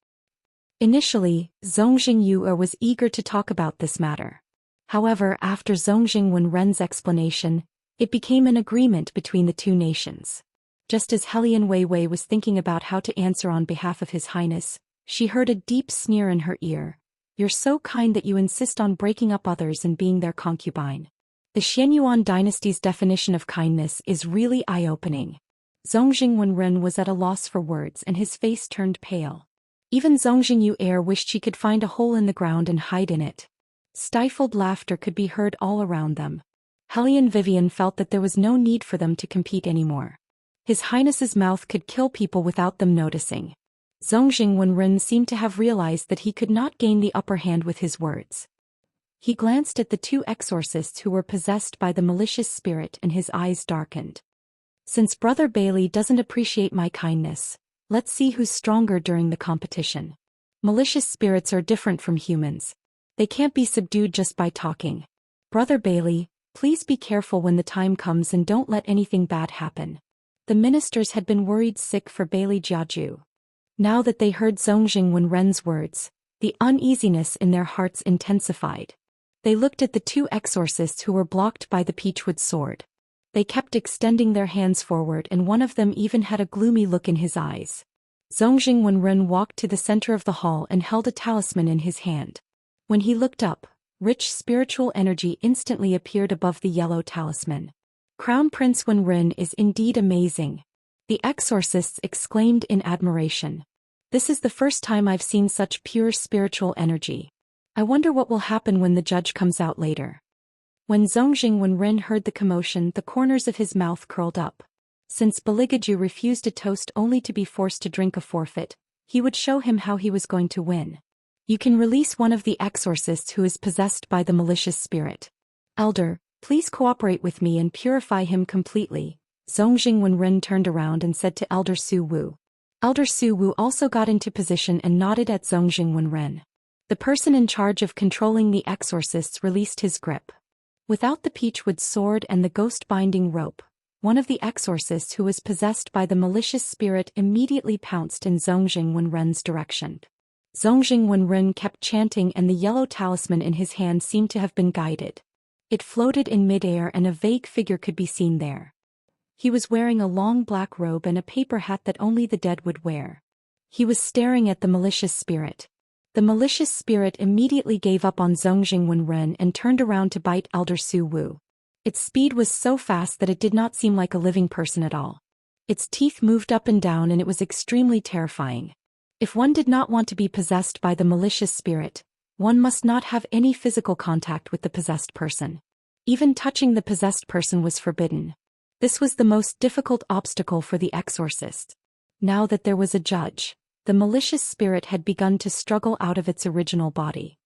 Initially, Zongjing Yu was eager to talk about this matter. However, after Zongjing Wenren's explanation, it became an agreement between the two nations. Just as Helian Weiwei was thinking about how to answer on behalf of His Highness, she heard a deep sneer in her ear. You're so kind that you insist on breaking up others and being their concubine. The Xianyuan dynasty's definition of kindness is really eye-opening. Zongjing Wenren was at a loss for words and his face turned pale. Even Zongjing Yu wished she could find a hole in the ground and hide in it. Stifled laughter could be heard all around them. Helian Vivian felt that there was no need for them to compete anymore. His Highness's mouth could kill people without them noticing. Zongjing Wenren seemed to have realized that he could not gain the upper hand with his words. He glanced at the two exorcists who were possessed by the malicious spirit and his eyes darkened. Since Brother Bailey doesn't appreciate my kindness, let's see who's stronger during the competition. Malicious spirits are different from humans. They can't be subdued just by talking. Brother Bailey, please be careful when the time comes and don't let anything bad happen. The ministers had been worried sick for Bailey Jiaju. Now that they heard Zongjing Wenren's words, the uneasiness in their hearts intensified. They looked at the two exorcists who were blocked by the peachwood sword. They kept extending their hands forward and one of them even had a gloomy look in his eyes. Zongjing Wenren walked to the center of the hall and held a talisman in his hand. When he looked up, rich spiritual energy instantly appeared above the yellow talisman. Crown Prince Wenren is indeed amazing. The exorcists exclaimed in admiration. This is the first time I've seen such pure spiritual energy. I wonder what will happen when the judge comes out later. When Zongjing Wenren heard the commotion, the corners of his mouth curled up. Since Baligaju refused a toast only to be forced to drink a forfeit, he would show him how he was going to win. You can release one of the exorcists who is possessed by the malicious spirit. Elder, please cooperate with me and purify him completely. Zongjing Wenren turned around and said to Elder Su Wu. Elder Su Wu also got into position and nodded at Zongjing Wenren. The person in charge of controlling the exorcists released his grip. Without the peachwood sword and the ghost-binding rope, one of the exorcists who was possessed by the malicious spirit immediately pounced in Zongjing Wenren's direction. Zongjing Wenren kept chanting and the yellow talisman in his hand seemed to have been guided. It floated in midair and a vague figure could be seen there. He was wearing a long black robe and a paper hat that only the dead would wear. He was staring at the malicious spirit. The malicious spirit immediately gave up on Zongjing Wenren and turned around to bite Elder Su Wu. Its speed was so fast that it did not seem like a living person at all. Its teeth moved up and down and it was extremely terrifying. If one did not want to be possessed by the malicious spirit, one must not have any physical contact with the possessed person. Even touching the possessed person was forbidden. This was the most difficult obstacle for the exorcist. Now that there was a judge, the malicious spirit had begun to struggle out of its original body.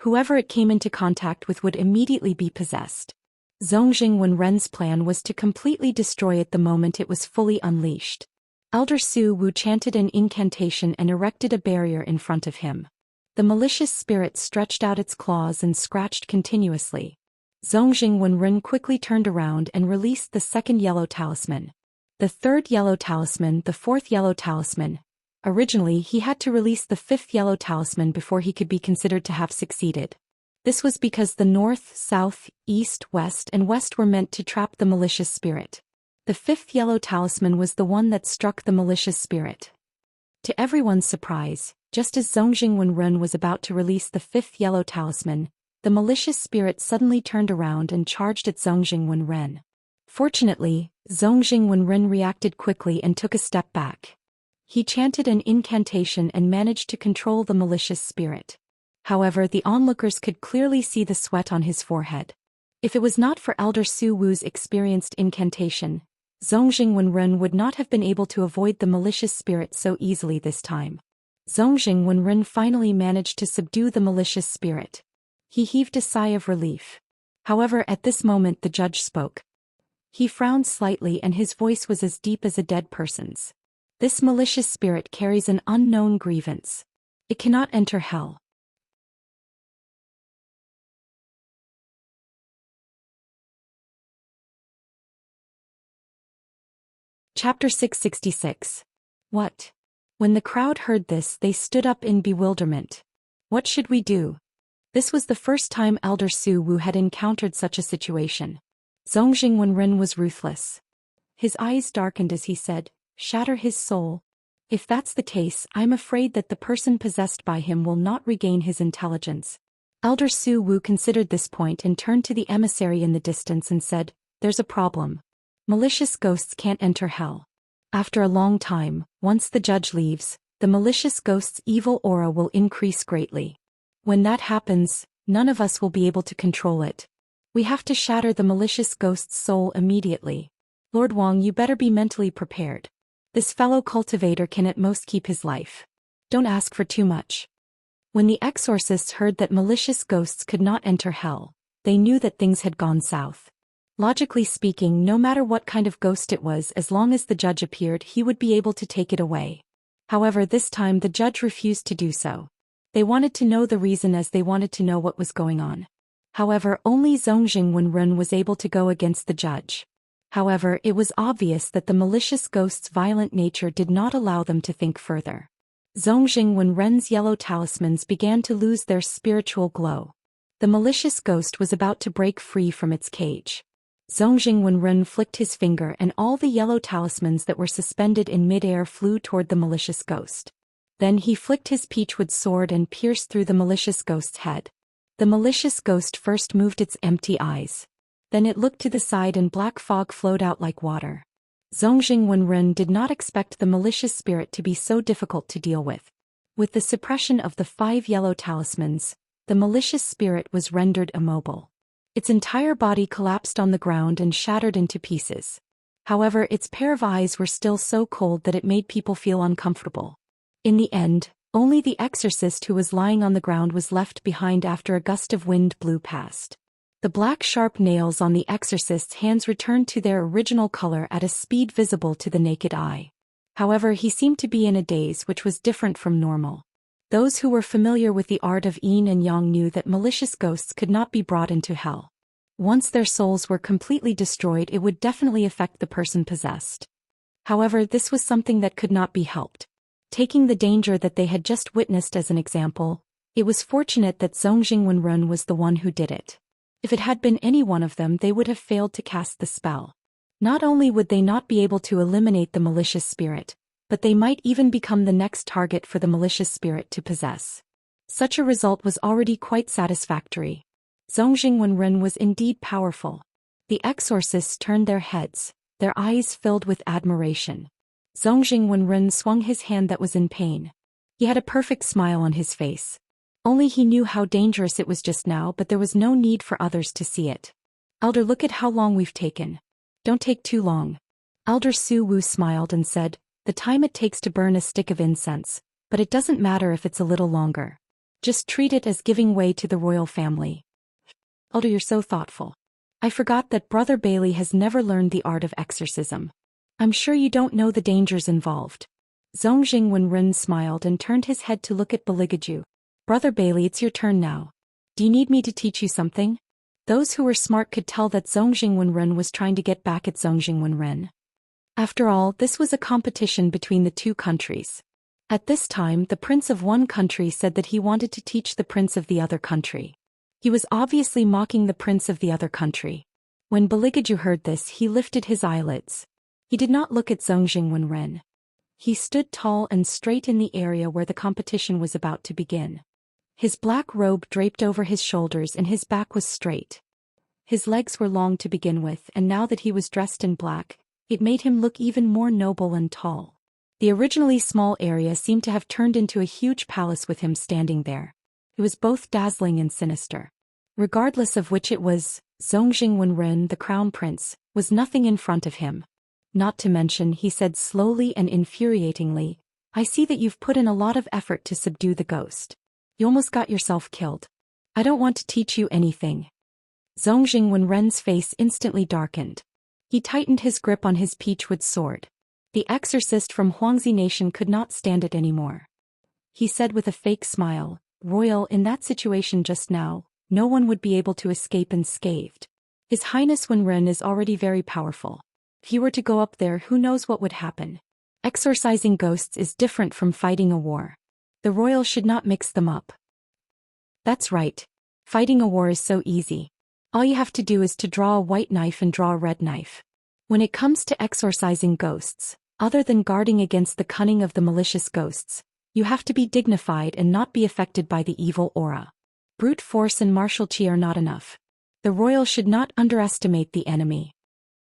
Whoever it came into contact with would immediately be possessed. Zongjing Wenren's plan was to completely destroy it the moment it was fully unleashed. Elder Su Wu chanted an incantation and erected a barrier in front of him. The malicious spirit stretched out its claws and scratched continuously. Zongjing Wenren quickly turned around and released the second yellow talisman. The third yellow talisman, the fourth yellow talisman. Originally, he had to release the fifth yellow talisman before he could be considered to have succeeded. This was because the north, south, east, west, and west were meant to trap the malicious spirit. The fifth yellow talisman was the one that struck the malicious spirit. To everyone's surprise, Just as Zongjing Wenren was about to release the fifth yellow talisman, the malicious spirit suddenly turned around and charged at Zongjing Wenren. Fortunately, Zongjing Wenren reacted quickly and took a step back. He chanted an incantation and managed to control the malicious spirit. However, the onlookers could clearly see the sweat on his forehead. If it was not for Elder Su Wu's experienced incantation, Zongjing Wenren would not have been able to avoid the malicious spirit so easily this time. Zongjing Wenren finally managed to subdue the malicious spirit. He heaved a sigh of relief. However, at this moment the judge spoke. He frowned slightly and his voice was as deep as a dead person's. This malicious spirit carries an unknown grievance. It cannot enter hell. Chapter 666. What? When the crowd heard this, they stood up in bewilderment. What should we do? This was the first time Elder Su Wu had encountered such a situation. Zongjing Wenren was ruthless. His eyes darkened as he said, "Shatter his soul. If that's the case, I'm afraid that the person possessed by him will not regain his intelligence." Elder Su Wu considered this point and turned to the emissary in the distance and said, "There's a problem. Malicious ghosts can't enter hell. After a long time, once the judge leaves, the malicious ghost's evil aura will increase greatly. When that happens, none of us will be able to control it. We have to shatter the malicious ghost's soul immediately. Lord Wang, you better be mentally prepared. This fellow cultivator can at most keep his life. Don't ask for too much." When the exorcists heard that malicious ghosts could not enter hell, they knew that things had gone south. Logically speaking, no matter what kind of ghost it was, as long as the judge appeared, he would be able to take it away. However, this time the judge refused to do so. They wanted to know the reason as they wanted to know what was going on. However, only Zongjing Wenren was able to go against the judge. However, it was obvious that the malicious ghost's violent nature did not allow them to think further. Zongjing Wenren's yellow talismans began to lose their spiritual glow. The malicious ghost was about to break free from its cage. Zongjing Wenren flicked his finger and all the yellow talismans that were suspended in midair flew toward the malicious ghost. Then he flicked his peachwood sword and pierced through the malicious ghost's head. The malicious ghost first moved its empty eyes. Then it looked to the side and black fog flowed out like water. Zongjing Wenren did not expect the malicious spirit to be so difficult to deal with. With the suppression of the 5 yellow talismans, the malicious spirit was rendered immobile. Its entire body collapsed on the ground and shattered into pieces. However, its pair of eyes were still so cold that it made people feel uncomfortable. In the end, only the exorcist who was lying on the ground was left behind after a gust of wind blew past. The black sharp nails on the exorcist's hands returned to their original color at a speed visible to the naked eye. However, he seemed to be in a daze which was different from normal. Those who were familiar with the art of yin and yang knew that malicious ghosts could not be brought into hell. Once their souls were completely destroyed, it would definitely affect the person possessed. However, this was something that could not be helped. Taking the danger that they had just witnessed as an example, it was fortunate that Zongjing Wenren was the one who did it. If it had been any one of them, they would have failed to cast the spell. Not only would they not be able to eliminate the malicious spirit, but they might even become the next target for the malicious spirit to possess. Such a result was already quite satisfactory. Zongjing Wenren was indeed powerful. The exorcists turned their heads, their eyes filled with admiration. Zongjing Wenren swung his hand that was in pain. He had a perfect smile on his face. Only he knew how dangerous it was just now, but there was no need for others to see it. "Elder, look at how long we've taken. Don't take too long." Elder Su Wu smiled and said, "The time it takes to burn a stick of incense, but it doesn't matter if it's a little longer. Just treat it as giving way to the royal family." "Elder, you're so thoughtful. I forgot that Brother Bailey has never learned the art of exorcism. I'm sure you don't know the dangers involved." Zongjing Wenren smiled and turned his head to look at Beligaju. "Brother Bailey, it's your turn now. Do you need me to teach you something?" Those who were smart could tell that Zongjing Wenren was trying to get back at Zongjing Wenren. After all, this was a competition between the two countries. At this time, the prince of one country said that he wanted to teach the prince of the other country. He was obviously mocking the prince of the other country. When Beligaju heard this, he lifted his eyelids. He did not look at Zongjing Wenren. He stood tall and straight in the area where the competition was about to begin. His black robe draped over his shoulders and his back was straight. His legs were long to begin with, and now that he was dressed in black, it made him look even more noble and tall. The originally small area seemed to have turned into a huge palace with him standing there. It was both dazzling and sinister. Regardless of which it was, Zongjing Wenren, the crown prince, was nothing in front of him. Not to mention, he said slowly and infuriatingly, "I see that you've put in a lot of effort to subdue the ghost. You almost got yourself killed. I don't want to teach you anything." Zongjing Wenren's face instantly darkened. He tightened his grip on his peachwood sword. The exorcist from Huangzi Nation could not stand it anymore. He said with a fake smile, "Royal, in that situation just now, no one would be able to escape unscathed. His Highness Wenren is already very powerful. If he were to go up there, who knows what would happen. Exorcising ghosts is different from fighting a war. The royal should not mix them up." "That's right. Fighting a war is so easy. All you have to do is to draw a white knife and draw a red knife. When it comes to exorcising ghosts, other than guarding against the cunning of the malicious ghosts, you have to be dignified and not be affected by the evil aura. Brute force and martial qi are not enough. The royal should not underestimate the enemy."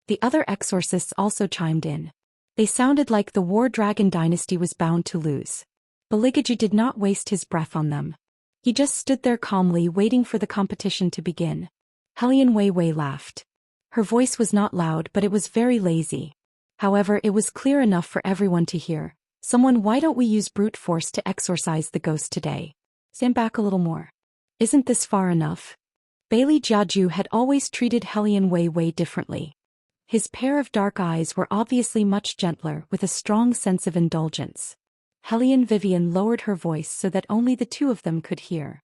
The other exorcists also chimed in. They sounded like the War Dragon dynasty was bound to lose. Baligaju did not waste his breath on them. He just stood there calmly waiting for the competition to begin. Helian Weiwei laughed. Her voice was not loud, but it was very lazy. However, it was clear enough for everyone to hear. "Someone, why don't we use brute force to exorcise the ghost today? Stand back a little more. Isn't this far enough?" Bailey Jiaju had always treated Helian Weiwei differently. His pair of dark eyes were obviously much gentler, with a strong sense of indulgence. Helian Vivian lowered her voice so that only the two of them could hear.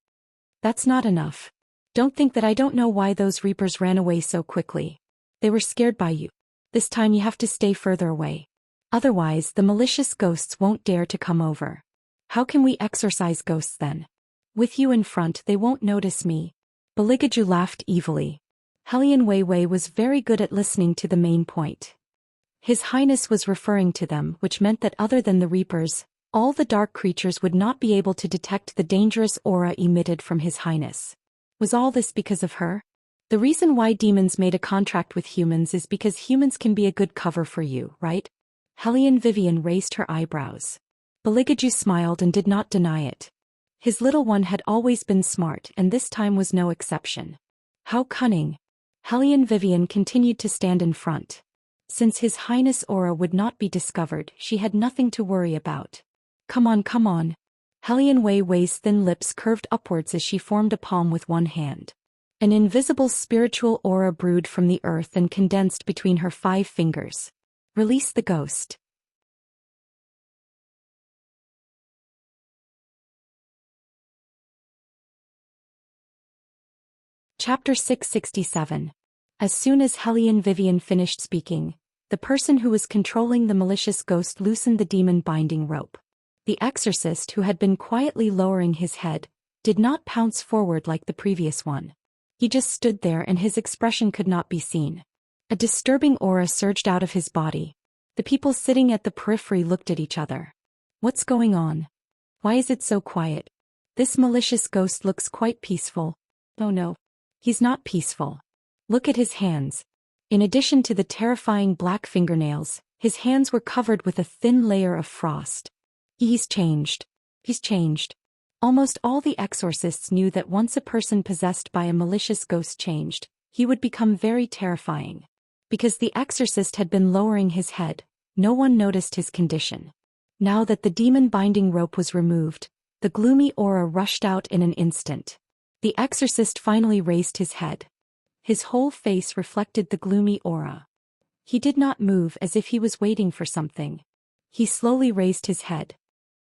"That's not enough. Don't think that I don't know why those reapers ran away so quickly. They were scared by you. This time you have to stay further away. Otherwise, the malicious ghosts won't dare to come over. How can we exorcise ghosts then? With you in front, they won't notice me." Baligaju laughed evilly. Helian Weiwei was very good at listening to the main point. His Highness was referring to them, which meant that other than the reapers, all the dark creatures would not be able to detect the dangerous aura emitted from His Highness. Was all this because of her? The reason why demons made a contract with humans is because humans can be a good cover for you, right? Helian Vivian raised her eyebrows. Baligaju smiled and did not deny it. His little one had always been smart, and this time was no exception. How cunning. Helian Vivian continued to stand in front. Since His Highness' aura would not be discovered, she had nothing to worry about. Come on, come on." Helian Weiwei's thin lips curved upwards as she formed a palm with one hand. An invisible spiritual aura brewed from the earth and condensed between her 5 fingers. "Release the ghost." Chapter 667. As soon as Helian Vivian finished speaking, the person who was controlling the malicious ghost loosened the demon binding rope. The exorcist, who had been quietly lowering his head, did not pounce forward like the previous one. He just stood there and his expression could not be seen. A disturbing aura surged out of his body. The people sitting at the periphery looked at each other. What's going on? Why is it so quiet? This malicious ghost looks quite peaceful. Oh no. He's not peaceful. Look at his hands. In addition to the terrifying black fingernails, his hands were covered with a thin layer of frost. He's changed. He's changed. Almost all the exorcists knew that once a person possessed by a malicious ghost changed, he would become very terrifying. Because the exorcist had been lowering his head, no one noticed his condition. Now that the demon binding rope was removed, the gloomy aura rushed out in an instant. The exorcist finally raised his head. His whole face reflected the gloomy aura. He did not move, as if he was waiting for something. He slowly raised his head.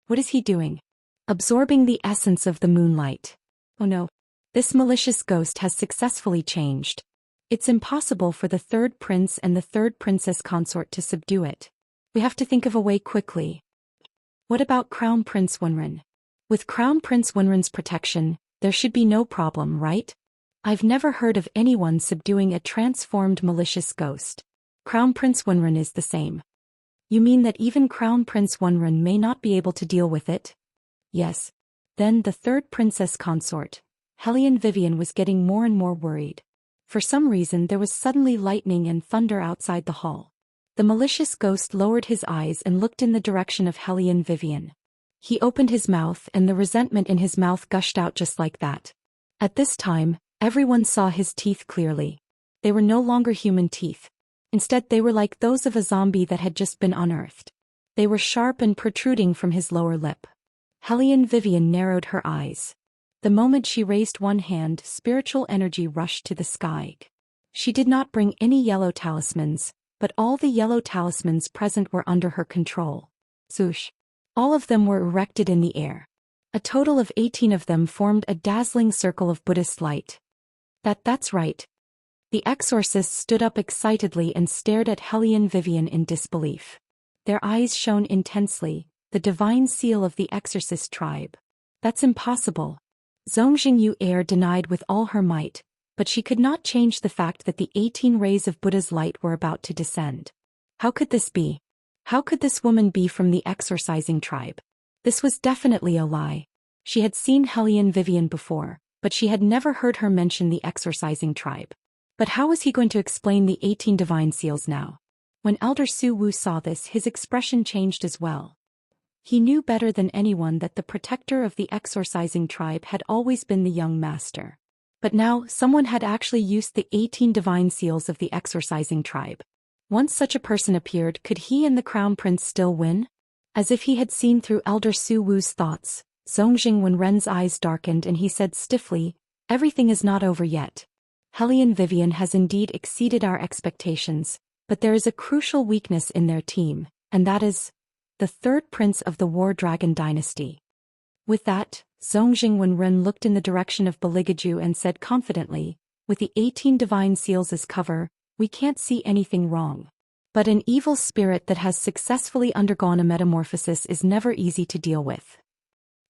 What is he doing? Absorbing the essence of the moonlight. Oh no. This malicious ghost has successfully changed. It's impossible for the third prince and the third princess consort to subdue it. We have to think of a way quickly. What about Crown Prince Wenren? With Crown Prince Wenren's protection, there should be no problem, right? I've never heard of anyone subduing a transformed malicious ghost. Crown Prince Wenren is the same. You mean that even Crown Prince Wunrun may not be able to deal with it? Yes. Then the third princess consort, Hellion Vivian, was getting more and more worried. For some reason there was suddenly lightning and thunder outside the hall. The malicious ghost lowered his eyes and looked in the direction of Hellion Vivian. He opened his mouth and the resentment in his mouth gushed out just like that. At this time, everyone saw his teeth clearly. They were no longer human teeth. Instead they were like those of a zombie that had just been unearthed. They were sharp and protruding from his lower lip. Hellion Vivian narrowed her eyes. The moment she raised one hand, spiritual energy rushed to the sky. She did not bring any yellow talismans, but all the yellow talismans present were under her control. Swoosh! All of them were erected in the air. A total of 18 of them formed a dazzling circle of Buddhist light. That's right. The exorcists stood up excitedly and stared at Hellion Vivian in disbelief. Their eyes shone intensely, the divine seal of the exorcist tribe. That's impossible. Zongjing Air denied with all her might, but she could not change the fact that the 18 rays of Buddha's light were about to descend. How could this be? How could this woman be from the exorcising tribe? This was definitely a lie. She had seen Hellion Vivian before, but she had never heard her mention the exorcising tribe. But how was he going to explain the 18 divine seals now? When Elder Su Wu saw this, his expression changed as well. He knew better than anyone that the protector of the exorcising tribe had always been the young master. But now, someone had actually used the 18 divine seals of the exorcising tribe. Once such a person appeared, could he and the Crown Prince still win? As if he had seen through Elder Su Wu's thoughts, Zongjing Wenren's eyes darkened and he said stiffly, "Everything is not over yet. Hellion Vivian has indeed exceeded our expectations, but there is a crucial weakness in their team, and that is the third prince of the War Dragon dynasty." With that, Zongjing Wenren looked in the direction of Beligaju and said confidently, "With the 18 divine seals as cover, we can't see anything wrong. But an evil spirit that has successfully undergone a metamorphosis is never easy to deal with.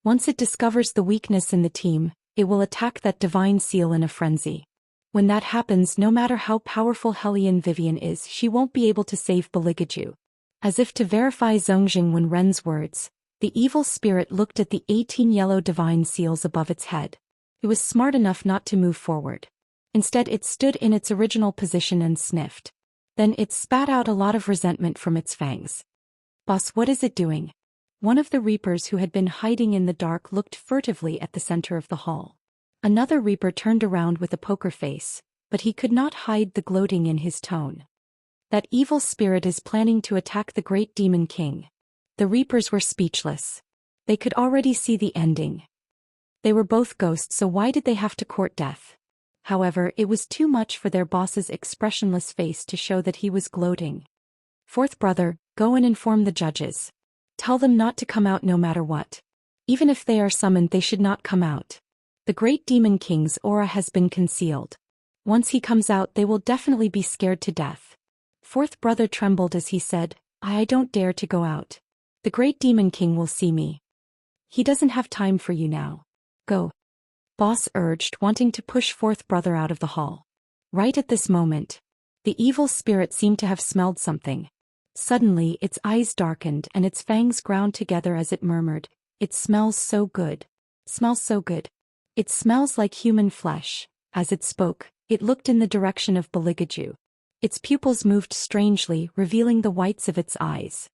Once it discovers the weakness in the team, it will attack that divine seal in a frenzy. When that happens, no matter how powerful Hellion Vivian is, she won't be able to save Beligaju." As if to verify Zongjing Wenren's words, the evil spirit looked at the 18 yellow divine seals above its head. It was smart enough not to move forward. Instead it stood in its original position and sniffed. Then it spat out a lot of resentment from its fangs. "Boss, what is it doing?" One of the reapers who had been hiding in the dark looked furtively at the center of the hall. Another reaper turned around with a poker face, but he could not hide the gloating in his tone. "That evil spirit is planning to attack the great demon king." The reapers were speechless. They could already see the ending. They were both ghosts, so why did they have to court death? However, it was too much for their boss's expressionless face to show that he was gloating. "Fourth brother, go and inform the judges. Tell them not to come out no matter what. Even if they are summoned, they should not come out. The great demon king's aura has been concealed. Once he comes out, they will definitely be scared to death." Fourth brother trembled as he said, I don't dare to go out. The great demon king will see me. He doesn't have time for you now. Go. Boss urged, wanting to push fourth brother out of the hall. Right at this moment, the evil spirit seemed to have smelled something. Suddenly its eyes darkened and its fangs ground together as it murmured, "It smells so good. Smells so good. It smells like human flesh." As it spoke, it looked in the direction of Beligaju. Its pupils moved strangely, revealing the whites of its eyes.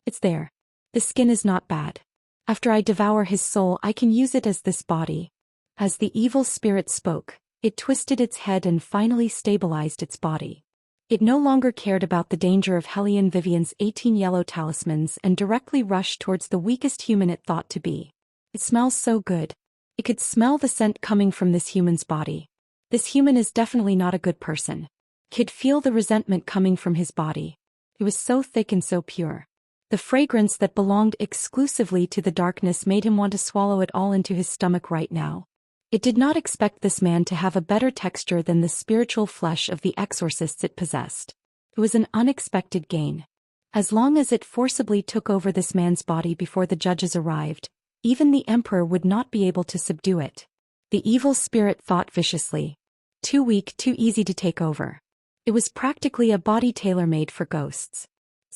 "It's there. The skin is not bad. After I devour his soul, I can use it as this body." As the evil spirit spoke, it twisted its head and finally stabilized its body. It no longer cared about the danger of Hellion Vivian's 18 yellow talismans and directly rushed towards the weakest human it thought to be. It smells so good. It could smell the scent coming from this human's body. This human is definitely not a good person. Could feel the resentment coming from his body. It was so thick and so pure. The fragrance that belonged exclusively to the darkness made him want to swallow it all into his stomach right now. It did not expect this man to have a better texture than the spiritual flesh of the exorcists it possessed. It was an unexpected gain. As long as it forcibly took over this man's body before the judges arrived, even the emperor would not be able to subdue it. The evil spirit thought viciously. Too weak, too easy to take over. It was practically a body tailor-made for ghosts.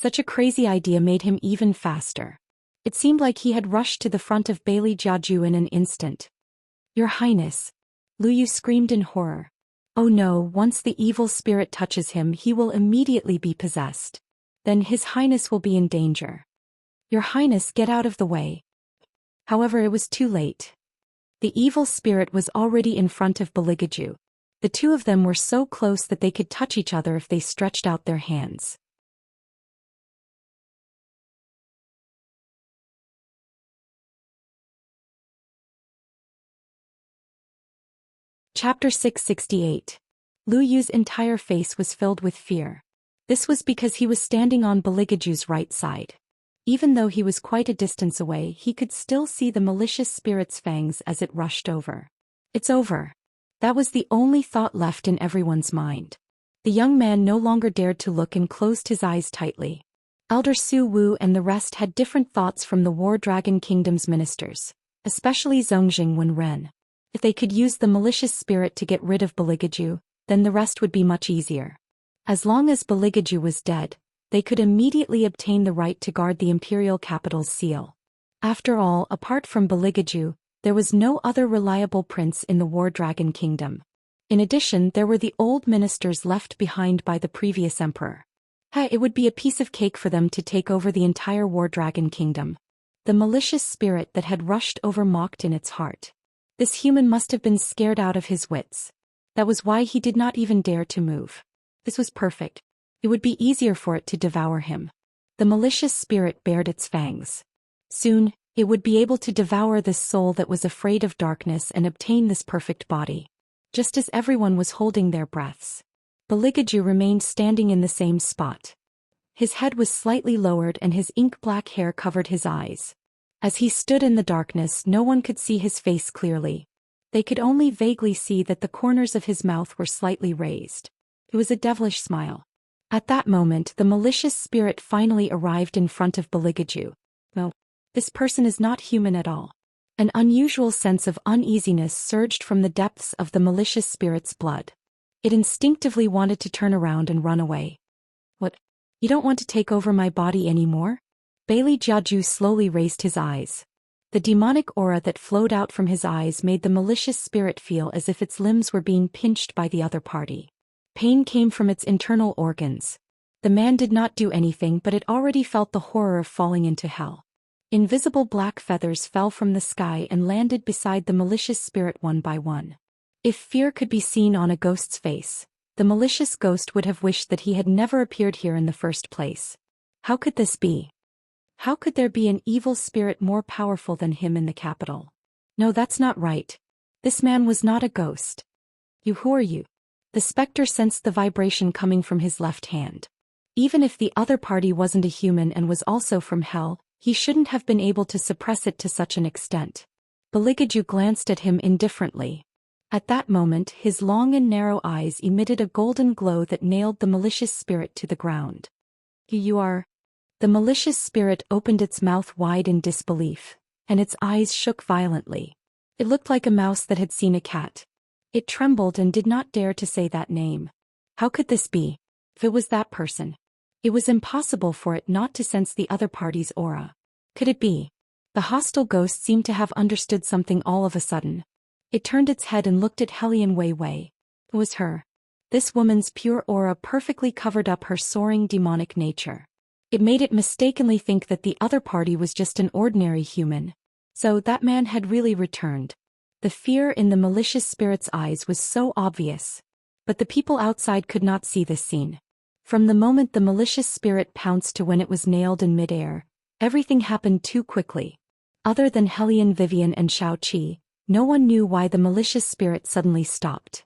Such a crazy idea made him even faster. It seemed like he had rushed to the front of Bailey Jiaju in an instant. "Your Highness!" Lu Yu screamed in horror. Oh no, once the evil spirit touches him he will immediately be possessed. Then His Highness will be in danger. "Your Highness, get out of the way." However, it was too late. The evil spirit was already in front of Baligaju. The two of them were so close that they could touch each other if they stretched out their hands. Chapter 668. Lu Yu's entire face was filled with fear. This was because he was standing on Baligaju's right side. Even though he was quite a distance away, he could still see the malicious spirit's fangs as it rushed over. It's over. That was the only thought left in everyone's mind. The young man no longer dared to look and closed his eyes tightly. Elder Su Wu and the rest had different thoughts from the War Dragon Kingdom's ministers, especially Zongjing Wen Ren. If they could use the malicious spirit to get rid of Baligaju, then the rest would be much easier. As long as Baligaju was dead, they could immediately obtain the right to guard the imperial capital's seal. After all, apart from Baligaju, there was no other reliable prince in the War Dragon Kingdom. In addition, there were the old ministers left behind by the previous emperor. It would be a piece of cake for them to take over the entire War Dragon Kingdom. The malicious spirit that had rushed over mocked in its heart. This human must have been scared out of his wits. That was why he did not even dare to move. This was perfect. It would be easier for it to devour him. The malicious spirit bared its fangs. Soon, it would be able to devour this soul that was afraid of darkness and obtain this perfect body. Just as everyone was holding their breaths, Baligaju remained standing in the same spot. His head was slightly lowered and his ink-black hair covered his eyes. As he stood in the darkness, no one could see his face clearly. They could only vaguely see that the corners of his mouth were slightly raised. It was a devilish smile. At that moment, the malicious spirit finally arrived in front of Baligaju. No, this person is not human at all. An unusual sense of uneasiness surged from the depths of the malicious spirit's blood. It instinctively wanted to turn around and run away. What? You don't want to take over my body anymore? Bailey Jiaju slowly raised his eyes. The demonic aura that flowed out from his eyes made the malicious spirit feel as if its limbs were being pinched by the other party. Pain came from its internal organs. The man did not do anything, but it already felt the horror of falling into hell. Invisible black feathers fell from the sky and landed beside the malicious spirit one by one. If fear could be seen on a ghost's face, the malicious ghost would have wished that he had never appeared here in the first place. How could this be? How could there be an evil spirit more powerful than him in the capital? No, that's not right. This man was not a ghost. Who are you? The specter sensed the vibration coming from his left hand. Even if the other party wasn't a human and was also from hell, he shouldn't have been able to suppress it to such an extent. Baligaju glanced at him indifferently. At that moment, his long and narrow eyes emitted a golden glow that nailed the malicious spirit to the ground. You are... The malicious spirit opened its mouth wide in disbelief, and its eyes shook violently. It looked like a mouse that had seen a cat. It trembled and did not dare to say that name. How could this be? If it was that person, it was impossible for it not to sense the other party's aura. Could it be? The hostile ghost seemed to have understood something all of a sudden. It turned its head and looked at Hellion Wei Wei. It was her. This woman's pure aura perfectly covered up her soaring demonic nature. It made it mistakenly think that the other party was just an ordinary human. So that man had really returned. The fear in the malicious spirit's eyes was so obvious. But the people outside could not see this scene. From the moment the malicious spirit pounced to when it was nailed in midair, everything happened too quickly. Other than Hellion Vivian and Shao Qi, no one knew why the malicious spirit suddenly stopped.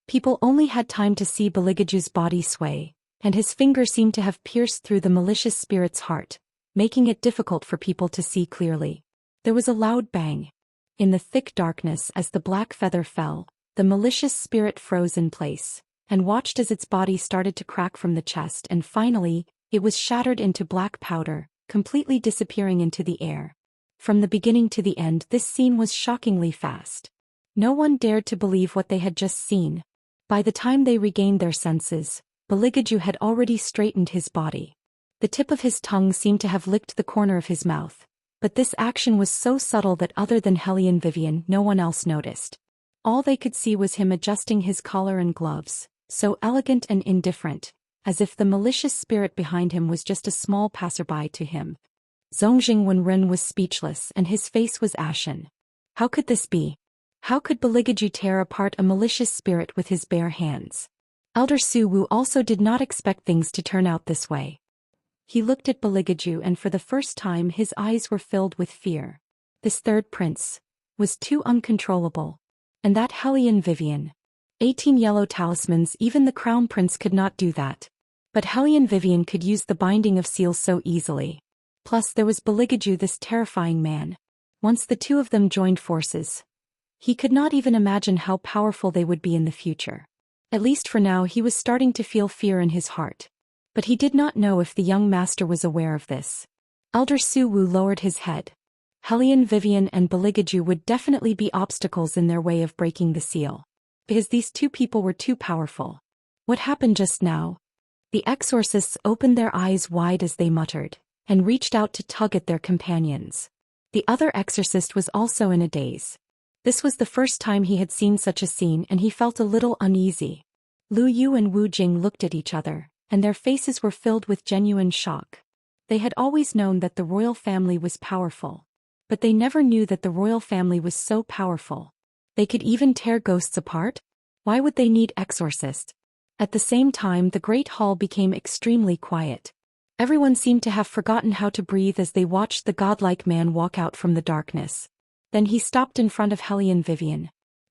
People only had time to see Baligaju's body sway, and his finger seemed to have pierced through the malicious spirit's heart, making it difficult for people to see clearly. There was a loud bang. In the thick darkness as the black feather fell, the malicious spirit froze in place, and watched as its body started to crack from the chest, and finally, it was shattered into black powder, completely disappearing into the air. From the beginning to the end, this scene was shockingly fast. No one dared to believe what they had just seen. By the time they regained their senses, Baligaju had already straightened his body. The tip of his tongue seemed to have licked the corner of his mouth, but this action was so subtle that other than Helly and Vivian, no one else noticed. All they could see was him adjusting his collar and gloves, so elegant and indifferent, as if the malicious spirit behind him was just a small passerby to him. Zongjing Wenren was speechless and his face was ashen. How could this be? How could Beligaju tear apart a malicious spirit with his bare hands? Elder Su Wu also did not expect things to turn out this way. He looked at Beligaju and for the first time his eyes were filled with fear. This third prince was too uncontrollable. And that Hellion Vivian. 18 yellow talismans, even the crown prince could not do that. But Hellion Vivian could use the binding of seals so easily. Plus there was Beligaju, this terrifying man. Once the two of them joined forces, he could not even imagine how powerful they would be in the future. At least for now he was starting to feel fear in his heart. But he did not know if the young master was aware of this. Elder Su Wu lowered his head. Hellion Vivian and Beligaju would definitely be obstacles in their way of breaking the seal. Because these two people were too powerful. What happened just now? The exorcists opened their eyes wide as they muttered, and reached out to tug at their companions. The other exorcist was also in a daze. This was the first time he had seen such a scene and he felt a little uneasy. Lu Yu and Wu Jing looked at each other, and their faces were filled with genuine shock. They had always known that the royal family was powerful. But they never knew that the royal family was so powerful. They could even tear ghosts apart? Why would they need exorcists? At the same time the great hall became extremely quiet. Everyone seemed to have forgotten how to breathe as they watched the godlike man walk out from the darkness. Then he stopped in front of Hellion Vivian.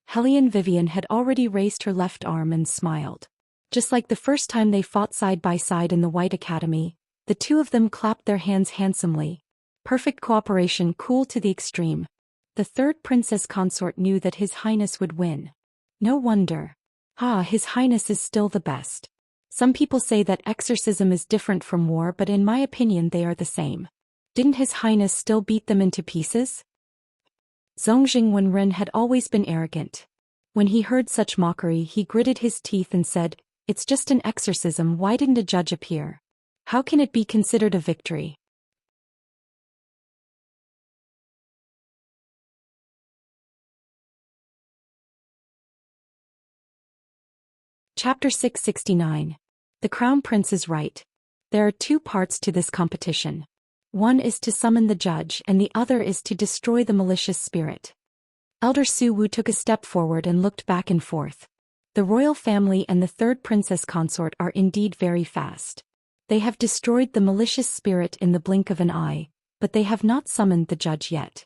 Hellion Vivian had already raised her left arm and smiled. Just like the first time they fought side by side in the White Academy, the two of them clapped their hands handsomely. Perfect cooperation, cool to the extreme. The third princess consort knew that His Highness would win. No wonder. His Highness is still the best. Some people say that exorcism is different from war, but in my opinion they are the same. Didn't His Highness still beat them into pieces? Zongjing Wenren had always been arrogant. When he heard such mockery he gritted his teeth and said, "It's just an exorcism, why didn't a judge appear? How can it be considered a victory?" Chapter 669. The Crown Prince is right. There are two parts to this competition. One is to summon the judge and the other is to destroy the malicious spirit. Elder Su Wu took a step forward and looked back and forth. The royal family and the third princess consort are indeed very fast. They have destroyed the malicious spirit in the blink of an eye, but they have not summoned the judge yet.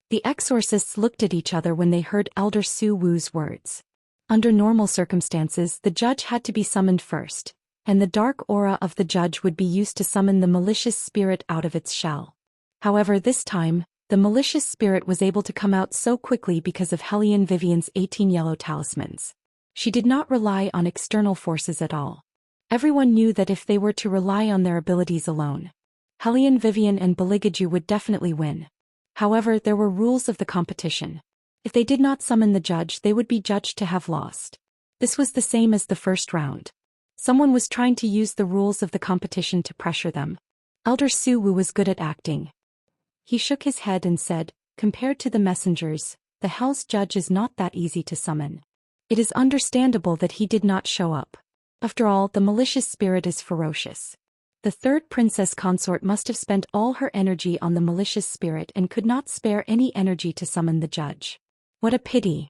The exorcists looked at each other when they heard Elder Su Wu's words. Under normal circumstances the judge had to be summoned first, and the dark aura of the judge would be used to summon the malicious spirit out of its shell. However, this time, the malicious spirit was able to come out so quickly because of Hellion Vivian's 18 yellow talismans. She did not rely on external forces at all. Everyone knew that if they were to rely on their abilities alone, Hellion Vivian and Beligaju would definitely win. However, there were rules of the competition. If they did not summon the judge, they would be judged to have lost. This was the same as the first round. Someone was trying to use the rules of the competition to pressure them. Elder Su Wu was good at acting. He shook his head and said, "Compared to the messengers, the Hell's judge is not that easy to summon. It is understandable that he did not show up. After all, the malicious spirit is ferocious." The third princess consort must have spent all her energy on the malicious spirit and could not spare any energy to summon the judge. What a pity.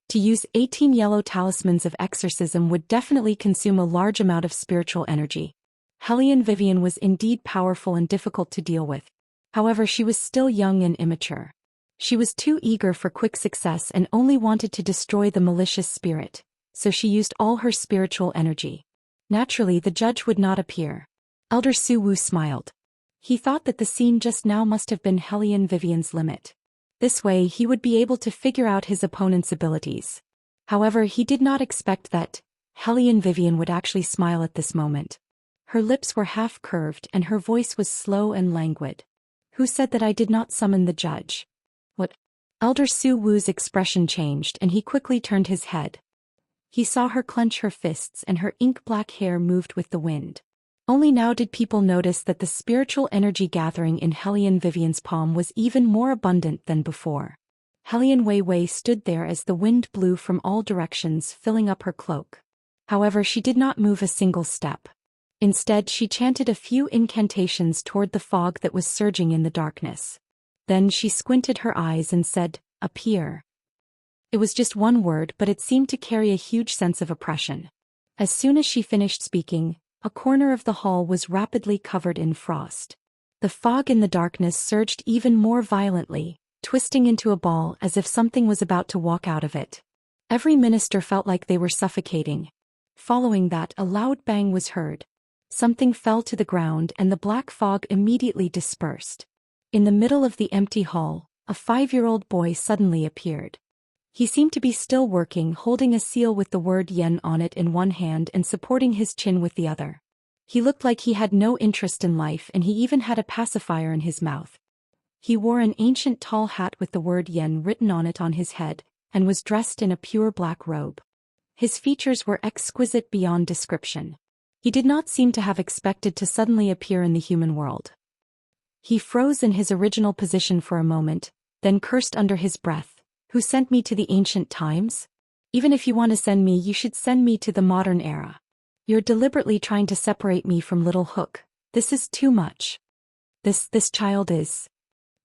To use 18 yellow talismans of exorcism would definitely consume a large amount of spiritual energy. Hellion Vivian was indeed powerful and difficult to deal with. However, she was still young and immature. She was too eager for quick success and only wanted to destroy the malicious spirit, so she used all her spiritual energy. Naturally, the judge would not appear. Elder Su Wu smiled. He thought that the scene just now must have been Hellion Vivian's limit. This way he would be able to figure out his opponent's abilities. However, he did not expect that Hellion Vivian would actually smile at this moment. Her lips were half-curved and her voice was slow and languid. "Who said that I did not summon the judge?" "What?" Elder Su Wu's expression changed and he quickly turned his head. He saw her clench her fists and her ink-black hair moved with the wind. Only now did people notice that the spiritual energy gathering in Hellion Vivian's palm was even more abundant than before. Hellion Wei Wei stood there as the wind blew from all directions, filling up her cloak. However, she did not move a single step. Instead, she chanted a few incantations toward the fog that was surging in the darkness. Then she squinted her eyes and said, "Appear." It was just one word, but it seemed to carry a huge sense of oppression. As soon as she finished speaking, a corner of the hall was rapidly covered in frost. The fog in the darkness surged even more violently, twisting into a ball as if something was about to walk out of it. Every minister felt like they were suffocating. Following that, a loud bang was heard. Something fell to the ground and the black fog immediately dispersed. In the middle of the empty hall, a 5-year-old boy suddenly appeared. He seemed to be still working, holding a seal with the word yen on it in one hand and supporting his chin with the other. He looked like he had no interest in life, and he even had a pacifier in his mouth. He wore an ancient tall hat with the word yen written on it on his head, and was dressed in a pure black robe. His features were exquisite beyond description. He did not seem to have expected to suddenly appear in the human world. He froze in his original position for a moment, then cursed under his breath. "Who sent me to the ancient times? Even if you want to send me, you should send me to the modern era. You're deliberately trying to separate me from Little Hook. This is too much. This child is..."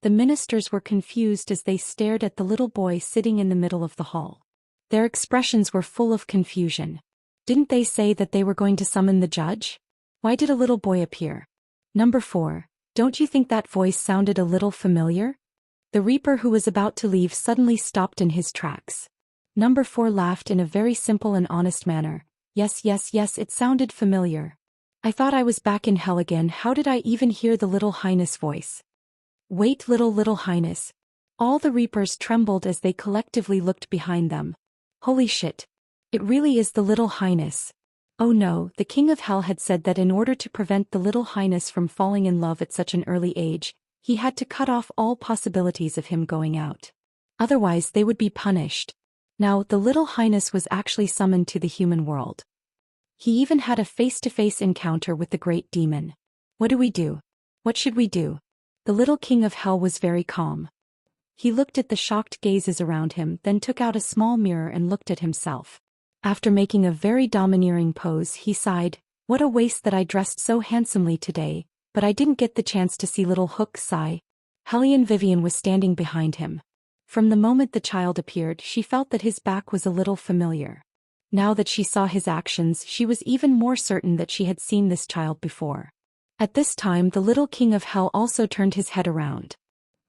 The ministers were confused as they stared at the little boy sitting in the middle of the hall. Their expressions were full of confusion. Didn't they say that they were going to summon the judge? Why did a little boy appear? Number 4, don't you think that voice sounded a little familiar? The Reaper, who was about to leave, suddenly stopped in his tracks. Number 4 laughed in a very simple and honest manner. Yes, it sounded familiar. I thought I was back in hell again. How did I even hear the Little Highness voice? Wait, Little Highness. All the Reapers trembled as they collectively looked behind them. Holy shit. It really is the Little Highness. Oh no, the King of Hell had said that in order to prevent the Little Highness from falling in love at such an early age, he had to cut off all possibilities of him going out. Otherwise they would be punished. Now, the Little Highness was actually summoned to the human world. He even had a face-to-face encounter with the great demon. What do we do? What should we do? The little King of Hell was very calm. He looked at the shocked gazes around him, then took out a small mirror and looked at himself. After making a very domineering pose, he sighed, "What a waste that I dressed so handsomely today, but I didn't get the chance to see Little Hook sigh." Hellion Vivian was standing behind him. From the moment the child appeared, she felt that his back was a little familiar. Now that she saw his actions, she was even more certain that she had seen this child before. At this time, the little King of Hell also turned his head around.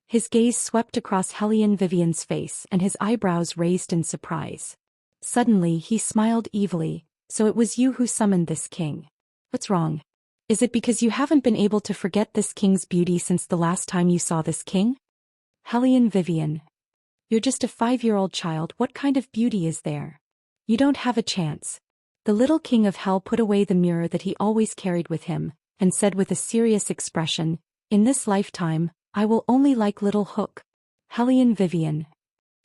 His gaze swept across Hellion Vivian's face, and his eyebrows raised in surprise. Suddenly, he smiled evilly. "So it was you who summoned this king. What's wrong? Is it because you haven't been able to forget this king's beauty since the last time you saw this king?" Hellion Vivian. "You're just a 5-year-old child. What kind of beauty is there? You don't have a chance." The little King of Hell put away the mirror that he always carried with him, and said with a serious expression, "In this lifetime, I will only like Little Hook." Hellion Vivian.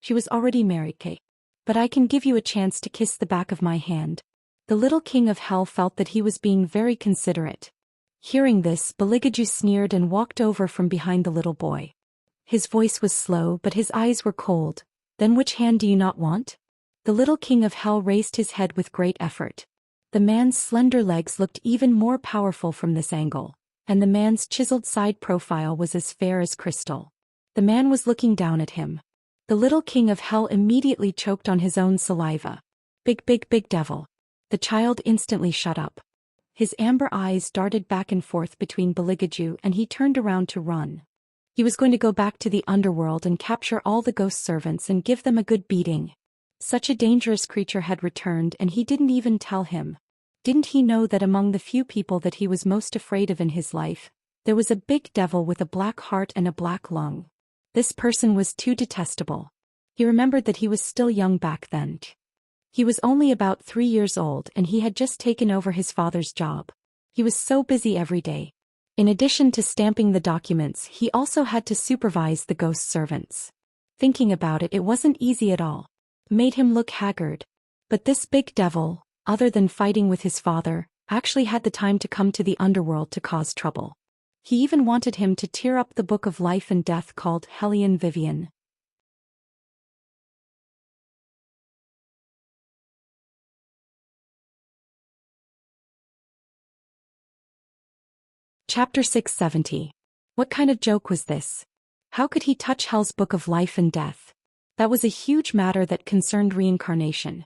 She was already married, Kay. "But I can give you a chance to kiss the back of my hand." The little King of Hell felt that he was being very considerate. Hearing this, Beligaju sneered and walked over from behind the little boy. His voice was slow, but his eyes were cold. "Then which hand do you not want?" The little King of Hell raised his head with great effort. The man's slender legs looked even more powerful from this angle, and the man's chiseled side profile was as fair as crystal. The man was looking down at him. The little King of Hell immediately choked on his own saliva. Big devil." The child instantly shut up. His amber eyes darted back and forth between Beligaju, and he turned around to run. He was going to go back to the underworld and capture all the ghost servants and give them a good beating. Such a dangerous creature had returned, and he didn't even tell him. Didn't he know that among the few people that he was most afraid of in his life, there was a big devil with a black heart and a black lung? This person was too detestable. He remembered that he was still young back then. He was only about 3 years old, and he had just taken over his father's job. He was so busy every day. In addition to stamping the documents, he also had to supervise the ghost servants. Thinking about it, it wasn't easy at all. It made him look haggard. But this big devil, other than fighting with his father, actually had the time to come to the underworld to cause trouble. He even wanted him to tear up the book of life and death called Hellion Vivian. Chapter 670. What kind of joke was this? How could he touch Hell's book of life and death? That was a huge matter that concerned reincarnation.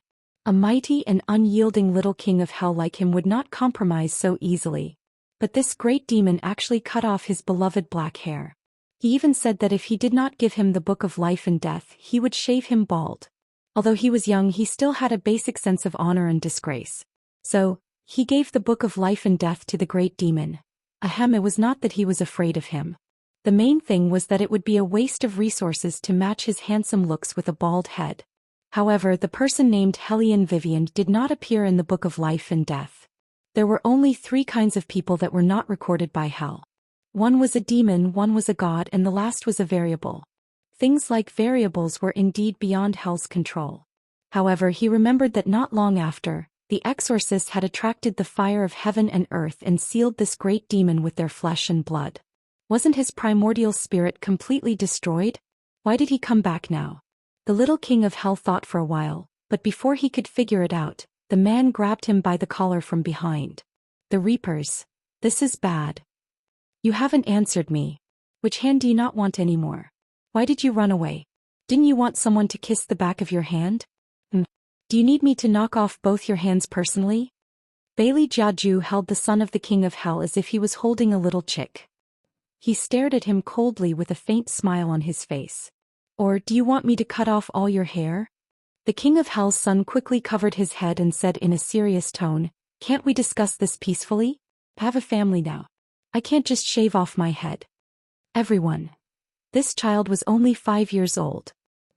A mighty and unyielding little king of hell like him would not compromise so easily. But this great demon actually cut off his beloved black hair. He even said that if he did not give him the book of life and death, he would shave him bald. Although he was young, he still had a basic sense of honor and disgrace. So, he gave the book of life and death to the great demon. Ahem, it was not that he was afraid of him. The main thing was that it would be a waste of resources to match his handsome looks with a bald head. However, the person named Hellion Vivian did not appear in the book of life and death. There were only 3 kinds of people that were not recorded by Hell. One was a demon, one was a god, and the last was a variable. Things like variables were indeed beyond Hell's control. However, he remembered that not long after, the exorcists had attracted the fire of heaven and earth and sealed this great demon with their flesh and blood. Wasn't his primordial spirit completely destroyed? Why did he come back now? The little king of hell thought for a while, but before he could figure it out, the man grabbed him by the collar from behind. The Reapers. This is bad. You haven't answered me. Which hand do you not want anymore? Why did you run away? Didn't you want someone to kiss the back of your hand? Do you need me to knock off both your hands personally? Bailey Jiaju held the son of the king of hell as if he was holding a little chick. He stared at him coldly with a faint smile on his face. Or do you want me to cut off all your hair? The king of hell's son quickly covered his head and said in a serious tone, can't we discuss this peacefully? I have a family now. I can't just shave off my head. Everyone. This child was only 5 years old.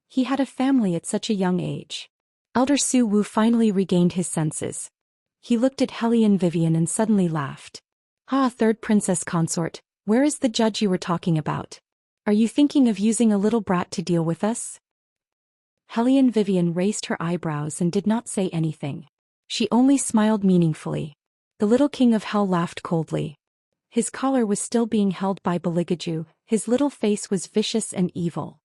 He had a family at such a young age. Elder Su Wu finally regained his senses. He looked at Hellion Vivian and suddenly laughed. Ah, third princess consort, where is the judge you were talking about? Are you thinking of using a little brat to deal with us? Hellion Vivian raised her eyebrows and did not say anything. She only smiled meaningfully. The little king of hell laughed coldly. His collar was still being held by Beligaju, his little face was vicious and evil.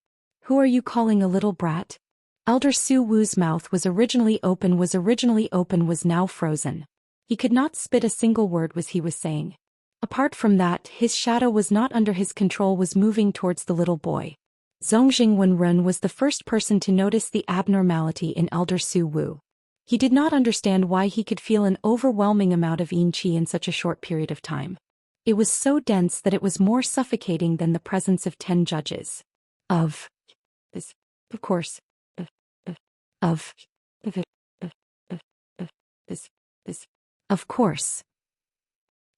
Who are you calling a little brat? Elder Su Wu's mouth was originally open, was now frozen. He could not spit a single word as he was saying. Apart from that, his shadow was not under his control, was moving towards the little boy. Zongjing Wenren was the first person to notice the abnormality in Elder Su Wu. He did not understand why he could feel an overwhelming amount of yin qi in such a short period of time. It was so dense that it was more suffocating than the presence of 10 judges. Of course.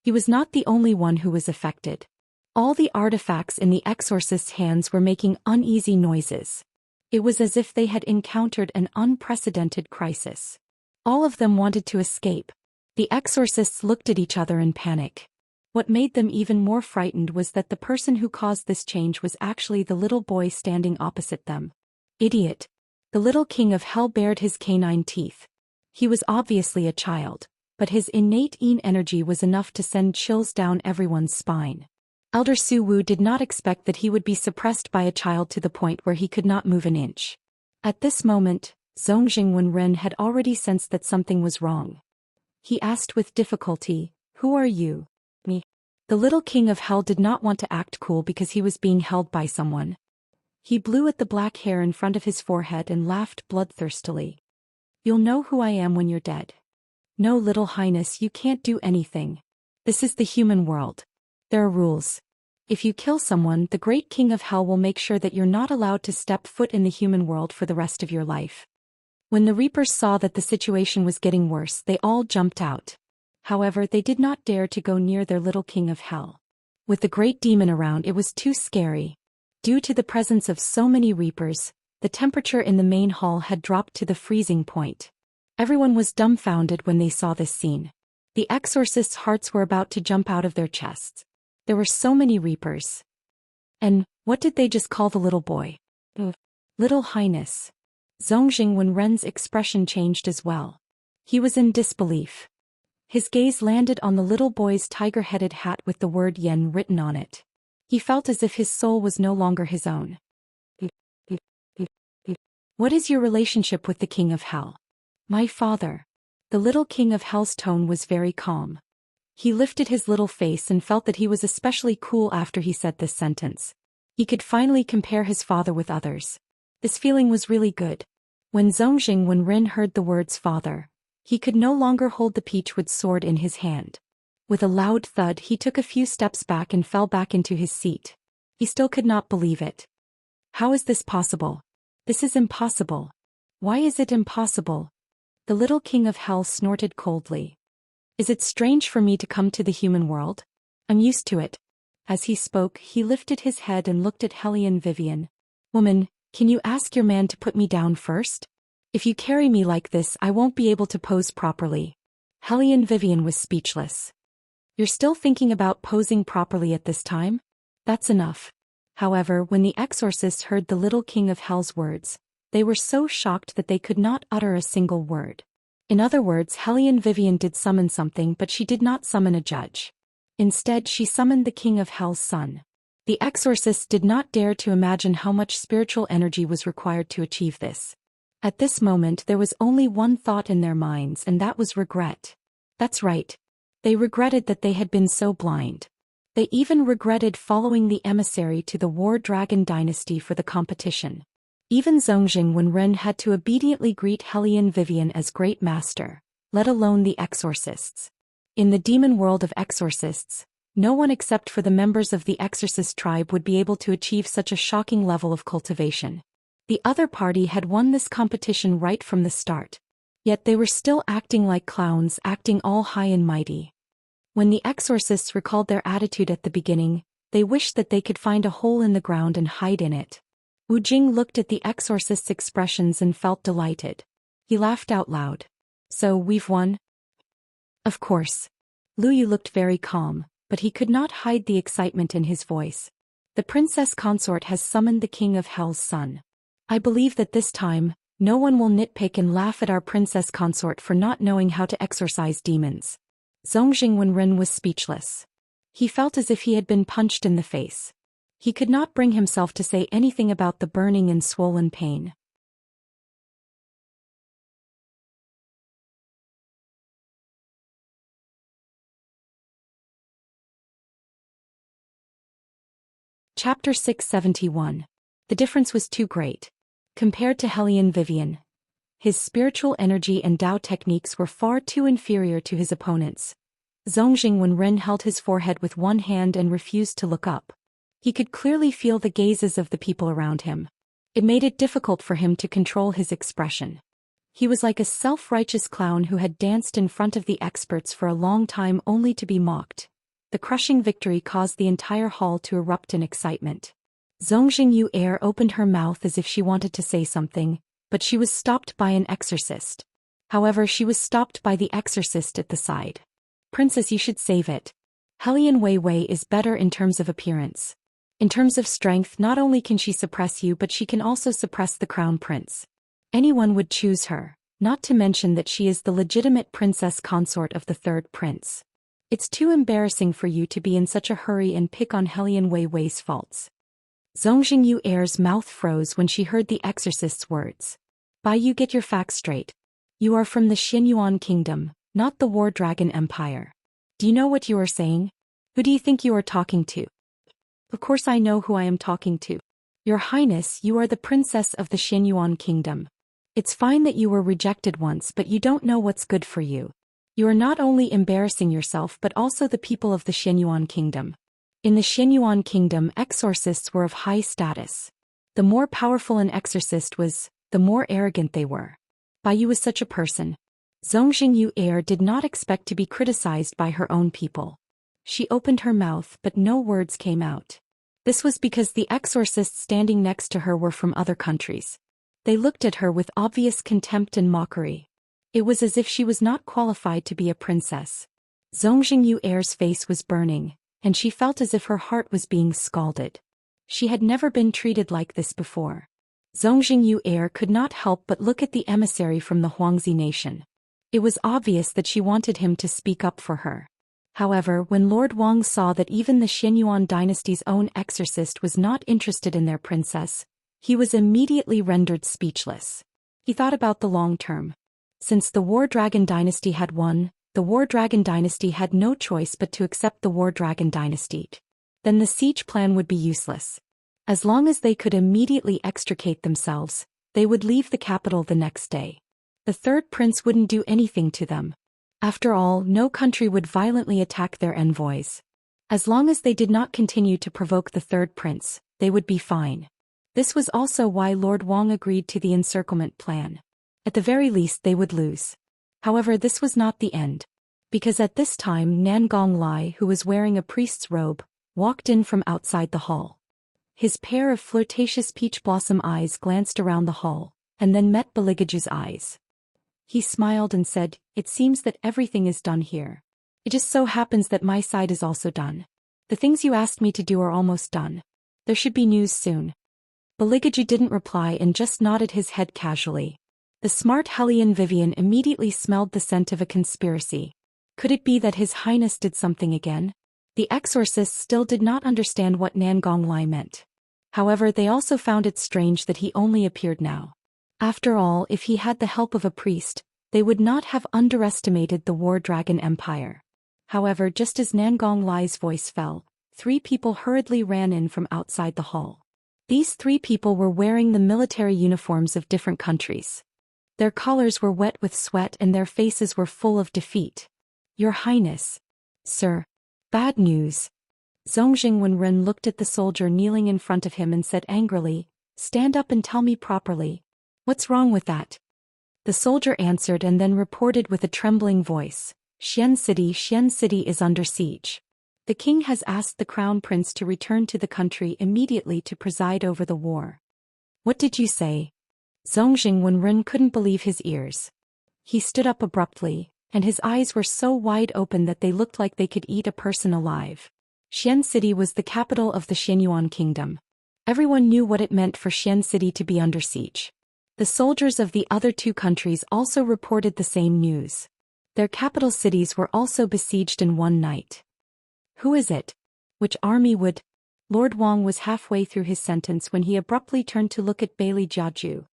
He was not the only one who was affected. All the artifacts in the exorcist's hands were making uneasy noises. It was as if they had encountered an unprecedented crisis. All of them wanted to escape. The exorcists looked at each other in panic. What made them even more frightened was that the person who caused this change was actually the little boy standing opposite them. Idiot. The little king of hell bared his canine teeth. He was obviously a child, but his innate yin energy was enough to send chills down everyone's spine. Elder Su Wu did not expect that he would be suppressed by a child to the point where he could not move an inch. At this moment, Zongjing Wenren had already sensed that something was wrong. He asked with difficulty, "Who are you?" "Me." The little king of hell did not want to act cool because he was being held by someone. He blew at the black hair in front of his forehead and laughed bloodthirstily. "You'll know who I am when you're dead." "No, Little Highness, you can't do anything. This is the human world. There are rules. If you kill someone, the great king of hell will make sure that you're not allowed to step foot in the human world for the rest of your life." When the Reapers saw that the situation was getting worse, they all jumped out. However, they did not dare to go near their little king of hell. With the great demon around, it was too scary. Due to the presence of so many Reapers, the temperature in the main hall had dropped to the freezing point. Everyone was dumbfounded when they saw this scene. The exorcists' hearts were about to jump out of their chests. There were so many Reapers. And what did they just call the little boy? Little Highness. Zongjing Wenren's expression changed as well. He was in disbelief. His gaze landed on the little boy's tiger-headed hat with the word yen written on it. He felt as if his soul was no longer his own. What is your relationship with the King of Hell? My father. The little King of Hell's tone was very calm. He lifted his little face and felt that he was especially cool after he said this sentence. He could finally compare his father with others. This feeling was really good. When Ren heard the words father, he could no longer hold the peachwood sword in his hand. With a loud thud, he took a few steps back and fell back into his seat. He still could not believe it. How is this possible? This is impossible. Why is it impossible? The little King of Hell snorted coldly. Is it strange for me to come to the human world? I'm used to it. As he spoke, he lifted his head and looked at Hellion Vivian. Woman, can you ask your man to put me down first? If you carry me like this, I won't be able to pose properly. Hellion Vivian was speechless. You're still thinking about posing properly at this time? That's enough. However, when the exorcists heard the little King of Hell's words, they were so shocked that they could not utter a single word. In other words, Hellion Vivian did summon something, but she did not summon a judge. Instead, she summoned the King of Hell's son. The exorcists did not dare to imagine how much spiritual energy was required to achieve this. At this moment, there was only one thought in their minds, and that was regret. That's right. They regretted that they had been so blind. They even regretted following the emissary to the War Dragon dynasty for the competition. Even Ren had to obediently greet Hellion Vivian as Great Master, let alone the exorcists. In the demon world of exorcists, no one except for the members of the exorcist tribe would be able to achieve such a shocking level of cultivation. The other party had won this competition right from the start. Yet they were still acting like clowns, acting all high and mighty. When the exorcists recalled their attitude at the beginning, they wished that they could find a hole in the ground and hide in it. Wu Jing looked at the exorcists' expressions and felt delighted. He laughed out loud. So, we've won? Of course. Lu Yu looked very calm, but he could not hide the excitement in his voice. The Princess Consort has summoned the King of Hell's son. I believe that this time, no one will nitpick and laugh at our Princess Consort for not knowing how to exorcise demons. Ren was speechless. He felt as if he had been punched in the face. He could not bring himself to say anything about the burning and swollen pain. Chapter 671. The difference was too great. Compared to Hellion Vivian, his spiritual energy and Tao techniques were far too inferior to his opponents. Ren held his forehead with one hand and refused to look up. He could clearly feel the gazes of the people around him. It made it difficult for him to control his expression. He was like a self-righteous clown who had danced in front of the experts for a long time only to be mocked. The crushing victory caused the entire hall to erupt in excitement. Yu Air opened her mouth as if she wanted to say something, but she was stopped by an exorcist. However, she was stopped by the exorcist at the side. Princess, you should save it. Hellion Wei is better in terms of appearance. In terms of strength, not only can she suppress you, but she can also suppress the crown prince. Anyone would choose her, not to mention that she is the legitimate princess consort of the third prince. It's too embarrassing for you to be in such a hurry and pick on Hellion Wei's faults. Yu Air's mouth froze when she heard the exorcist's words. Bai Yu, get your facts straight. You are from the Xinyuan Kingdom, not the War Dragon Empire. Do you know what you are saying? Who do you think you are talking to? Of course I know who I am talking to. Your Highness, you are the princess of the Xinyuan Kingdom. It's fine that you were rejected once, but you don't know what's good for you. You are not only embarrassing yourself but also the people of the Xinyuan Kingdom. In the Xinyuan Kingdom, exorcists were of high status. The more powerful an exorcist was, the more arrogant they were. Bai Yu was such a person. Yu Air did not expect to be criticized by her own people. She opened her mouth, but no words came out. This was because the exorcists standing next to her were from other countries. They looked at her with obvious contempt and mockery. It was as if she was not qualified to be a princess. Yu Air's face was burning, and she felt as if her heart was being scalded. She had never been treated like this before. Yu Air could not help but look at the emissary from the Huangzi nation. It was obvious that she wanted him to speak up for her. However, when Lord Wang saw that even the Xianyuan dynasty's own exorcist was not interested in their princess, he was immediately rendered speechless. He thought about the long term. Since the War Dragon dynasty had won, the War Dragon dynasty had no choice but to accept the War Dragon dynasty. Then the siege plan would be useless. As long as they could immediately extricate themselves, they would leave the capital the next day. The third prince wouldn't do anything to them. After all, no country would violently attack their envoys. As long as they did not continue to provoke the third prince, they would be fine. This was also why Lord Wang agreed to the encirclement plan. At the very least they would lose. However, this was not the end. Because at this time Nangong Lai, who was wearing a priest's robe, walked in from outside the hall. His pair of flirtatious peach blossom eyes glanced around the hall, and then met Baligaju's eyes. He smiled and said, "It seems that everything is done here. It just so happens that my side is also done. The things you asked me to do are almost done. There should be news soon." Baligaju didn't reply and just nodded his head casually. The smart Hellion Vivian immediately smelled the scent of a conspiracy. Could it be that His Highness did something again? The exorcists still did not understand what Nangong Lai meant. However, they also found it strange that he only appeared now. After all, if he had the help of a priest, they would not have underestimated the War Dragon Empire. However, just as Nangong Lai's voice fell, 3 people hurriedly ran in from outside the hall. These 3 people were wearing the military uniforms of different countries. Their collars were wet with sweat and their faces were full of defeat. "Your Highness." "Sir." "Bad news." Zongjing Wenren looked at the soldier kneeling in front of him and said angrily, "Stand up and tell me properly. What's wrong with that?" The soldier answered and then reported with a trembling voice, Xian City is under siege. The king has asked the crown prince to return to the country immediately to preside over the war." "What did you say?" Zongjing Wenren couldn't believe his ears. He stood up abruptly, and his eyes were so wide open that they looked like they could eat a person alive. Xian City was the capital of the Xianyuan kingdom. Everyone knew what it meant for Xian City to be under siege. The soldiers of the other 2 countries also reported the same news. Their capital cities were also besieged in one night. "Who is it? Which army would—" Lord Wang was halfway through his sentence when he abruptly turned to look at Bailey Jiaju.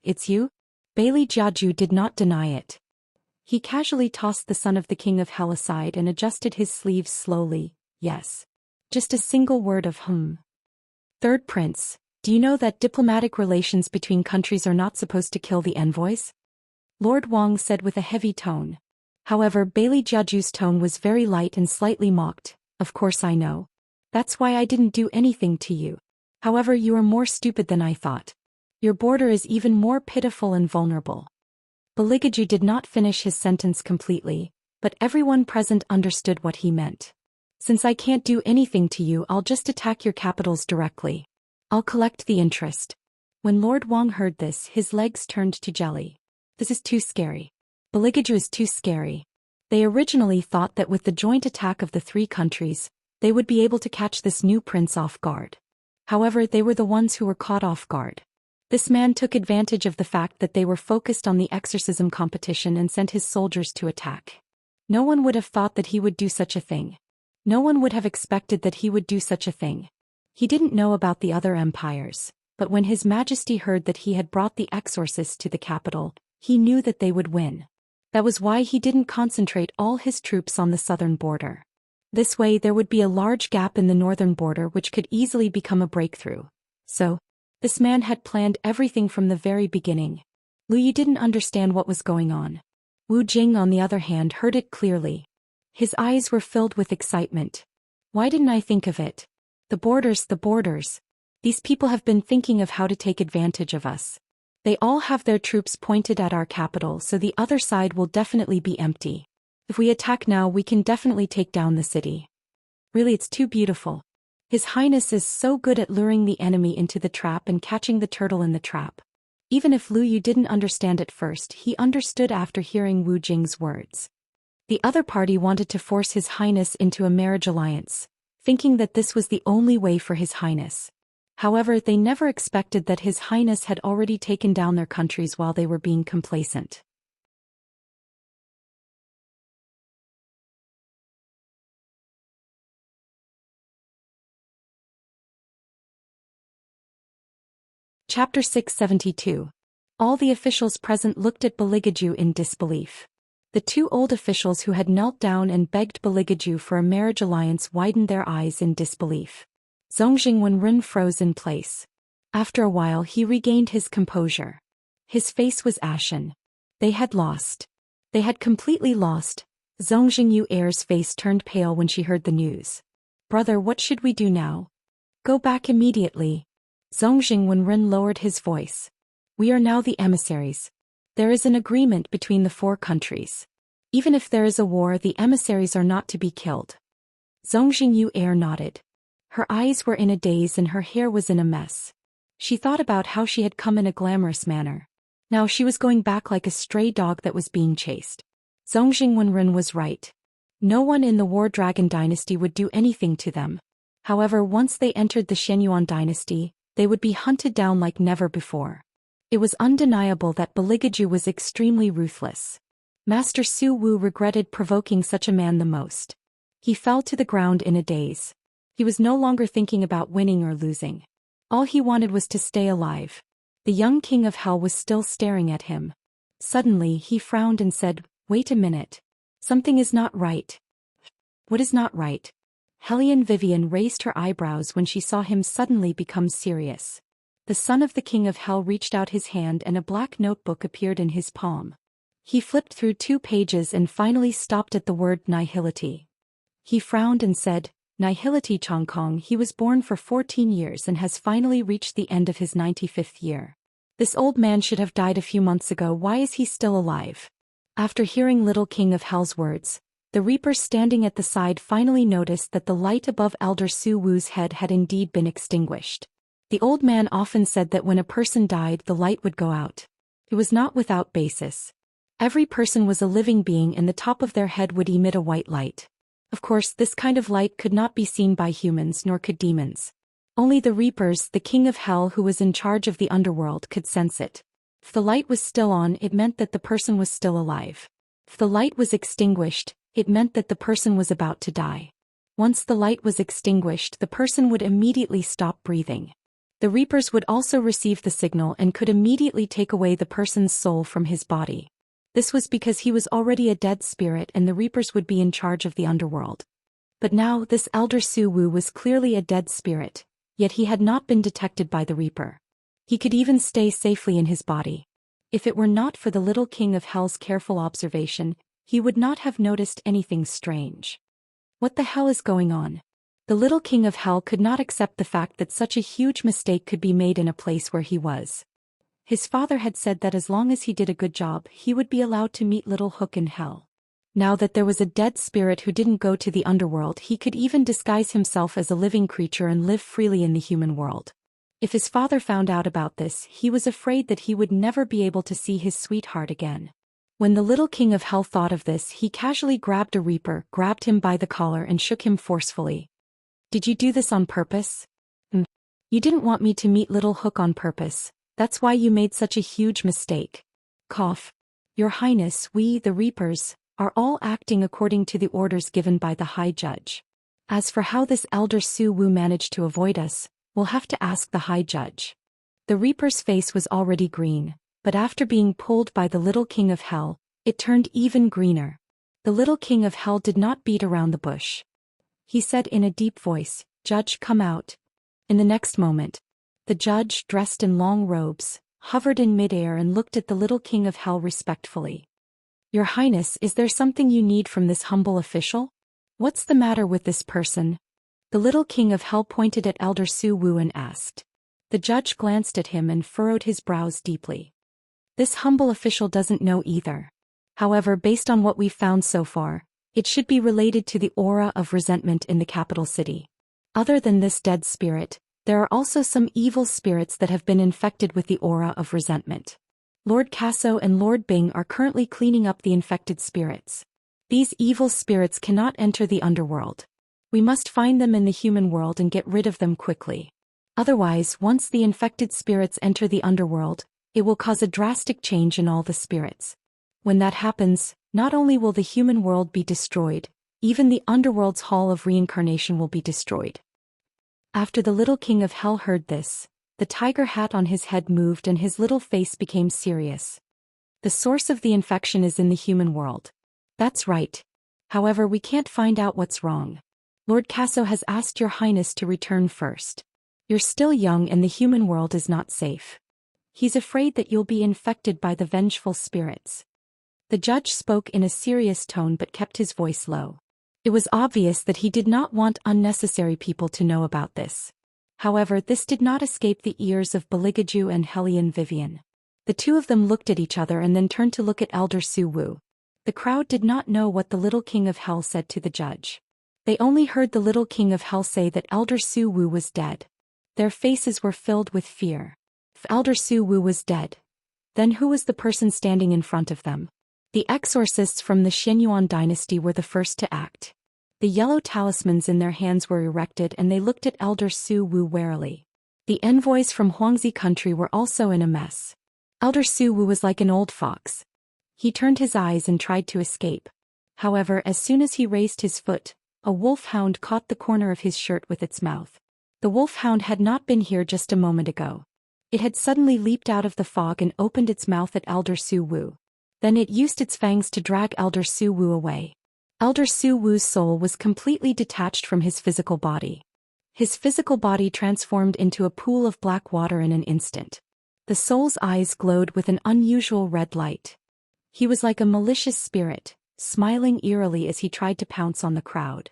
"It's you?" Bailey Jiaju did not deny it. He casually tossed the son of the king of hell aside and adjusted his sleeves slowly. "Yes. Just a single word of Third prince, do you know that diplomatic relations between countries are not supposed to kill the envoys?" Lord Wang said with a heavy tone. However, Bailey Jiaju's tone was very light and slightly mocked. "Of course I know. That's why I didn't do anything to you. However, you are more stupid than I thought. Your border is even more pitiful and vulnerable." Baligaju did not finish his sentence completely, but everyone present understood what he meant. "Since I can't do anything to you, I'll just attack your capitals directly. I'll collect the interest." When Lord Wang heard this, his legs turned to jelly. "This is too scary. Baligaju is too scary." They originally thought that with the joint attack of the 3 countries, they would be able to catch this new prince off guard. However, they were the ones who were caught off guard. This man took advantage of the fact that they were focused on the exorcism competition and sent his soldiers to attack. No one would have thought that he would do such a thing. No one would have expected that he would do such a thing. He didn't know about the other empires, but when His Majesty heard that he had brought the exorcists to the capital, he knew that they would win. That was why he didn't concentrate all his troops on the southern border. This way there would be a large gap in the northern border which could easily become a breakthrough. So, this man had planned everything from the very beginning. Lu Yu didn't understand what was going on. Wu Jing, on the other hand, heard it clearly. His eyes were filled with excitement. "Why didn't I think of it? The borders. These people have been thinking of how to take advantage of us. They all have their troops pointed at our capital, so the other side will definitely be empty. If we attack now, we can definitely take down the city. Really, it's too beautiful. His Highness is so good at luring the enemy into the trap and catching the turtle in the trap." Even if Lu Yu didn't understand at first, he understood after hearing Wu Jing's words. The other party wanted to force His Highness into a marriage alliance, thinking that this was the only way for His Highness. However, they never expected that His Highness had already taken down their countries while they were being complacent. Chapter 672. All the officials present looked at Beligaju in disbelief. The two old officials who had knelt down and begged Beligaju for a marriage alliance widened their eyes in disbelief. Zongjing Wenren froze in place. After a while he regained his composure. His face was ashen. They had lost. They had completely lost. Zongjing Yuer's face turned pale when she heard the news. Brother, what should we do now? Go back immediately. Zongjing Wenren lowered his voice. We are now the emissaries. There is an agreement between the four countries. Even if there is a war, the emissaries are not to be killed. Zongjing Yuer nodded. Her eyes were in a daze and her hair was in a mess. She thought about how she had come in a glamorous manner. Now she was going back like a stray dog that was being chased. Zongjing Wenren was right. No one in the War Dragon dynasty would do anything to them. However, once they entered the Shenyuan dynasty, they would be hunted down like never before. It was undeniable that Beligaju was extremely ruthless. Master Su Wu regretted provoking such a man the most. He fell to the ground in a daze. He was no longer thinking about winning or losing. All he wanted was to stay alive. The young king of hell was still staring at him. Suddenly he frowned and said, "Wait a minute. Something is not right." "What is not right?" Hellion Vivian raised her eyebrows when she saw him suddenly become serious. The son of the king of hell reached out his hand and a black notebook appeared in his palm. He flipped through 2 pages and finally stopped at the word nihility. He frowned and said, "Nihility Chongkong, he was born for 14 years and has finally reached the end of his 95th year. This old man should have died a few months ago. Why is he still alive?" After hearing Little King of Hell's words, the Reaper standing at the side finally noticed that the light above Elder Su Wu's head had indeed been extinguished. The old man often said that when a person died the light would go out. It was not without basis. Every person was a living being and the top of their head would emit a white light. Of course, this kind of light could not be seen by humans nor could demons. Only the Reapers, the king of hell who was in charge of the underworld, could sense it. If the light was still on, it meant that the person was still alive. If the light was extinguished, it meant that the person was about to die. Once the light was extinguished, the person would immediately stop breathing. The Reapers would also receive the signal and could immediately take away the person's soul from his body. This was because he was already a dead spirit and the Reapers would be in charge of the underworld. But now this Elder Su Wu was clearly a dead spirit, yet he had not been detected by the Reaper. He could even stay safely in his body. If it were not for the Little King of Hell's careful observation, he would not have noticed anything strange. What the hell is going on? The Little King of Hell could not accept the fact that such a huge mistake could be made in a place where he was. His father had said that as long as he did a good job, he would be allowed to meet Little Hook in hell. Now that there was a dead spirit who didn't go to the underworld, he could even disguise himself as a living creature and live freely in the human world. If his father found out about this, he was afraid that he would never be able to see his sweetheart again. When the Little King of Hell thought of this, he casually grabbed a Reaper, grabbed him by the collar and shook him forcefully. "Did you do this on purpose?" "You didn't want me to meet Little Hook on purpose. That's why you made such a huge mistake." Cough. "Your Highness, we, the Reapers, are all acting according to the orders given by the High Judge. As for how this Elder Su Wu managed to avoid us, we'll have to ask the High Judge." The Reaper's face was already green, but after being pulled by the Little King of Hell, it turned even greener. The Little King of Hell did not beat around the bush. He said in a deep voice, "Judge, come out." In the next moment, the judge, dressed in long robes, hovered in midair and looked at the Little King of Hell respectfully. "Your Highness, is there something you need from this humble official? What's the matter with this person?" The Little King of Hell pointed at Elder Su Wu and asked. The judge glanced at him and furrowed his brows deeply. This humble official doesn't know either. However, based on what we've found so far, it should be related to the aura of resentment in the capital city. Other than this dead spirit, there are also some evil spirits that have been infected with the aura of resentment. Lord Casso and Lord Bing are currently cleaning up the infected spirits. These evil spirits cannot enter the underworld. We must find them in the human world and get rid of them quickly. Otherwise, once the infected spirits enter the underworld, it will cause a drastic change in all the spirits. When that happens, not only will the human world be destroyed, even the underworld's hall of reincarnation will be destroyed. After the Little King of Hell heard this, The tiger hat on his head moved and his little face became serious. The source of the infection is in the human world. That's right. However, we can't find out what's wrong. Lord Casso has asked Your Highness to return first. You're still young and the human world is not safe. He's afraid that you'll be infected by the vengeful spirits. The judge spoke in a serious tone but kept his voice low. It was obvious that he did not want unnecessary people to know about this. However, this did not escape the ears of Beligaju and Hellion Vivian. The two of them looked at each other and then turned to look at Elder Su Wu. The crowd did not know what the little king of hell said to the judge. They only heard the little king of hell say that Elder Su Wu was dead. Their faces were filled with fear. If Elder Su Wu was dead, then who was the person standing in front of them? The exorcists from the Xianyuan dynasty were the first to act. The yellow talismans in their hands were erected and they looked at Elder Su Wu warily. The envoys from Huangzi country were also in a mess. Elder Su Wu was like an old fox. He turned his eyes and tried to escape. However, as soon as he raised his foot, a wolfhound caught the corner of his shirt with its mouth. The wolfhound had not been here just a moment ago. It had suddenly leaped out of the fog and opened its mouth at Elder Su Wu. Then it used its fangs to drag Elder Su Wu away. Elder Su Wu's soul was completely detached from his physical body. His physical body transformed into a pool of black water in an instant. The soul's eyes glowed with an unusual red light. He was like a malicious spirit, smiling eerily as he tried to pounce on the crowd.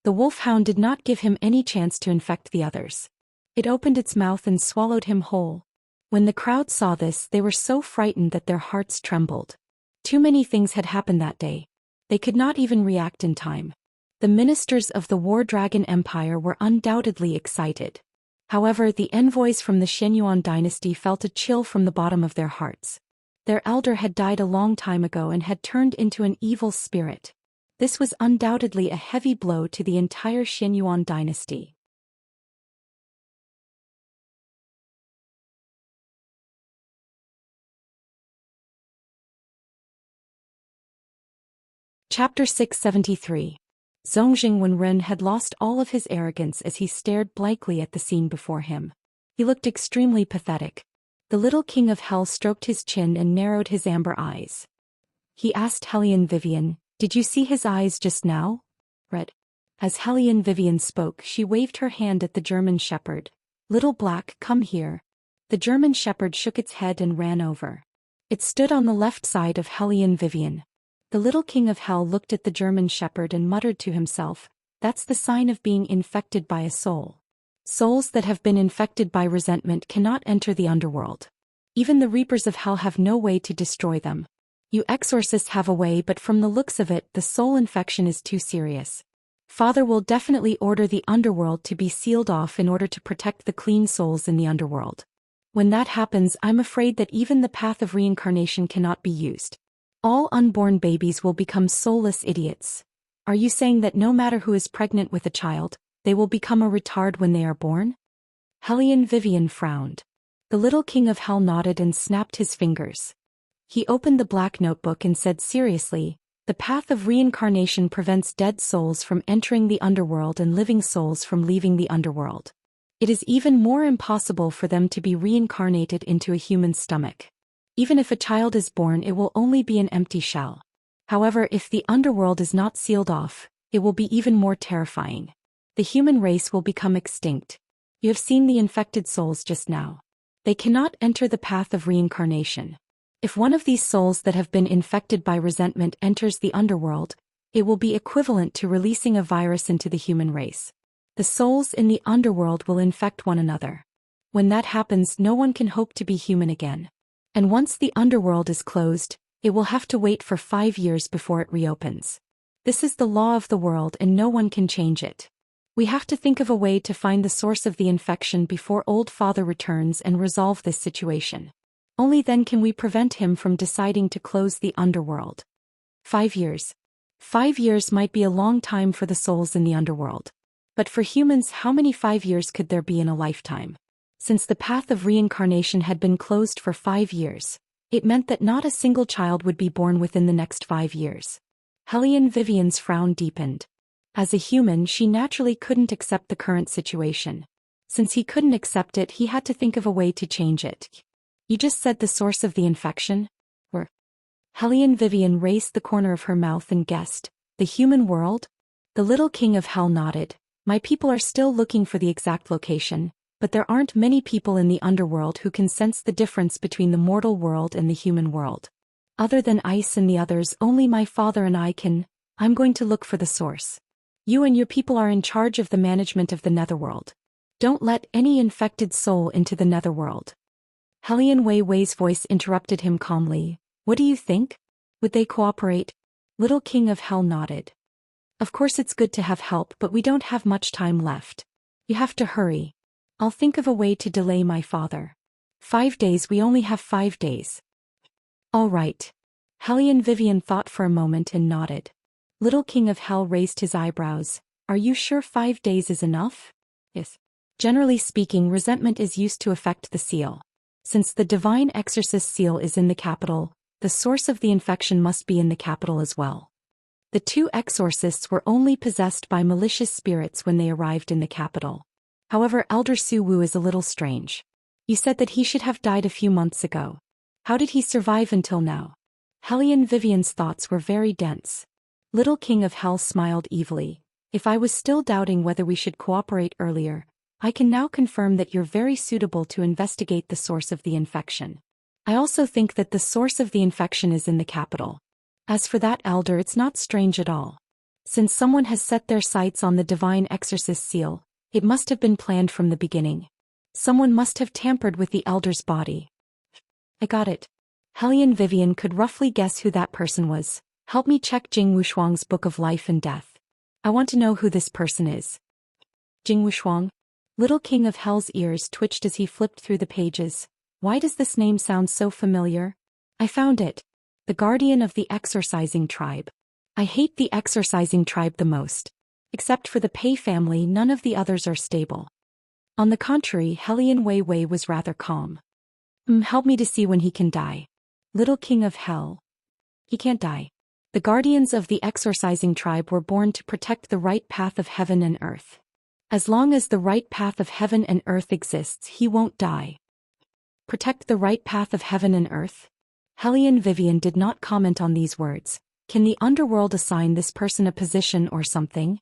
The wolfhound did not give him any chance to infect the others. It opened its mouth and swallowed him whole. When the crowd saw this, they were so frightened that their hearts trembled. Too many things had happened that day. They could not even react in time. The ministers of the War Dragon Empire were undoubtedly excited. However, the envoys from the Xianyuan dynasty felt a chill from the bottom of their hearts. Their elder had died a long time ago and had turned into an evil spirit. This was undoubtedly a heavy blow to the entire Xianyuan dynasty. Chapter 673. Zongjing Wenren had lost all of his arrogance as he stared blankly at the scene before him. He looked extremely pathetic. The little king of hell stroked his chin and narrowed his amber eyes. He asked Hellion Vivian, "Did you see his eyes just now?" Red. As Hellion Vivian spoke, she waved her hand at the German shepherd. "Little Black, come here." The German shepherd shook its head and ran over. It stood on the left side of Hellion Vivian. The little king of hell looked at the German shepherd and muttered to himself, "That's the sign of being infected by a soul. Souls that have been infected by resentment cannot enter the underworld. Even the reapers of hell have no way to destroy them. You exorcists have a way, but from the looks of it, the soul infection is too serious. Father will definitely order the underworld to be sealed off in order to protect the clean souls in the underworld. When that happens, I'm afraid that even the path of reincarnation cannot be used. All unborn babies will become soulless idiots. Are you saying that no matter who is pregnant with a child, they will become a retard when they are born?" Hellion Vivian frowned. The little king of hell nodded and snapped his fingers. He opened the black notebook and said seriously, "The path of reincarnation prevents dead souls from entering the underworld and living souls from leaving the underworld. It is even more impossible for them to be reincarnated into a human stomach. Even if a child is born, it will only be an empty shell. However, if the underworld is not sealed off, it will be even more terrifying. The human race will become extinct. You have seen the infected souls just now. They cannot enter the path of reincarnation. If one of these souls that have been infected by resentment enters the underworld, it will be equivalent to releasing a virus into the human race. The souls in the underworld will infect one another. When that happens, no one can hope to be human again. And once the underworld is closed, it will have to wait for 5 years before it reopens. This is the law of the world and no one can change it. We have to think of a way to find the source of the infection before Old Father returns and resolve this situation. Only then can we prevent him from deciding to close the underworld. 5 years. 5 years might be a long time for the souls in the underworld. But for humans, how many 5 years could there be in a lifetime? Since the path of reincarnation had been closed for 5 years, it meant that not a single child would be born within the next 5 years. Hellion Vivian's frown deepened. As a human, she naturally couldn't accept the current situation. Since he couldn't accept it, he had to think of a way to change it. You just said the source of the infection? Or? Hellion Vivian raised the corner of her mouth and guessed, the human world? The little king of hell nodded. My people are still looking for the exact location, but there aren't many people in the underworld who can sense the difference between the mortal world and the human world. Other than Ice and the others, only my father and I can. I'm going to look for the source. You and your people are in charge of the management of the netherworld. Don't let any infected soul into the netherworld. Hellion Wei Wei's voice interrupted him calmly. What do you think? Would they cooperate? Little King of Hell nodded. Of course it's good to have help, but we don't have much time left. You have to hurry. I'll think of a way to delay my father. 5 days, we only have 5 days. All right. Hellion Vivian thought for a moment and nodded. Little King of Hell raised his eyebrows. Are you sure 5 days is enough? Yes. Generally speaking, resentment is used to affect the seal. Since the divine exorcist seal is in the capital, the source of the infection must be in the capital as well. The 2 exorcists were only possessed by malicious spirits when they arrived in the capital. However, Elder Su Wu is a little strange. You said that he should have died a few months ago. How did he survive until now? Hellion Vivian's thoughts were very dense. Little King of Hell smiled evilly. If I was still doubting whether we should cooperate earlier, I can now confirm that you're very suitable to investigate the source of the infection. I also think that the source of the infection is in the capital. As for that, Elder, it's not strange at all. Since someone has set their sights on the divine exorcist seal, it must have been planned from the beginning. Someone must have tampered with the Elder's body. I got it. Hellion Vivian could roughly guess who that person was. Help me check Jing Wushuang's Book of Life and Death. I want to know who this person is. Jing Wushuang? Little King of Hell's ears twitched as he flipped through the pages. Why does this name sound so familiar? I found it. The guardian of the exorcising tribe. I hate the exorcising tribe the most. Except for the Pei family, none of the others are stable. On the contrary, Hellion Wei Wei was rather calm. Help me to see when he can die. Little King of Hell. He can't die. The guardians of the exorcising tribe were born to protect the right path of heaven and earth. As long as the right path of heaven and earth exists, he won't die. Protect the right path of heaven and earth? Hellion Vivian did not comment on these words. Can the underworld assign this person a position or something?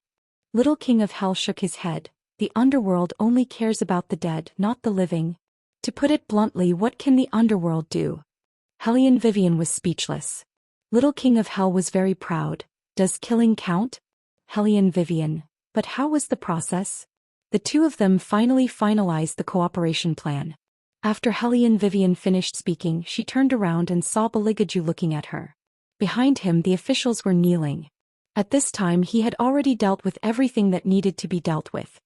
Little King of Hell shook his head. The underworld only cares about the dead, not the living. To put it bluntly, what can the underworld do? Hellion Vivian was speechless. Little King of Hell was very proud. Does killing count? Hellion Vivian. But how was the process? The 2 of them finally finalized the cooperation plan. After Hellion Vivian finished speaking, she turned around and saw Baligaju looking at her. Behind him, the officials were kneeling. At this time, he had already dealt with everything that needed to be dealt with.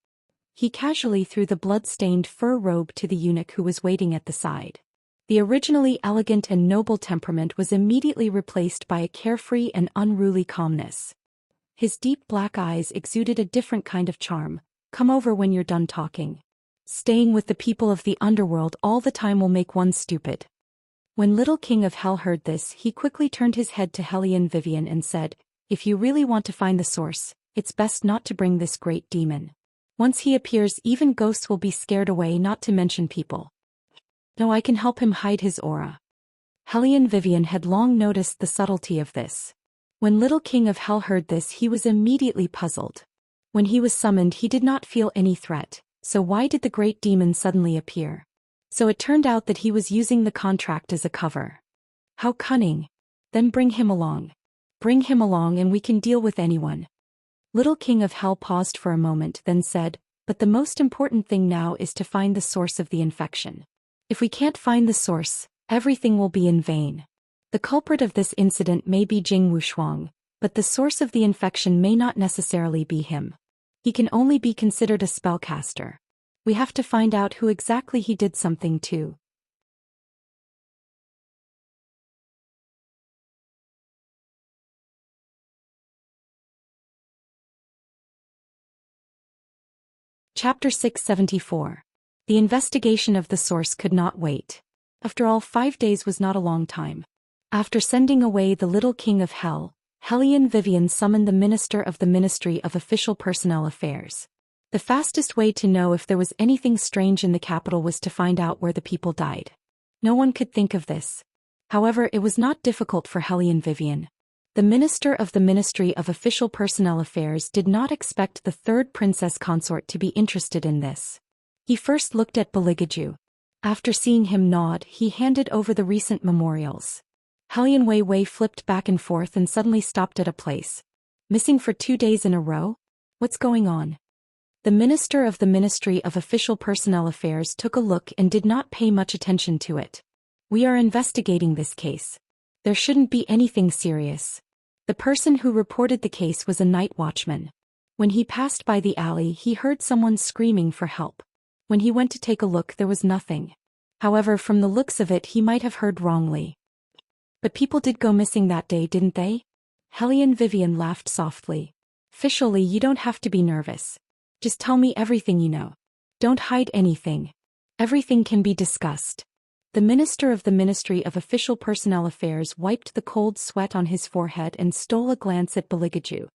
He casually threw the blood-stained fur robe to the eunuch who was waiting at the side. The originally elegant and noble temperament was immediately replaced by a carefree and unruly calmness. His deep black eyes exuded a different kind of charm. Come over when you're done talking. Staying with the people of the underworld all the time will make one stupid. When Little King of Hell heard this, he quickly turned his head to Hellion Vivian and said, if you really want to find the source, it's best not to bring this great demon. Once he appears, even ghosts will be scared away, not to mention people. No, I can help him hide his aura. Hellion Vivian had long noticed the subtlety of this. When Little King of Hell heard this, he was immediately puzzled. When he was summoned, he did not feel any threat, so why did the great demon suddenly appear? So it turned out that he was using the contract as a cover. How cunning. Then bring him along. Bring him along and we can deal with anyone. Little King of Hell paused for a moment, then said, but the most important thing now is to find the source of the infection. If we can't find the source, everything will be in vain. The culprit of this incident may be Jing Wushuang, but the source of the infection may not necessarily be him. He can only be considered a spellcaster. We have to find out who exactly he did something to. Chapter 674. The investigation of the source could not wait. After all, 5 days was not a long time. After sending away the Little King of Hell, Hellion Vivian summoned the Minister of the Ministry of Official Personnel Affairs. The fastest way to know if there was anything strange in the capital was to find out where the people died. No one could think of this. However, it was not difficult for Hellion Vivian. The minister of the Ministry of Official Personnel Affairs did not expect the third princess consort to be interested in this. He first looked at Beligaju. After seeing him nod, he handed over the recent memorials. Hellion Wei Wei flipped back and forth and suddenly stopped at a place. Missing for 2 days in a row? What's going on? The minister of the Ministry of Official Personnel Affairs took a look and did not pay much attention to it. We are investigating this case. There shouldn't be anything serious. The person who reported the case was a night watchman. When he passed by the alley, he heard someone screaming for help. When he went to take a look, there was nothing. However, from the looks of it, he might have heard wrongly. But people did go missing that day, didn't they? Hellion Vivian laughed softly. Officially, you don't have to be nervous. Just tell me everything you know. Don't hide anything. Everything can be discussed. The minister of the Ministry of Official Personnel Affairs wiped the cold sweat on his forehead and stole a glance at Beligaju.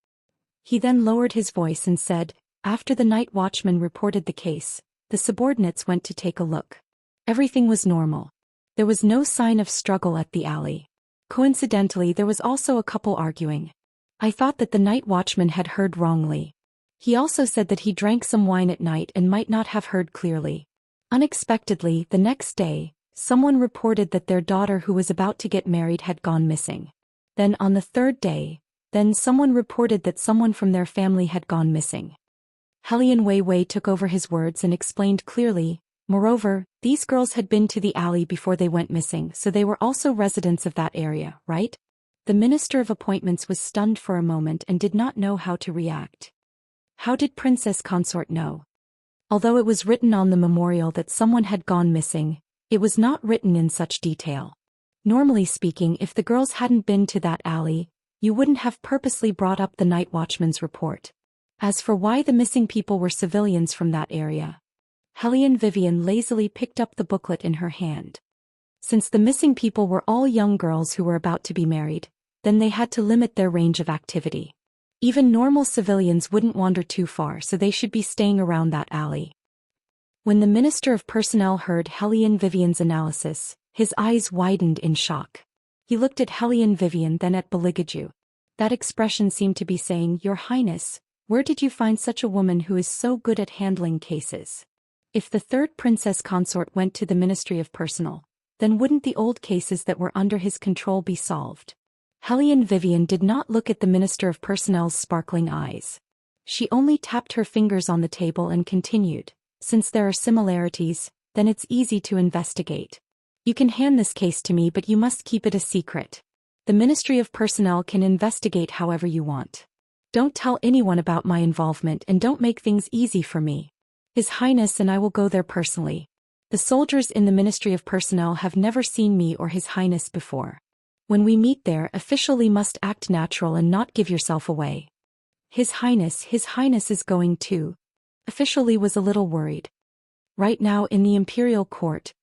He then lowered his voice and said, after the night watchman reported the case, the subordinates went to take a look. Everything was normal. There was no sign of struggle at the alley. Coincidentally, there was also a couple arguing. I thought that the night watchman had heard wrongly. He also said that he drank some wine at night and might not have heard clearly. Unexpectedly, the next day, someone reported that their daughter who was about to get married had gone missing. Then on the third day, someone reported that someone from their family had gone missing. Hellion Wei Wei took over his words and explained clearly, moreover, these girls had been to the alley before they went missing, so they were also residents of that area, right? The Minister of Appointments was stunned for a moment and did not know how to react. How did Princess Consort know? Although it was written on the memorial that someone had gone missing, it was not written in such detail. Normally speaking, if the girls hadn't been to that alley, you wouldn't have purposely brought up the night watchman's report. As for why the missing people were civilians from that area, Hellion Vivian lazily picked up the booklet in her hand. Since the missing people were all young girls who were about to be married, then they had to limit their range of activity. Even normal civilians wouldn't wander too far, so they should be staying around that alley. When the Minister of Personnel heard Hellion Vivian's analysis, his eyes widened in shock. He looked at Hellion Vivian, then at Beligaju. That expression seemed to be saying, Your Highness, where did you find such a woman who is so good at handling cases? If the third princess consort went to the Ministry of Personnel, then wouldn't the old cases that were under his control be solved? Hellion Vivian did not look at the Minister of Personnel's sparkling eyes. She only tapped her fingers on the table and continued, since there are similarities, then it's easy to investigate. You can hand this case to me, but you must keep it a secret. The Ministry of Personnel can investigate however you want. Don't tell anyone about my involvement and don't make things easy for me. His Highness and I will go there personally. The soldiers in the Ministry of Personnel have never seen me or His Highness before. When we meet there, officially must act natural and not give yourself away. His Highness is going too. Officially was a little worried. Right now in the Imperial Court.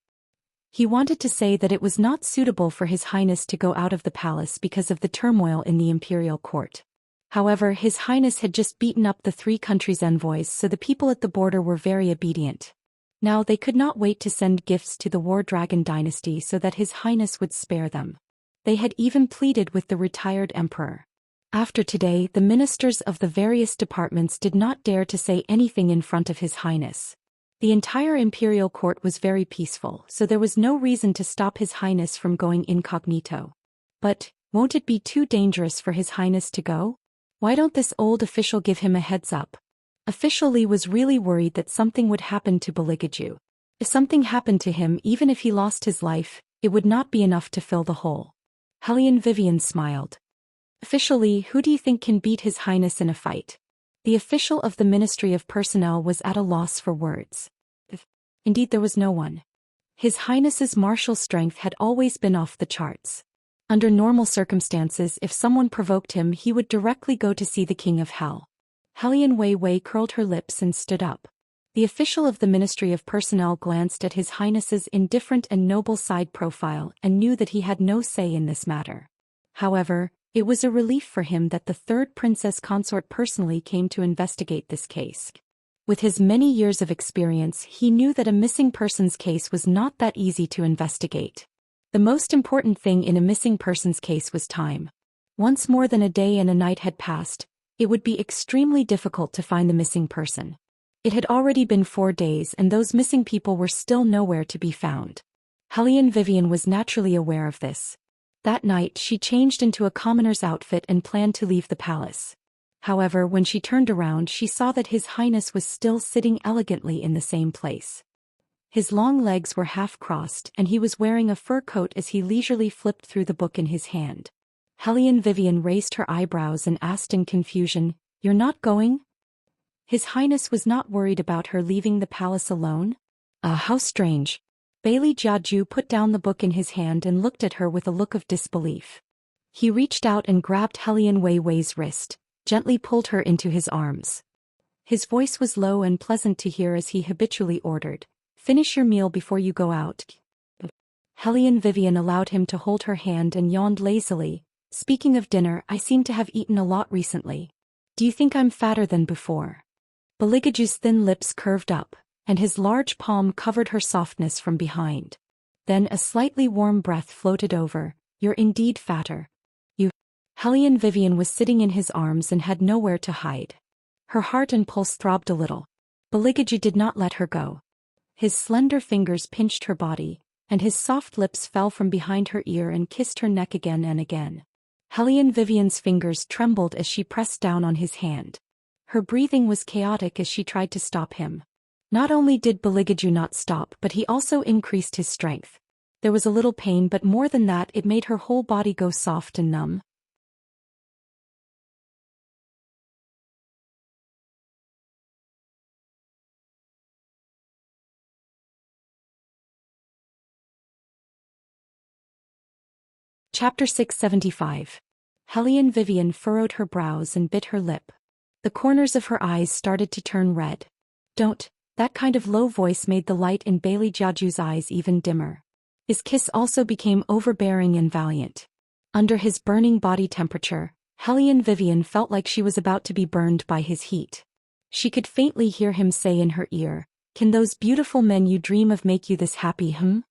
He wanted to say that it was not suitable for His Highness to go out of the palace because of the turmoil in the Imperial Court. However, His Highness had just beaten up the 3 countries' envoys, so the people at the border were very obedient. Now they could not wait to send gifts to the War Dragon dynasty so that His Highness would spare them. They had even pleaded with the retired emperor. After today, the ministers of the various departments did not dare to say anything in front of His Highness. The entire imperial court was very peaceful, so there was no reason to stop His Highness from going incognito. But, won't it be too dangerous for His Highness to go? Why don't this old official give him a heads up? Official Li was really worried that something would happen to Beligaju. If something happened to him, even if he lost his life, it would not be enough to fill the hole. Hellion Vivian smiled. Official Li, who do you think can beat His Highness in a fight? The official of the Ministry of Personnel was at a loss for words. Indeed, there was no one. His Highness's martial strength had always been off the charts. Under normal circumstances, if someone provoked him, he would directly go to see the King of Hell. Hellion Wei Wei curled her lips and stood up. The official of the Ministry of Personnel glanced at His Highness's indifferent and noble side profile and knew that he had no say in this matter. However, it was a relief for him that the third princess consort personally came to investigate this case. With his many years of experience, he knew that a missing persons case was not that easy to investigate. The most important thing in a missing persons case was time. Once more than a day and a night had passed, it would be extremely difficult to find the missing person. It had already been 4 days and those missing people were still nowhere to be found. Hellion Vivian was naturally aware of this. That night she changed into a commoner's outfit and planned to leave the palace. However, when she turned around she saw that His Highness was still sitting elegantly in the same place. His long legs were half-crossed and he was wearing a fur coat as he leisurely flipped through the book in his hand. Hellion Vivian raised her eyebrows and asked in confusion, "You're not going?" His Highness was not worried about her leaving the palace alone? How strange. Bailey Jiaju put down the book in his hand and looked at her with a look of disbelief. He reached out and grabbed Hellion Wei Wei's wrist, gently pulled her into his arms. His voice was low and pleasant to hear as he habitually ordered, "Finish your meal before you go out." Hellion Vivian allowed him to hold her hand and yawned lazily. "Speaking of dinner, I seem to have eaten a lot recently. Do you think I'm fatter than before?" Baligaju's thin lips curved up, and his large palm covered her softness from behind. Then a slightly warm breath floated over, "You're indeed fatter. You." Hellion Vivian was sitting in his arms and had nowhere to hide. Her heart and pulse throbbed a little. Baligaju did not let her go. His slender fingers pinched her body, and his soft lips fell from behind her ear and kissed her neck again and again. Hellion Vivian's fingers trembled as she pressed down on his hand. Her breathing was chaotic as she tried to stop him. Not only did Baligaju not stop, but he also increased his strength. There was a little pain, but more than that, it made her whole body go soft and numb. Chapter 675. Hellion Vivian furrowed her brows and bit her lip. The corners of her eyes started to turn red. "Don't." That kind of low voice made the light in Bailey Jiaju's eyes even dimmer. His kiss also became overbearing and valiant. Under his burning body temperature, Hellion Vivian felt like she was about to be burned by his heat. She could faintly hear him say in her ear, "Can those beautiful men you dream of make you this happy, hm?"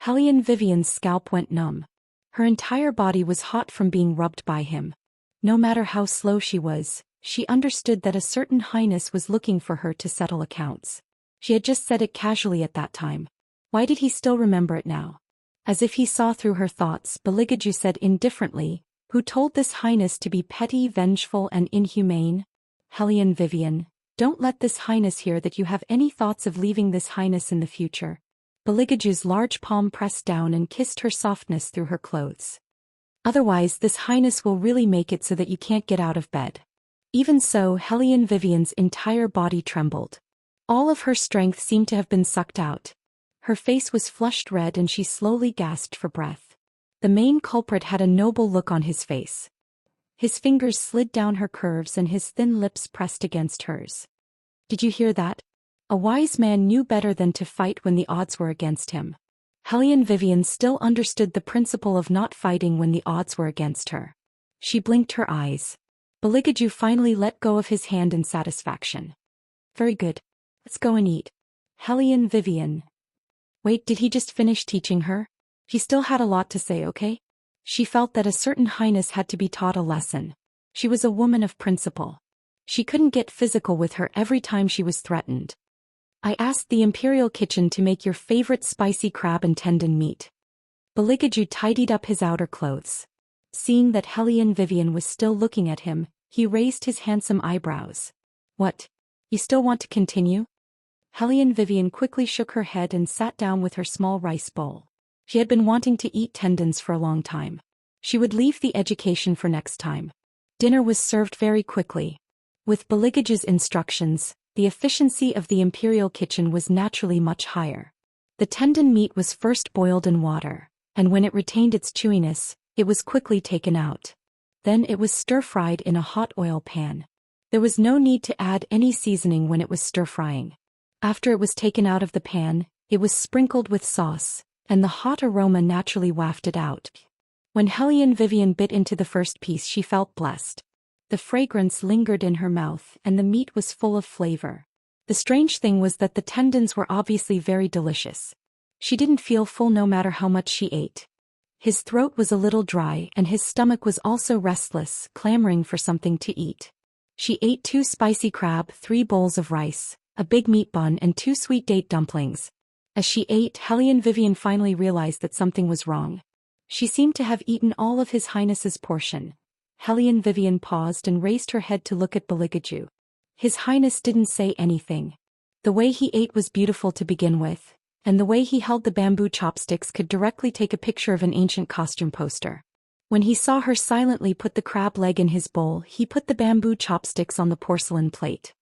Hellion Vivian's scalp went numb. Her entire body was hot from being rubbed by him. No matter how slow she was, she understood that a certain highness was looking for her to settle accounts. She had just said it casually at that time. Why did he still remember it now? As if he saw through her thoughts, Baligaju said indifferently, "Who told this highness to be petty, vengeful, and inhumane?" "Hellion Vivian, don't let this highness hear that you have any thoughts of leaving this highness in the future." Baligaju's large palm pressed down and kissed her softness through her clothes. "Otherwise this highness will really make it so that you can't get out of bed." Even so, Hellion Vivian's entire body trembled. All of her strength seemed to have been sucked out. Her face was flushed red and she slowly gasped for breath. The main culprit had a noble look on his face. His fingers slid down her curves and his thin lips pressed against hers. "Did you hear that?" A wise man knew better than to fight when the odds were against him. Hellion Vivian still understood the principle of not fighting when the odds were against her. She blinked her eyes. Baligaju finally let go of his hand in satisfaction. "Very good. Let's go and eat." Hellion Vivian. Wait, did he just finish teaching her? He still had a lot to say, okay? She felt that a certain highness had to be taught a lesson. She was a woman of principle. She couldn't get physical with her every time she was threatened. "I asked the Imperial Kitchen to make your favorite spicy crab and tendon meat." Baligaju tidied up his outer clothes. Seeing that Hellion Vivian was still looking at him, he raised his handsome eyebrows. "What? You still want to continue?" Hellion Vivian quickly shook her head and sat down with her small rice bowl. She had been wanting to eat tendons for a long time. She would leave the education for next time. Dinner was served very quickly. With Baligaju's instructions, the efficiency of the Imperial Kitchen was naturally much higher. The tendon meat was first boiled in water, and when it retained its chewiness, it was quickly taken out. Then it was stir-fried in a hot oil pan. There was no need to add any seasoning when it was stir-frying. After it was taken out of the pan, it was sprinkled with sauce, and the hot aroma naturally wafted out. When Hellion Vivian bit into the first piece, she felt blessed. The fragrance lingered in her mouth and the meat was full of flavor. The strange thing was that the tendons were obviously very delicious. She didn't feel full no matter how much she ate. His throat was a little dry and his stomach was also restless, clamoring for something to eat. She ate 2 spicy crab, 3 bowls of rice, a big meat bun and 2 sweet date dumplings. As she ate, Hellion Vivian finally realized that something was wrong. She seemed to have eaten all of His Highness's portion. Hellion Vivian paused and raised her head to look at Beligaju. His Highness didn't say anything. The way he ate was beautiful to begin with, and the way he held the bamboo chopsticks could directly take a picture of an ancient costume poster. When he saw her silently put the crab leg in his bowl, he put the bamboo chopsticks on the porcelain plate.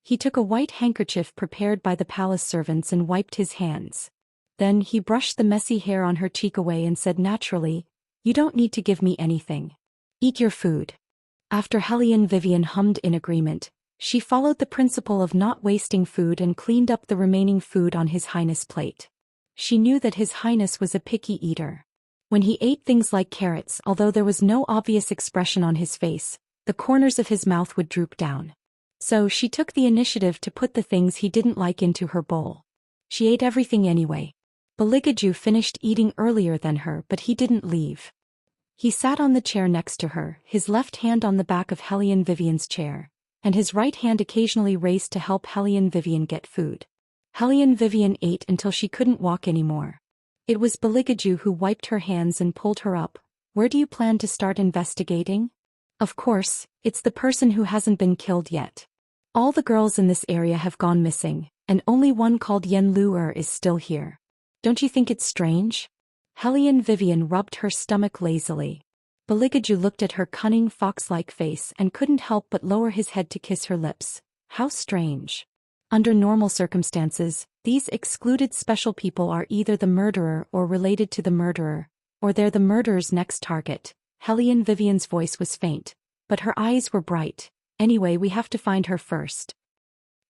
He took a white handkerchief prepared by the palace servants and wiped his hands. Then he brushed the messy hair on her cheek away and said naturally, "You don't need to give me anything. Eat your food." After Hellion Vivian hummed in agreement, she followed the principle of not wasting food and cleaned up the remaining food on His Highness' plate. She knew that His Highness was a picky eater. When he ate things like carrots, although there was no obvious expression on his face, the corners of his mouth would droop down. So she took the initiative to put the things he didn't like into her bowl. She ate everything anyway. Beligaju finished eating earlier than her, but he didn't leave. He sat on the chair next to her, his left hand on the back of Hellion Vivian's chair, and his right hand occasionally raised to help Hellion Vivian get food. Hellion Vivian ate until she couldn't walk anymore. It was Beligaju who wiped her hands and pulled her up. "Where do you plan to start investigating?" "Of course, it's the person who hasn't been killed yet. All the girls in this area have gone missing, and only one called Yen Lu'er is still here. Don't you think it's strange?" Hellion Vivian rubbed her stomach lazily. Beligaju looked at her cunning fox-like face and couldn't help but lower his head to kiss her lips. How strange. Under normal circumstances, these excluded special people are either the murderer or related to the murderer, or they're the murderer's next target. Hellion Vivian's voice was faint, but her eyes were bright. "Anyway, we have to find her first."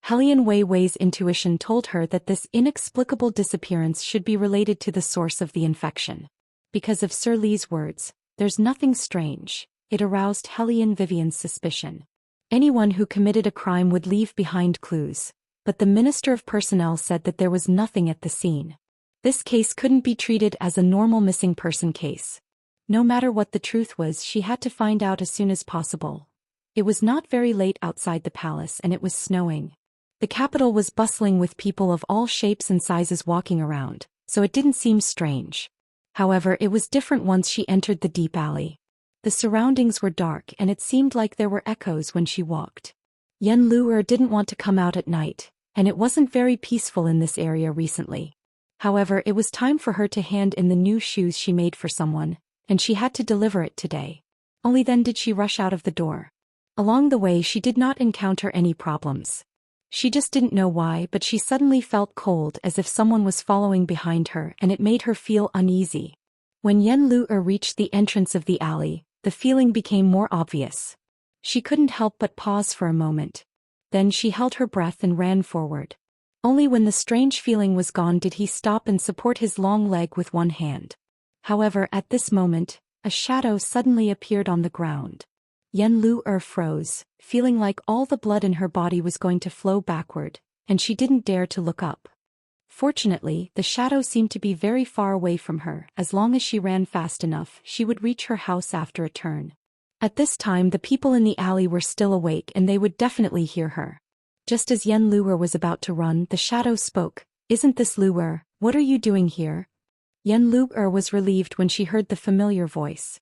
Hellion Wei's intuition told her that this inexplicable disappearance should be related to the source of the infection. Because of Sir Li's words, "There's nothing strange," it aroused Hellion Vivian's suspicion. Anyone who committed a crime would leave behind clues, but the Minister of Personnel said that there was nothing at the scene. This case couldn't be treated as a normal missing person case. No matter what the truth was, she had to find out as soon as possible. It was not very late outside the palace and it was snowing. The capital was bustling with people of all shapes and sizes walking around, so it didn't seem strange. However, it was different once she entered the deep alley. The surroundings were dark and it seemed like there were echoes when she walked. Yen Lu'er didn't want to come out at night, and it wasn't very peaceful in this area recently. However, it was time for her to hand in the new shoes she made for someone, and she had to deliver it today. Only then did she rush out of the door. Along the way she did not encounter any problems. She just didn't know why, but she suddenly felt cold as if someone was following behind her and it made her feel uneasy. When Yen Lu'er reached the entrance of the alley, the feeling became more obvious. She couldn't help but pause for a moment. Then she held her breath and ran forward. Only when the strange feeling was gone did he stop and support his long leg with one hand. However, at this moment, a shadow suddenly appeared on the ground. Yen Lu'er froze, feeling like all the blood in her body was going to flow backward, and she didn't dare to look up. Fortunately, the shadow seemed to be very far away from her. As long as she ran fast enough, she would reach her house after a turn. At this time the people in the alley were still awake and they would definitely hear her. Just as Yen Lu'er was about to run, the shadow spoke. "Isn't this Lu'er? What are you doing here?" Yen Lu'er was relieved when she heard the familiar voice.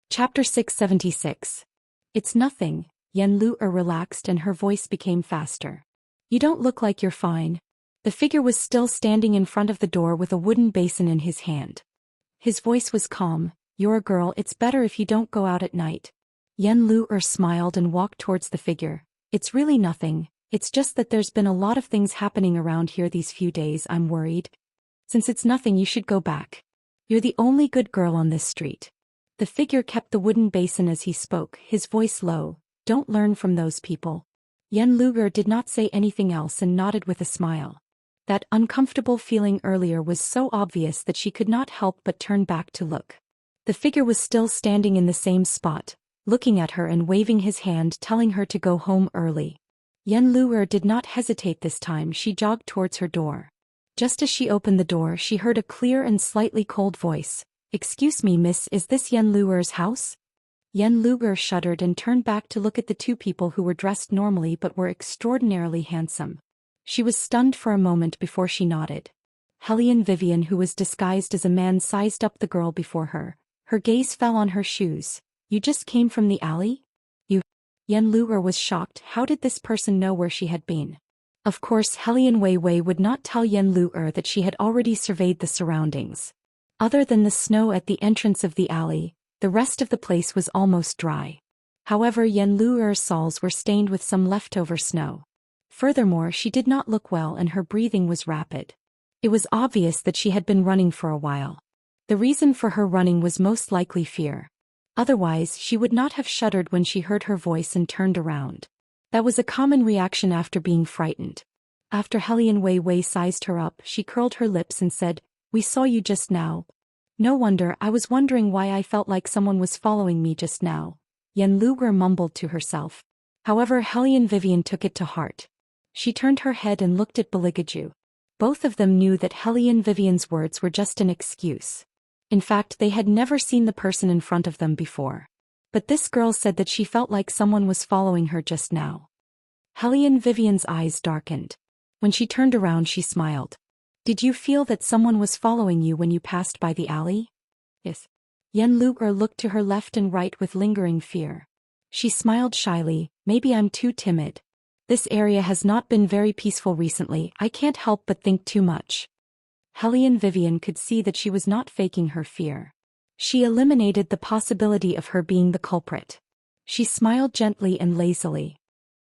Chapter 676. "It's nothing." Yen Lu'er relaxed and her voice became faster. "You don't look like you're fine." The figure was still standing in front of the door with a wooden basin in his hand. His voice was calm. "You're a girl, it's better if you don't go out at night." Yen Lu'er smiled and walked towards the figure. "It's really nothing, it's just that there's been a lot of things happening around here these few days. I'm worried." "Since it's nothing, you should go back. You're the only good girl on this street." The figure kept the wooden basin as he spoke, his voice low. "Don't learn from those people." Yen Lu'er did not say anything else and nodded with a smile. That uncomfortable feeling earlier was so obvious that she could not help but turn back to look. The figure was still standing in the same spot, looking at her and waving his hand telling her to go home early. Yen Lu'er did not hesitate this time. She jogged towards her door. Just as she opened the door, she heard a clear and slightly cold voice. "Excuse me, miss, is this Yen Lu'er's house?" Yen Lu'er shuddered and turned back to look at the two people who were dressed normally but were extraordinarily handsome. She was stunned for a moment before she nodded. Hellion Vivian, who was disguised as a man, sized up the girl before her. Her gaze fell on her shoes. "You just came from the alley?" Yen Lu'er was shocked. How did this person know where she had been? Of course, Hellion Wei Wei would not tell Yen Lu'er that she had already surveyed the surroundings. Other than the snow at the entrance of the alley, the rest of the place was almost dry. However, Yen Lu'er's soles were stained with some leftover snow. Furthermore, she did not look well and her breathing was rapid. It was obvious that she had been running for a while. The reason for her running was most likely fear. Otherwise, she would not have shuddered when she heard her voice and turned around. That was a common reaction after being frightened. After Hellion Wei Wei sized her up, she curled her lips and said, "We saw you just now." "No wonder, I was wondering why I felt like someone was following me just now," Yen Lu'er mumbled to herself. However, Hellion Vivian took it to heart. She turned her head and looked at Beligaju. Both of them knew that Hellion Vivian's words were just an excuse. In fact, they had never seen the person in front of them before. But this girl said that she felt like someone was following her just now. Hellion Vivian's eyes darkened. When she turned around, she smiled. "Did you feel that someone was following you when you passed by the alley?" "Yes." Yen Lu'er looked to her left and right with lingering fear. She smiled shyly. "Maybe I'm too timid. This area has not been very peaceful recently. I can't help but think too much." Hellion Vivian could see that she was not faking her fear. She eliminated the possibility of her being the culprit. She smiled gently and lazily.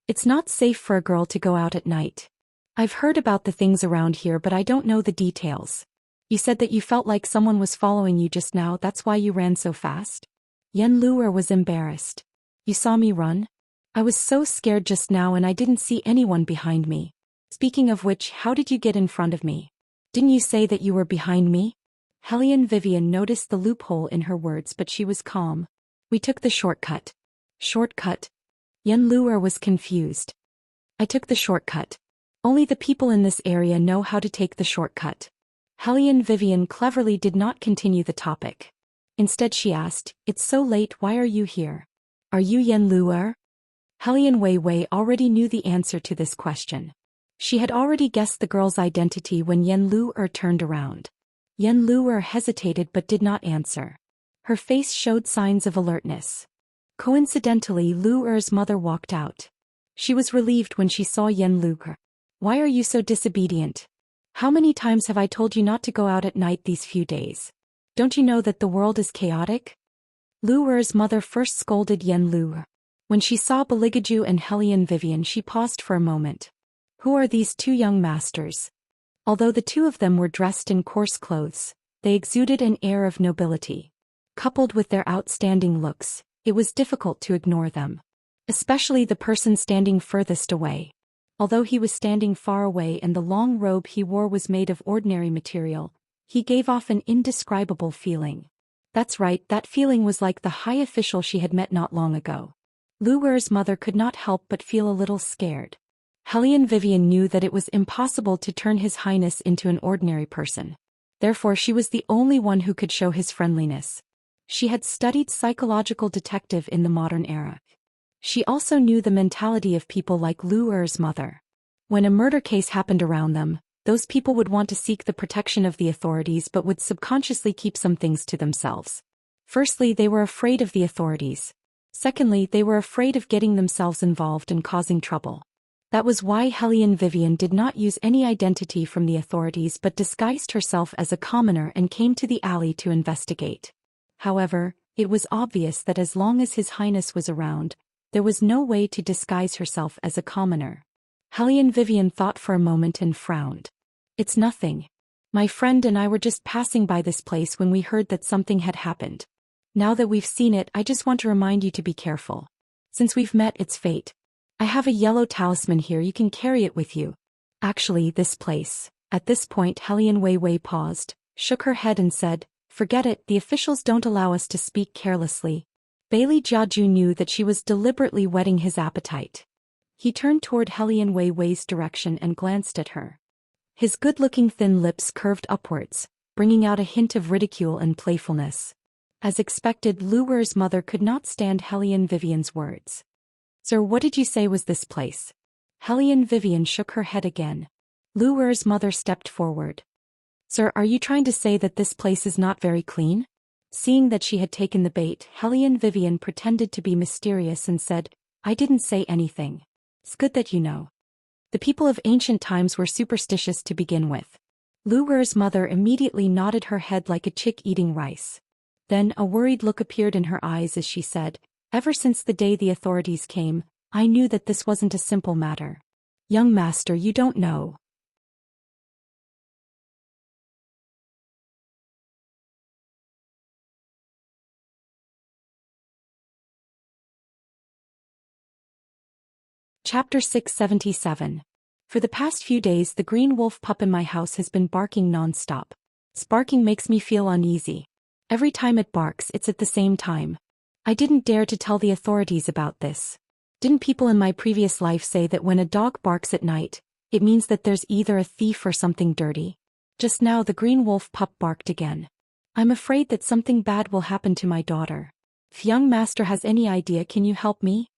"It's not safe for a girl to go out at night. I've heard about the things around here but I don't know the details. You said that you felt like someone was following you just now, that's why you ran so fast?" Yen Lu'er was embarrassed. "You saw me run? I was so scared just now and I didn't see anyone behind me. Speaking of which, how did you get in front of me? Didn't you say that you were behind me?" Hellion Vivian noticed the loophole in her words but she was calm. "We took the shortcut." "Shortcut?" Yen Lu'er was confused. "I took the shortcut. Only the people in this area know how to take the shortcut." Hellion Vivian cleverly did not continue the topic. Instead she asked, "It's so late, why are you here? Are you Yen Lu'er?" Hellion Wei Wei already knew the answer to this question. She had already guessed the girl's identity when Yen Lu'er turned around. Yen Lu'er hesitated but did not answer. Her face showed signs of alertness. Coincidentally, Lu'er's mother walked out. She was relieved when she saw Yen Lu'er. "Why are you so disobedient? How many times have I told you not to go out at night these few days? Don't you know that the world is chaotic?" Lu'er's mother first scolded Yen Lu'er. When she saw Beligaju and Hellion Vivian, she paused for a moment. Who are these two young masters? Although the two of them were dressed in coarse clothes, they exuded an air of nobility. Coupled with their outstanding looks, it was difficult to ignore them. Especially the person standing furthest away. Although he was standing far away and the long robe he wore was made of ordinary material, he gave off an indescribable feeling. That's right, that feeling was like the high official she had met not long ago. Lu'er's mother could not help but feel a little scared. Hellion Vivian knew that it was impossible to turn His Highness into an ordinary person. Therefore she was the only one who could show his friendliness. She had studied psychological detective in the modern era. She also knew the mentality of people like Lu'er's mother. When a murder case happened around them, those people would want to seek the protection of the authorities but would subconsciously keep some things to themselves. Firstly, they were afraid of the authorities. Secondly, they were afraid of getting themselves involved and causing trouble. That was why Hellion Vivian did not use any identity from the authorities but disguised herself as a commoner and came to the alley to investigate. However, it was obvious that as long as His Highness was around, there was no way to disguise herself as a commoner. Hellion Vivian thought for a moment and frowned. "It's nothing. My friend and I were just passing by this place when we heard that something had happened. Now that we've seen it, I just want to remind you to be careful. Since we've met, it's fate. I have a yellow talisman here, you can carry it with you. Actually, this place. At this point Helian Wei Wei paused, shook her head and said, "Forget it, the officials don't allow us to speak carelessly." Bailey Jiaju knew that she was deliberately whetting his appetite. He turned toward Helian Wei Wei's direction and glanced at her. His good-looking thin lips curved upwards, bringing out a hint of ridicule and playfulness. As expected, Lu Er's mother could not stand Helian Vivian's words. "Sir, what did you say was this place?" Helian Vivian shook her head again. Lu Er's mother stepped forward. "Sir, are you trying to say that this place is not very clean?" Seeing that she had taken the bait, Helian Vivian pretended to be mysterious and said, "I didn't say anything. It's good that you know. The people of ancient times were superstitious to begin with." Lu Er's mother immediately nodded her head like a chick eating rice. Then a worried look appeared in her eyes as she said, "Ever since the day the authorities came, I knew that this wasn't a simple matter. Young master, you don't know." Chapter 677. For the past few days the green wolf pup in my house has been barking non-stop. Its barking makes me feel uneasy. Every time it barks, it's at the same time. I didn't dare to tell the authorities about this. Didn't people in my previous life say that when a dog barks at night, it means that there's either a thief or something dirty? Just now the green wolf pup barked again. I'm afraid that something bad will happen to my daughter. If young master has any idea, can you help me?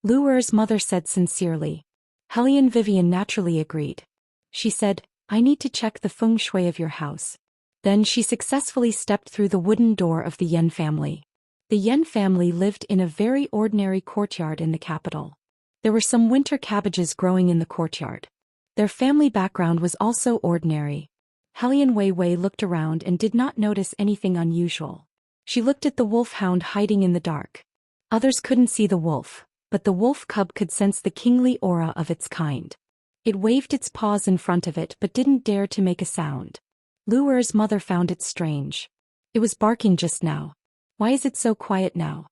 Lu Er's mother said sincerely. Helian Vivian naturally agreed. She said, "I need to check the feng shui of your house." Then she successfully stepped through the wooden door of the Yen family. The Yen family lived in a very ordinary courtyard in the capital. There were some winter cabbages growing in the courtyard. Their family background was also ordinary. Helian Wei Wei looked around and did not notice anything unusual. She looked at the wolfhound hiding in the dark. Others couldn't see the wolf, but the wolf cub could sense the kingly aura of its kind. It waved its paws in front of it but didn't dare to make a sound. Lu Er's mother found it strange. It was barking just now. Why is it so quiet now?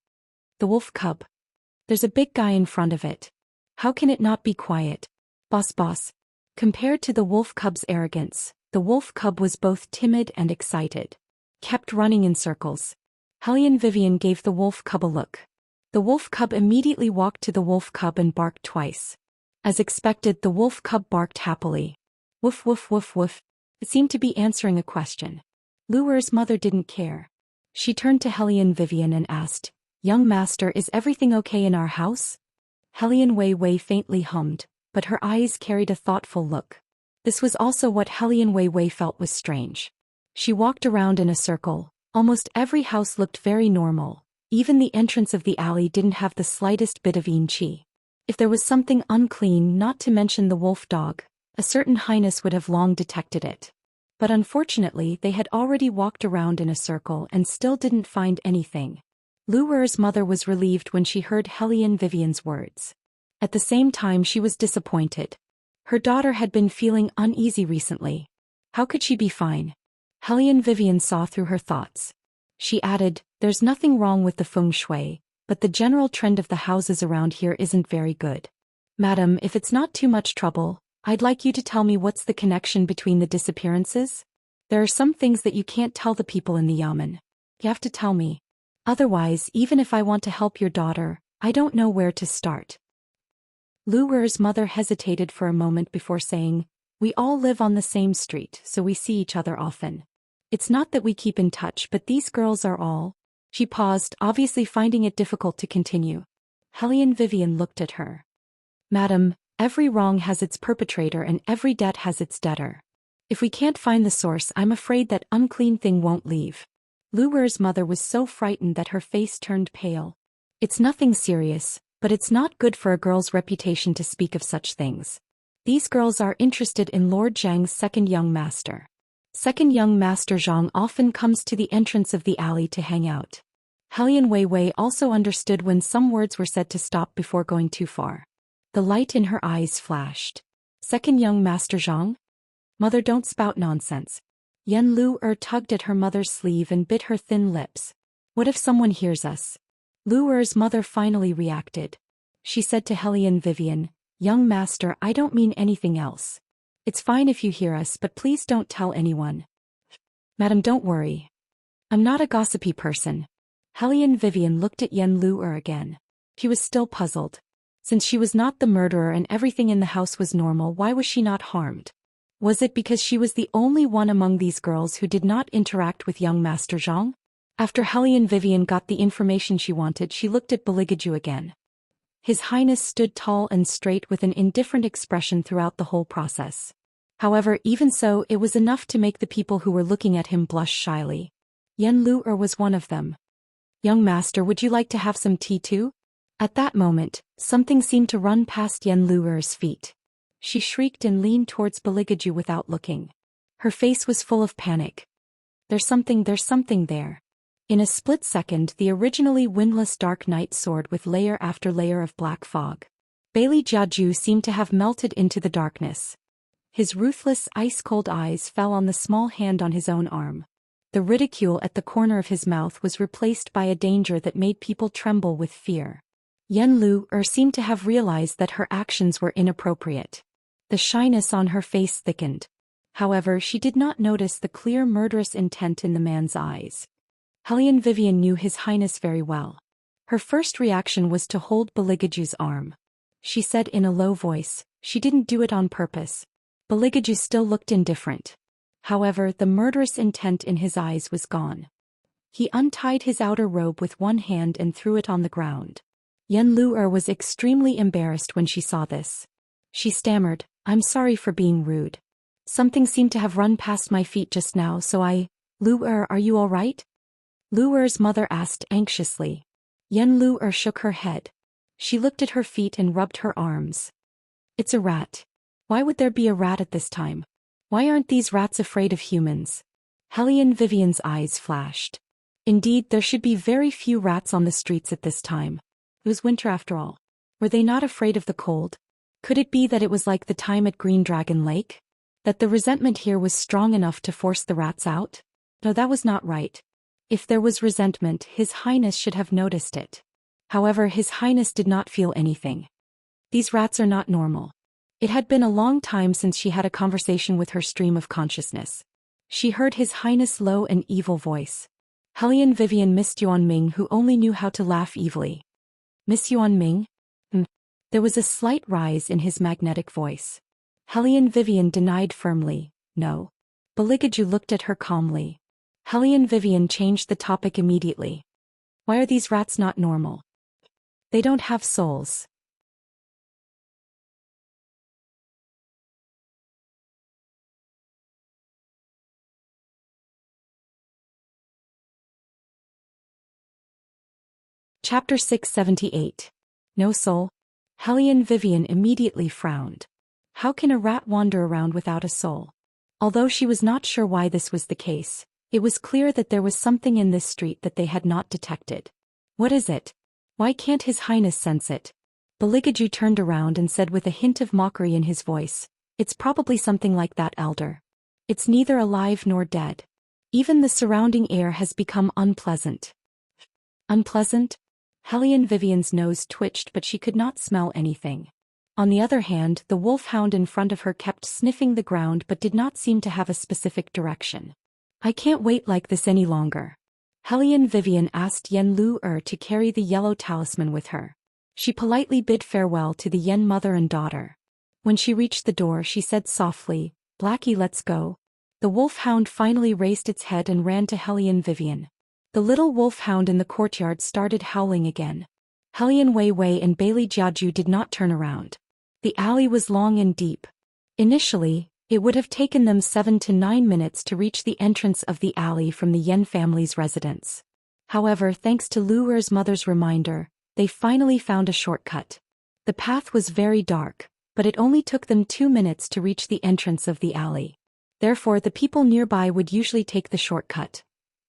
The wolf cub. There's a big guy in front of it. How can it not be quiet? Boss. Compared to the wolf cub's arrogance, the wolf cub was both timid and excited. Kept running in circles. Helian Vivian gave the wolf cub a look. The wolf cub immediately walked to the wolf cub and barked twice. As expected, the wolf cub barked happily. Woof woof woof woof. It seemed to be answering a question. Lu Er's mother didn't care. She turned to Helian Vivian and asked, "Young master, is everything okay in our house?" Helian Wei Wei faintly hummed, but her eyes carried a thoughtful look. This was also what Helian Wei Wei felt was strange. She walked around in a circle. Almost every house looked very normal. Even the entrance of the alley didn't have the slightest bit of yin qi. If there was something unclean, not to mention the wolf dog, a certain highness would have long detected it. But unfortunately they had already walked around in a circle and still didn't find anything. Lu Er's mother was relieved when she heard Helian Vivian's words. At the same time she was disappointed. Her daughter had been feeling uneasy recently. How could she be fine? Helian Vivian saw through her thoughts. She added, "There's nothing wrong with the feng shui, but the general trend of the houses around here isn't very good. Madam, if it's not too much trouble, I'd like you to tell me what's the connection between the disappearances? There are some things that you can't tell the people in the yamen. You have to tell me. Otherwise, even if I want to help your daughter, I don't know where to start." Lu Er's mother hesitated for a moment before saying, "We all live on the same street, so we see each other often. It's not that we keep in touch, but these girls are all..." She paused, obviously finding it difficult to continue. Helian Vivian looked at her. "Madam, every wrong has its perpetrator and every debt has its debtor. If we can't find the source, I'm afraid that unclean thing won't leave." Lu Er's mother was so frightened that her face turned pale. "It's nothing serious, but it's not good for a girl's reputation to speak of such things. These girls are interested in Lord Zhang's second young master. Second young master Zhang often comes to the entrance of the alley to hang out." Helian Wei Wei also understood when some words were said to stop before going too far. The light in her eyes flashed. "Second young master Zhang? Mother, don't spout nonsense." Lu Er tugged at her mother's sleeve and bit her thin lips. "What if someone hears us?" Lu Er's mother finally reacted. She said to Helian Vivian, "Young master, I don't mean anything else. It's fine if you hear us, but please don't tell anyone. Madam, don't worry. I'm not a gossipy person. Hellion Vivian looked at Yen Lu'er again. He was still puzzled. Since she was not the murderer and everything in the house was normal, why was she not harmed? Was it because she was the only one among these girls who did not interact with young Master Zhang? After Hellion Vivian got the information she wanted, she looked at Beligaju again. His Highness stood tall and straight with an indifferent expression throughout the whole process. However, even so, it was enough to make the people who were looking at him blush shyly. Yen Lu'er was one of them. Young master, would you like to have some tea too? At that moment, something seemed to run past Yen Lu'er's feet. She shrieked and leaned towards Beligaju without looking. Her face was full of panic. There's something there. In a split second, the originally windless dark night soared with layer after layer of black fog. Bailey Jiaju seemed to have melted into the darkness. His ruthless, ice-cold eyes fell on the small hand on his own arm. The ridicule at the corner of his mouth was replaced by a danger that made people tremble with fear. Yen Lu'er seemed to have realized that her actions were inappropriate. The shyness on her face thickened. However, she did not notice the clear murderous intent in the man's eyes. Hellion Vivian knew His Highness very well. Her first reaction was to hold Beligaju's arm. She said in a low voice, she didn't do it on purpose. Beligaju still looked indifferent. However, the murderous intent in his eyes was gone. He untied his outer robe with one hand and threw it on the ground. Yen Lu'er was extremely embarrassed when she saw this. She stammered, I'm sorry for being rude. Something seemed to have run past my feet just now, so Lu'er, are you all right? Lu'er's mother asked anxiously. Yen Lu'er shook her head. She looked at her feet and rubbed her arms. It's a rat. Why would there be a rat at this time? Why aren't these rats afraid of humans? Hellion Vivian's eyes flashed. Indeed, there should be very few rats on the streets at this time. It was winter after all. Were they not afraid of the cold? Could it be that it was like the time at Green Dragon Lake? That the resentment here was strong enough to force the rats out? No, that was not right. If there was resentment, His Highness should have noticed it. However, His Highness did not feel anything. These rats are not normal. It had been a long time since she had a conversation with her stream of consciousness. She heard His Highness' low and evil voice. Hellion Vivian missed Yuan Ming, who only knew how to laugh evilly. Miss Yuan Ming? There was a slight rise in his magnetic voice. Hellion Vivian denied firmly, no. Beligaju looked at her calmly. Hellion Vivian changed the topic immediately. Why are these rats not normal? They don't have souls. Chapter 678. No soul? Hellion Vivian immediately frowned. How can a rat wander around without a soul? Although she was not sure why this was the case, it was clear that there was something in this street that they had not detected. What is it? Why can't His Highness sense it? Beligaju turned around and said with a hint of mockery in his voice, it's probably something like that, elder. It's neither alive nor dead. Even the surrounding air has become unpleasant. Unpleasant? Hellion Vivian's nose twitched, but she could not smell anything. On the other hand, the wolfhound in front of her kept sniffing the ground but did not seem to have a specific direction. I can't wait like this any longer. Hellion Vivian asked Yen Lu'er to carry the yellow talisman with her. She politely bid farewell to the Yen mother and daughter. When she reached the door, she said softly, Blackie, let's go. The wolfhound finally raised its head and ran to Hellion Vivian. The little wolfhound in the courtyard started howling again. Hellion Wei Wei and Bailey Jiaju did not turn around. The alley was long and deep. Initially, it would have taken them 7 to 9 minutes to reach the entrance of the alley from the Yen family's residence. However, thanks to Lu'er's mother's reminder, they finally found a shortcut. The path was very dark, but it only took them 2 minutes to reach the entrance of the alley. Therefore, the people nearby would usually take the shortcut.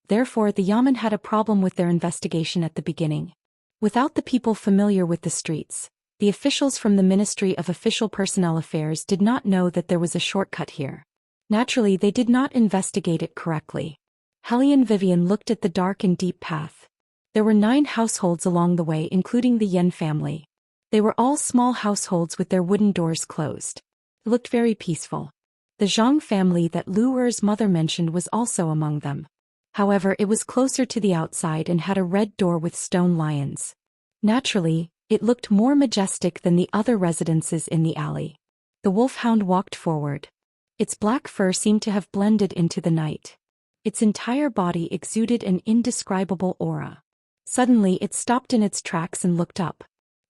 Therefore, the Yamen had a problem with their investigation at the beginning. Without the people familiar with the streets, the officials from the Ministry of Official Personnel Affairs did not know that there was a shortcut here. Naturally, they did not investigate it correctly. Hellion Vivian looked at the dark and deep path. There were 9 households along the way, including the Yen family. They were all small households with their wooden doors closed. It looked very peaceful. The Zhang family that Lu Er's mother mentioned was also among them. However, it was closer to the outside and had a red door with stone lions. Naturally, it looked more majestic than the other residences in the alley. The wolfhound walked forward. Its black fur seemed to have blended into the night. Its entire body exuded an indescribable aura. Suddenly it stopped in its tracks and looked up.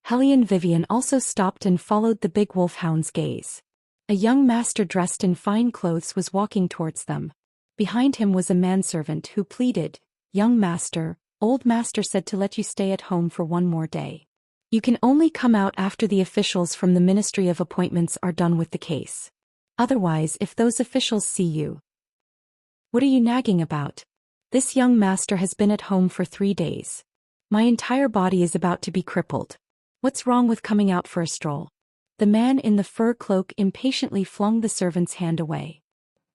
Hellion Vivian also stopped and followed the big wolfhound's gaze. A young master dressed in fine clothes was walking towards them. Behind him was a manservant who pleaded, "Young master, old master said to let you stay at home for one more day. You can only come out after the officials from the Ministry of Appointments are done with the case. Otherwise, if those officials see you..." "What are you nagging about? This young master has been at home for 3 days. My entire body is about to be crippled. What's wrong with coming out for a stroll?" The man in the fur cloak impatiently flung the servant's hand away.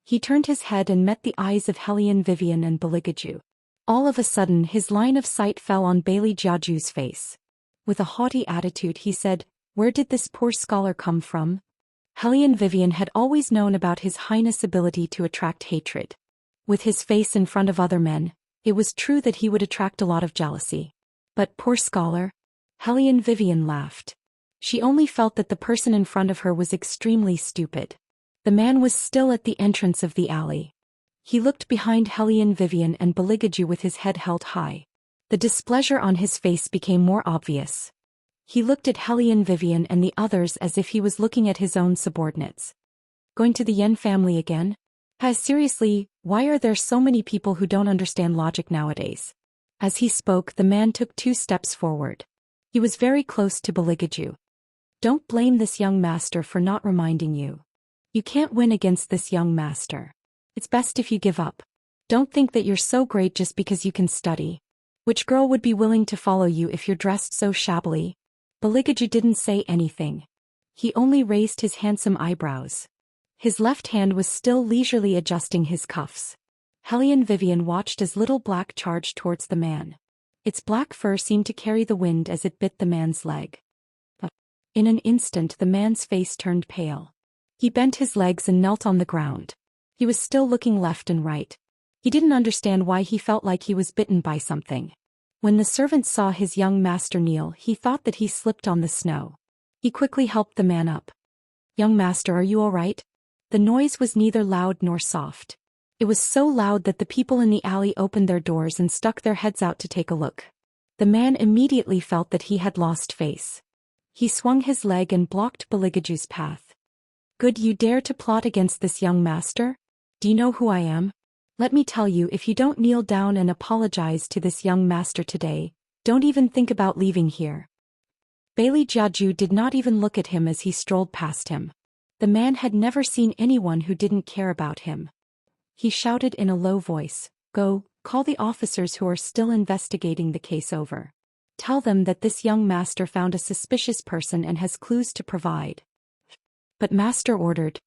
He turned his head and met the eyes of Hellion Vivian and Beligaju. All of a sudden his line of sight fell on Bailey Jiaju's face. With a haughty attitude he said, "Where did this poor scholar come from?" Hellion Vivian had always known about His Highness' ability to attract hatred. With his face in front of other men, it was true that he would attract a lot of jealousy. But poor scholar? Hellion Vivian laughed. She only felt that the person in front of her was extremely stupid. The man was still at the entrance of the alley. He looked behind Hellion Vivian and Beligaju with his head held high. The displeasure on his face became more obvious. He looked at Hellion Vivian and the others as if he was looking at his own subordinates. "Going to the Yen family again? Seriously, why are there so many people who don't understand logic nowadays?" As he spoke, the man took 2 steps forward. He was very close to Beligaju. "Don't blame this young master for not reminding you. You can't win against this young master. It's best if you give up. Don't think that you're so great just because you can study. Which girl would be willing to follow you if you're dressed so shabbily?" Beligaju didn't say anything. He only raised his handsome eyebrows. His left hand was still leisurely adjusting his cuffs. Hellion Vivian watched as Little Black charged towards the man. Its black fur seemed to carry the wind as it bit the man's leg. In an instant the man's face turned pale. He bent his legs and knelt on the ground. He was still looking left and right. He didn't understand why he felt like he was bitten by something. When the servant saw his young master kneel, he thought that he slipped on the snow. He quickly helped the man up. "Young master, are you all right?" The noise was neither loud nor soft. It was so loud that the people in the alley opened their doors and stuck their heads out to take a look. The man immediately felt that he had lost face. He swung his leg and blocked Beligaju's path. "Good, you dare to plot against this young master? Do you know who I am? Let me tell you, if you don't kneel down and apologize to this young master today, don't even think about leaving here." Bailey Jiaju did not even look at him as he strolled past him. The man had never seen anyone who didn't care about him. He shouted in a low voice, "Go, call the officers who are still investigating the case over. Tell them that this young master found a suspicious person and has clues to provide." "But master ordered."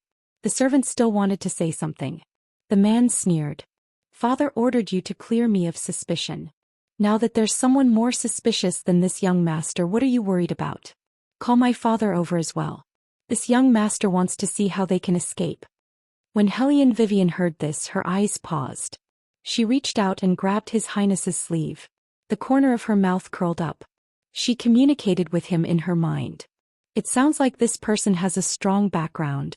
The servant still wanted to say something. The man sneered. "Father ordered you to clear me of suspicion. Now that there's someone more suspicious than this young master, what are you worried about? Call my father over as well. This young master wants to see how they can escape." When Hellion Vivian heard this, her eyes paused. She reached out and grabbed His Highness's sleeve. The corner of her mouth curled up. She communicated with him in her mind. "It sounds like this person has a strong background.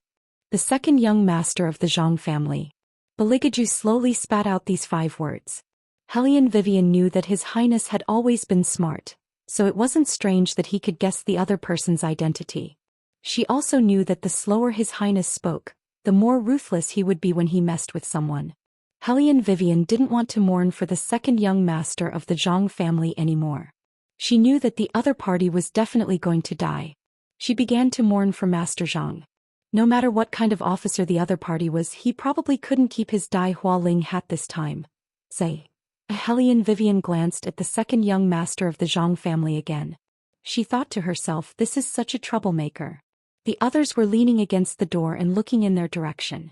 The second young master of the Zhang family." Beligaju slowly spat out these 5 words. Hellion Vivian knew that His Highness had always been smart, so it wasn't strange that he could guess the other person's identity. She also knew that the slower His Highness spoke, the more ruthless he would be when he messed with someone. Hellion Vivian didn't want to mourn for the second young master of the Zhang family anymore. She knew that the other party was definitely going to die. She began to mourn for Master Zhang. No matter what kind of officer the other party was, he probably couldn't keep his Dai Hualing hat this time. Say. Hellion Vivian glanced at the second young master of the Zhang family again. She thought to herself, this is such a troublemaker. The others were leaning against the door and looking in their direction.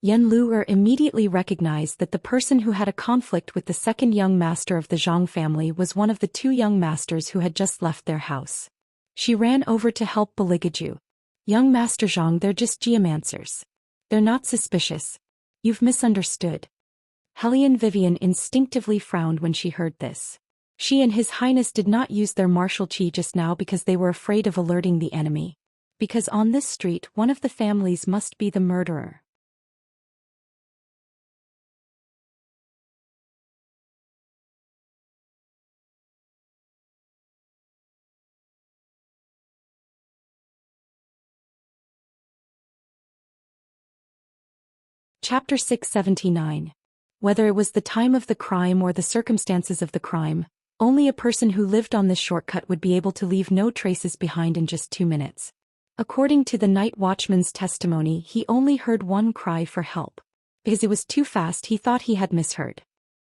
Yen Lu'er immediately recognized that the person who had a conflict with the second young master of the Zhang family was one of the 2 young masters who had just left their house. She ran over to help Beligaju. "Young Master Zhang, they're just geomancers. They're not suspicious. You've misunderstood. Hellion Vivian instinctively frowned when she heard this. She and His Highness did not use their martial chi just now because they were afraid of alerting the enemy. Because on this street one of the families must be the murderer. Chapter 679. Whether it was the time of the crime or the circumstances of the crime, only a person who lived on this shortcut would be able to leave no traces behind in just 2 minutes. According to the night watchman's testimony, he only heard one cry for help. Because it was too fast, he thought he had misheard.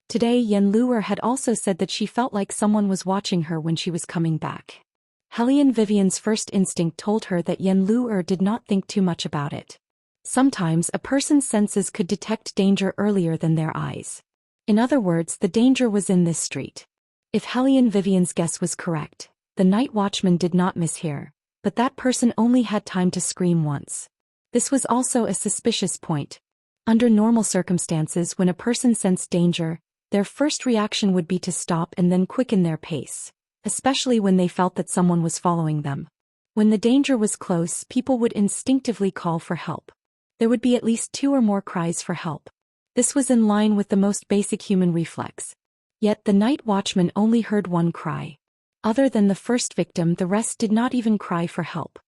Today Yen Luer had also said that she felt like someone was watching her when she was coming back. Hellion Vivian's first instinct told her that Yen Luer did not think too much about it. Sometimes a person's senses could detect danger earlier than their eyes. In other words, the danger was in this street. If Hellion Vivian's guess was correct, the night watchman did not mishear, but that person only had time to scream once. This was also a suspicious point. Under normal circumstances, when a person sensed danger, their first reaction would be to stop and then quicken their pace, especially when they felt that someone was following them. When the danger was close, people would instinctively call for help. There would be at least 2 or more cries for help. This was in line with the most basic human reflex. Yet the night watchman only heard one cry. Other than the first victim, the rest did not even cry for help.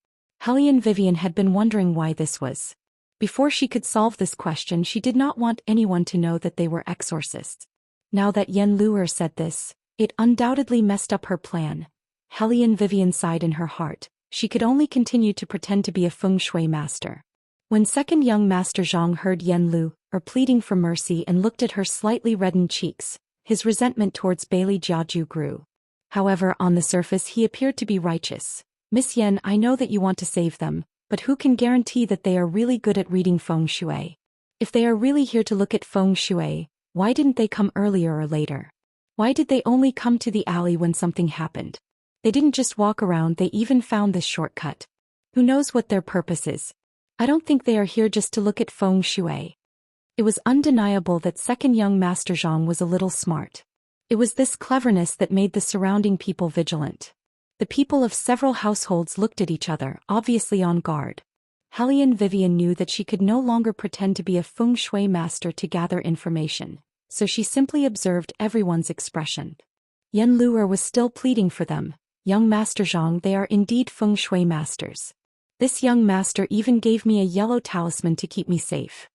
Hellion Vivian had been wondering why this was. Before she could solve this question, she did not want anyone to know that they were exorcists. Now that Yen Luer said this, it undoubtedly messed up her plan. Hellion Vivian sighed in her heart. She could only continue to pretend to be a feng shui master. When second young Master Zhang heard Yen Luer pleading for mercy and looked at her slightly reddened cheeks, his resentment towards Bailey Jiaju grew. However, on the surface he appeared to be righteous. Miss Yen, I know that you want to save them, but who can guarantee that they are really good at reading feng shui? If they are really here to look at feng shui, why didn't they come earlier or later? Why did they only come to the alley when something happened? They didn't just walk around, they even found this shortcut. Who knows what their purpose is? I don't think they are here just to look at feng shui. It was undeniable that second young Master Zhang was a little smart. It was this cleverness that made the surrounding people vigilant. The people of several households looked at each other, obviously on guard. Hellion Vivian knew that she could no longer pretend to be a feng shui master to gather information, so she simply observed everyone's expression. Yen Luer was still pleading for them. Young Master Zhang, they are indeed feng shui masters. This young master even gave me a yellow talisman to keep me safe.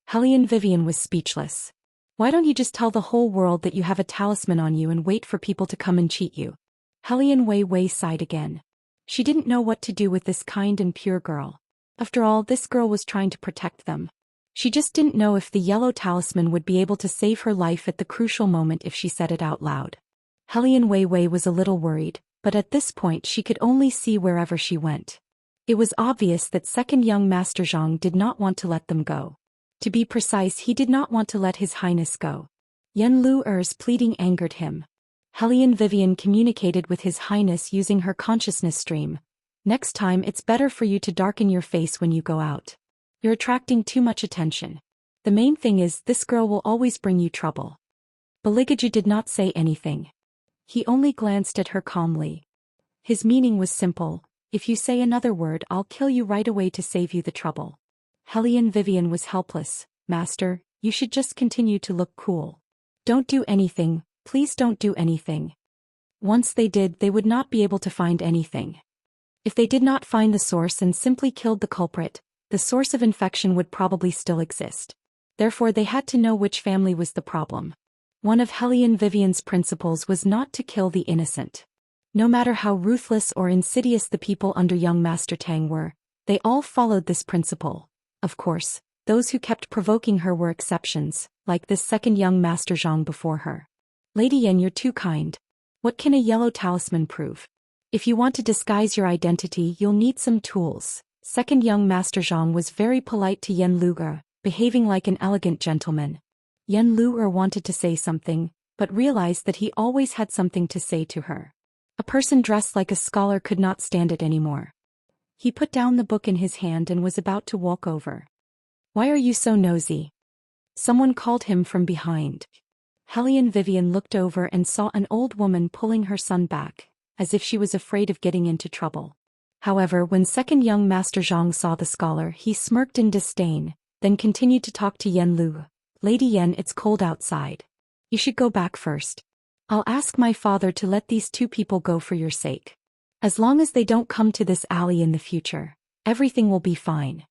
Hellion Vivian was speechless. Why don't you just tell the whole world that you have a talisman on you and wait for people to come and cheat you? Hellion Wei Wei sighed again. She didn't know what to do with this kind and pure girl. After all, this girl was trying to protect them. She just didn't know if the yellow talisman would be able to save her life at the crucial moment if she said it out loud. Hellion Wei Wei was a little worried, but at this point she could only see wherever she went. It was obvious that second young Master Zhang did not want to let them go. To be precise, he did not want to let His Highness go. Yen Luer's pleading angered him. Hellion Vivian communicated with His Highness using her consciousness stream. Next time it's better for you to darken your face when you go out. You're attracting too much attention. The main thing is, this girl will always bring you trouble. Baligaju did not say anything. He only glanced at her calmly. His meaning was simple. If you say another word, I'll kill you right away to save you the trouble. Hellion Vivian was helpless. Master, you should just continue to look cool. Don't do anything, please don't do anything. Once they did, they would not be able to find anything. If they did not find the source and simply killed the culprit, the source of infection would probably still exist. Therefore they had to know which family was the problem. One of Hellion Vivian's principles was not to kill the innocent. No matter how ruthless or insidious the people under young Master Tang were, they all followed this principle. Of course, those who kept provoking her were exceptions, like this second young Master Zhang before her. Lady Yen, you're too kind. What can a yellow talisman prove? If you want to disguise your identity, you'll need some tools. Second young Master Zhang was very polite to Yen Luer, behaving like an elegant gentleman. Yen Luer wanted to say something, but realized that he always had something to say to her. A person dressed like a scholar could not stand it anymore. He put down the book in his hand and was about to walk over. Why are you so nosy? Someone called him from behind. Hellion Vivian looked over and saw an old woman pulling her son back, as if she was afraid of getting into trouble. However, when second young Master Zhang saw the scholar, he smirked in disdain, then continued to talk to Yen Lu. Lady Yen, it's cold outside. You should go back first. I'll ask my father to let these two people go for your sake. As long as they don't come to this alley in the future, everything will be fine.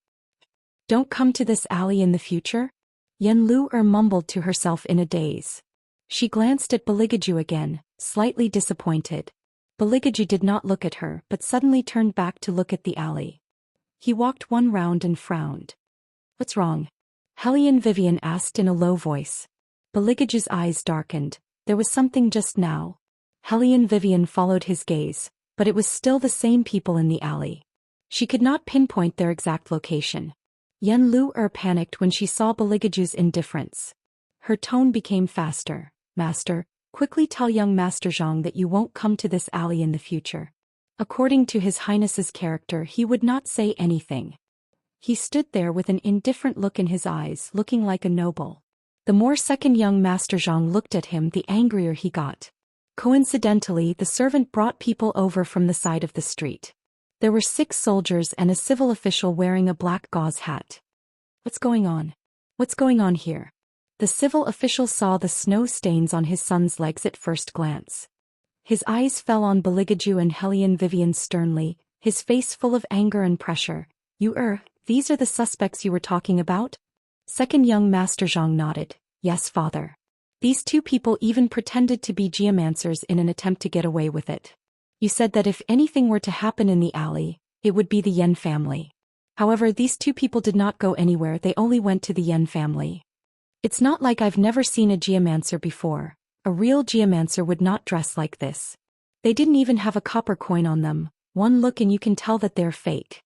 Don't come to this alley in the future? Yen Lu mumbled to herself in a daze. She glanced at Beligaju again, slightly disappointed. Beligaju did not look at her but suddenly turned back to look at the alley. He walked one round and frowned. What's wrong? Hellion Vivian asked in a low voice. Beligaju's eyes darkened. There was something just now. Hellion Vivian followed his gaze, but it was still the same people in the alley. She could not pinpoint their exact location. Yen Lu panicked when she saw Beligaju's indifference. Her tone became faster. Master, quickly tell young Master Zhang that you won't come to this alley in the future. According to His Highness's character, he would not say anything. He stood there with an indifferent look in his eyes, looking like a noble. The more second young Master Zhang looked at him, the angrier he got. Coincidentally, the servant brought people over from the side of the street. There were 6 soldiers and a civil official wearing a black gauze hat. What's going on? What's going on here? The civil official saw the snow stains on his son's legs at first glance. His eyes fell on Beligaju and Hellion Vivian sternly, his face full of anger and pressure. These are the suspects you were talking about? Second young Master Zhang nodded. Yes, father. These 2 people even pretended to be geomancers in an attempt to get away with it. You said that if anything were to happen in the alley, it would be the Yen family. However, these 2 people did not go anywhere, they only went to the Yen family. It's not like I've never seen a geomancer before. A real geomancer would not dress like this. They didn't even have a copper coin on them. One look and you can tell that they're fake.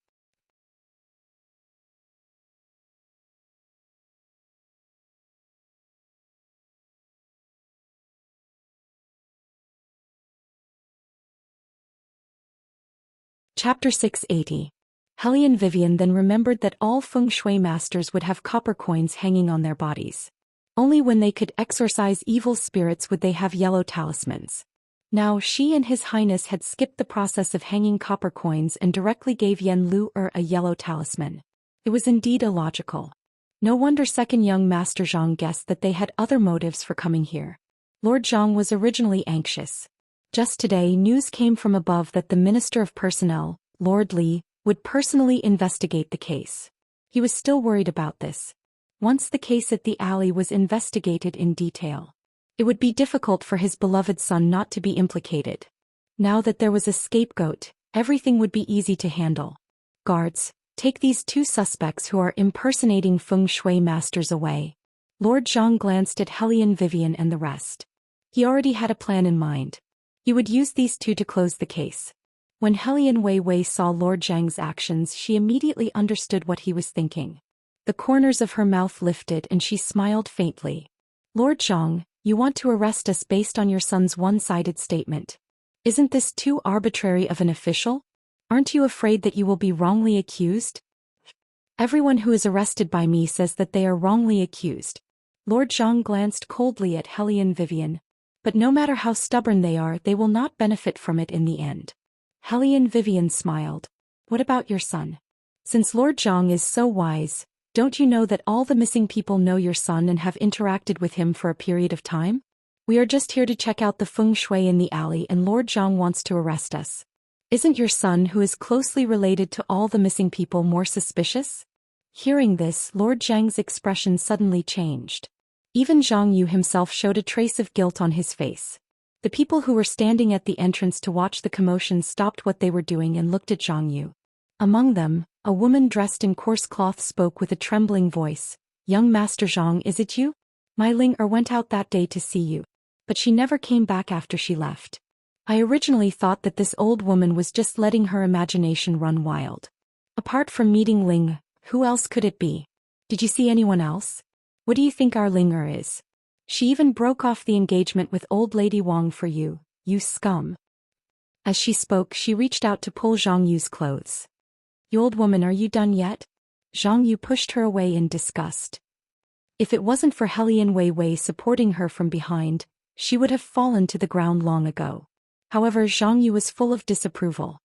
Chapter 680. Hellion Vivian then remembered that all feng shui masters would have copper coins hanging on their bodies. Only when they could exorcise evil spirits would they have yellow talismans. Now she and His Highness had skipped the process of hanging copper coins and directly gave Yen Lu a yellow talisman. It was indeed illogical. No wonder second young Master Zhang guessed that they had other motives for coming here. Lord Zhang was originally anxious. Just today news came from above that the Minister of Personnel, Lord Li, would personally investigate the case. He was still worried about this. Once the case at the alley was investigated in detail, it would be difficult for his beloved son not to be implicated. Now that there was a scapegoat, everything would be easy to handle. Guards, take these 2 suspects who are impersonating feng shui masters away. Lord Zhang glanced at Hellion Vivian and the rest. He already had a plan in mind. He would use these 2 to close the case. When Hellion Wei saw Lord Zhang's actions, she immediately understood what he was thinking. The corners of her mouth lifted and she smiled faintly. Lord Zhang, you want to arrest us based on your son's one-sided statement. Isn't this too arbitrary of an official? Aren't you afraid that you will be wrongly accused? Everyone who is arrested by me says that they are wrongly accused. Lord Zhang glanced coldly at Hellion Vivian. But no matter how stubborn they are, they will not benefit from it in the end. Hellion Vivian smiled. What about your son? Since Lord Zhang is so wise, don't you know that all the missing people know your son and have interacted with him for a period of time? We are just here to check out the feng shui in the alley and Lord Zhang wants to arrest us. Isn't your son, who is closely related to all the missing people, more suspicious? Hearing this, Lord Zhang's expression suddenly changed. Even Zhang Yu himself showed a trace of guilt on his face. The people who were standing at the entrance to watch the commotion stopped what they were doing and looked at Zhang Yu. Among them, a woman dressed in coarse cloth spoke with a trembling voice. Young Master Zhang, is it you? My Ling went out that day to see you. But she never came back after she left. I originally thought that this old woman was just letting her imagination run wild. Apart from meeting Ling, who else could it be? Did you see anyone else? What do you think our Ling is? She even broke off the engagement with old lady Wang for you, you scum. As she spoke, she reached out to pull Zhang Yu's clothes. You old woman, are you done yet? Zhang Yu pushed her away in disgust. If it wasn't for Helian Wei Wei supporting her from behind, she would have fallen to the ground long ago. However, Zhang Yu was full of disapproval.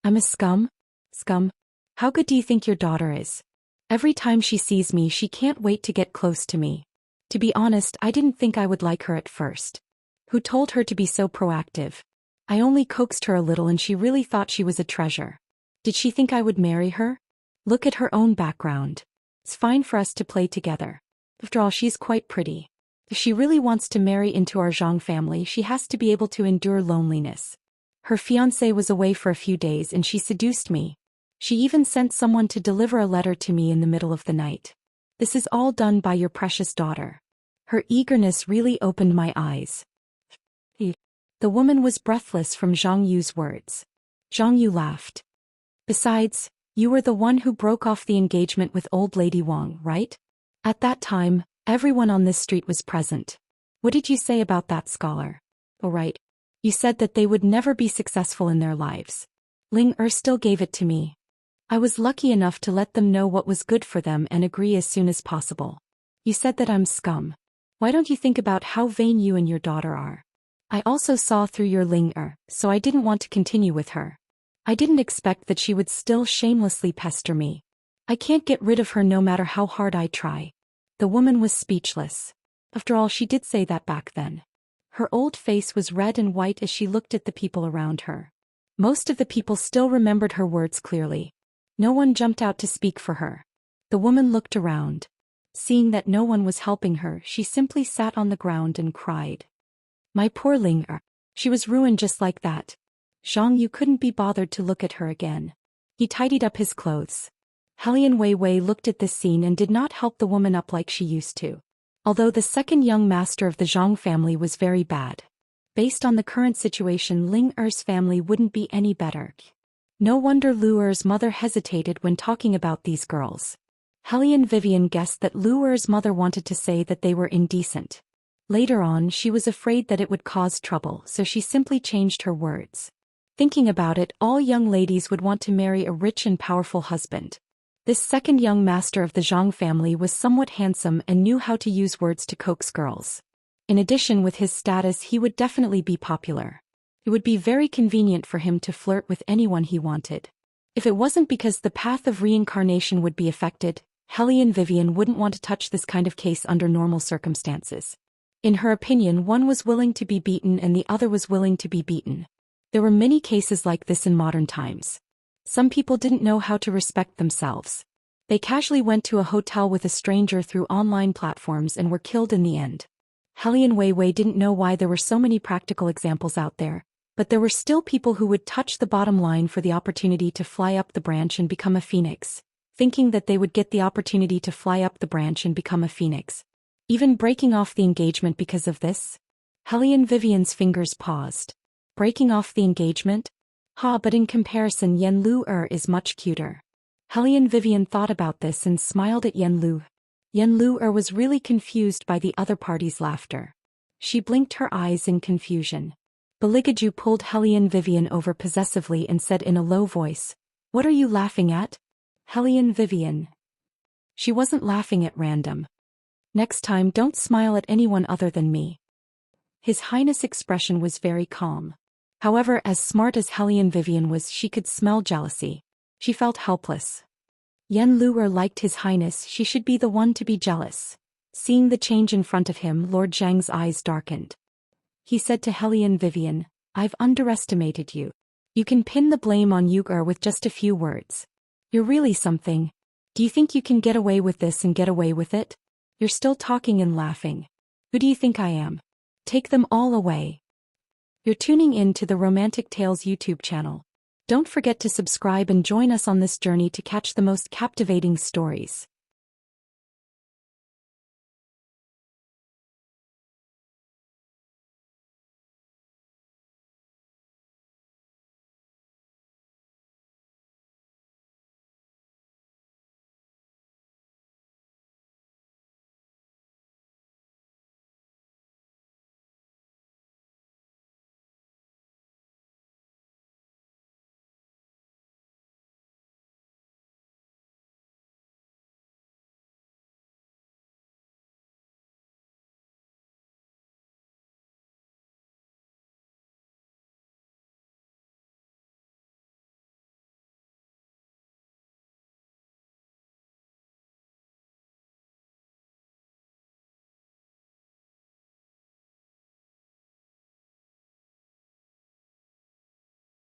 I'm a scum? Scum? How good do you think your daughter is? Every time she sees me, she can't wait to get close to me. To be honest, I didn't think I would like her at first. Who told her to be so proactive? I only coaxed her a little and she really thought she was a treasure. Did she think I would marry her? Look at her own background. It's fine for us to play together. After all, she's quite pretty. If she really wants to marry into our Zhang family, she has to be able to endure loneliness. Her fiancé was away for a few days and she seduced me. She even sent someone to deliver a letter to me in the middle of the night. This is all done by your precious daughter. Her eagerness really opened my eyes. The woman was breathless from Zhang Yu's words. Zhang Yu laughed. Besides, you were the one who broke off the engagement with old lady Wang, right? At that time, everyone on this street was present. What did you say about that scholar? Oh right. You said that they would never be successful in their lives. Ling still gave it to me. I was lucky enough to let them know what was good for them and agree as soon as possible. You said that I'm scum. Why don't you think about how vain you and your daughter are? I also saw through your Ling so I didn't want to continue with her. I didn't expect that she would still shamelessly pester me. I can't get rid of her no matter how hard I try. The woman was speechless. After all, she did say that back then. Her old face was red and white as she looked at the people around her. Most of the people still remembered her words clearly. No one jumped out to speak for her. The woman looked around. Seeing that no one was helping her, she simply sat on the ground and cried. My poor Ling she was ruined just like that. Zhang Yu couldn't be bothered to look at her again. He tidied up his clothes. Helian Wei Wei looked at this scene and did not help the woman up like she used to. Although the second young master of the Zhang family was very bad. Based on the current situation, Ling family wouldn't be any better. No wonder Lu mother hesitated when talking about these girls. Helian Vivian guessed that Lu mother wanted to say that they were indecent. Later on, she was afraid that it would cause trouble, so she simply changed her words. Thinking about it, all young ladies would want to marry a rich and powerful husband. This second young master of the Zhang family was somewhat handsome and knew how to use words to coax girls. In addition, with his status, he would definitely be popular. It would be very convenient for him to flirt with anyone he wanted. If it wasn't because the path of reincarnation would be affected, Helian Vivian wouldn't want to touch this kind of case under normal circumstances. In her opinion, one was willing to be beaten and the other was willing to be beaten. There were many cases like this in modern times. Some people didn't know how to respect themselves. They casually went to a hotel with a stranger through online platforms and were killed in the end. Helian Wei Wei didn't know why there were so many practical examples out there, but there were still people who would touch the bottom line for the opportunity to fly up the branch and become a phoenix, thinking that they would get the opportunity to fly up the branch and become a phoenix. Even breaking off the engagement because of this? Helian Vivian's fingers paused. Breaking off the engagement? But in comparison, Yen Lu is much cuter. Helian Vivian thought about this and smiled at Yen Lu. Yen Lu was really confused by the other party's laughter. She blinked her eyes in confusion. Beligaju pulled Helian Vivian over possessively and said in a low voice, "What are you laughing at?" Helian Vivian. She wasn't laughing at random. Next time, don't smile at anyone other than me. His Highness' expression was very calm. However, as smart as Helian Vivian was, she could smell jealousy. She felt helpless. Yen Lu liked His Highness, she should be the one to be jealous. Seeing the change in front of him, Lord Zhang's eyes darkened. He said to Helian Vivian, "I've underestimated you. You can pin the blame on Yu with just a few words. You're really something. Do you think you can get away with this and get away with it? You're still talking and laughing. Who do you think I am? Take them all away." You're tuning in to the Romantic Tales YouTube channel. Don't forget to subscribe and join us on this journey to catch the most captivating stories.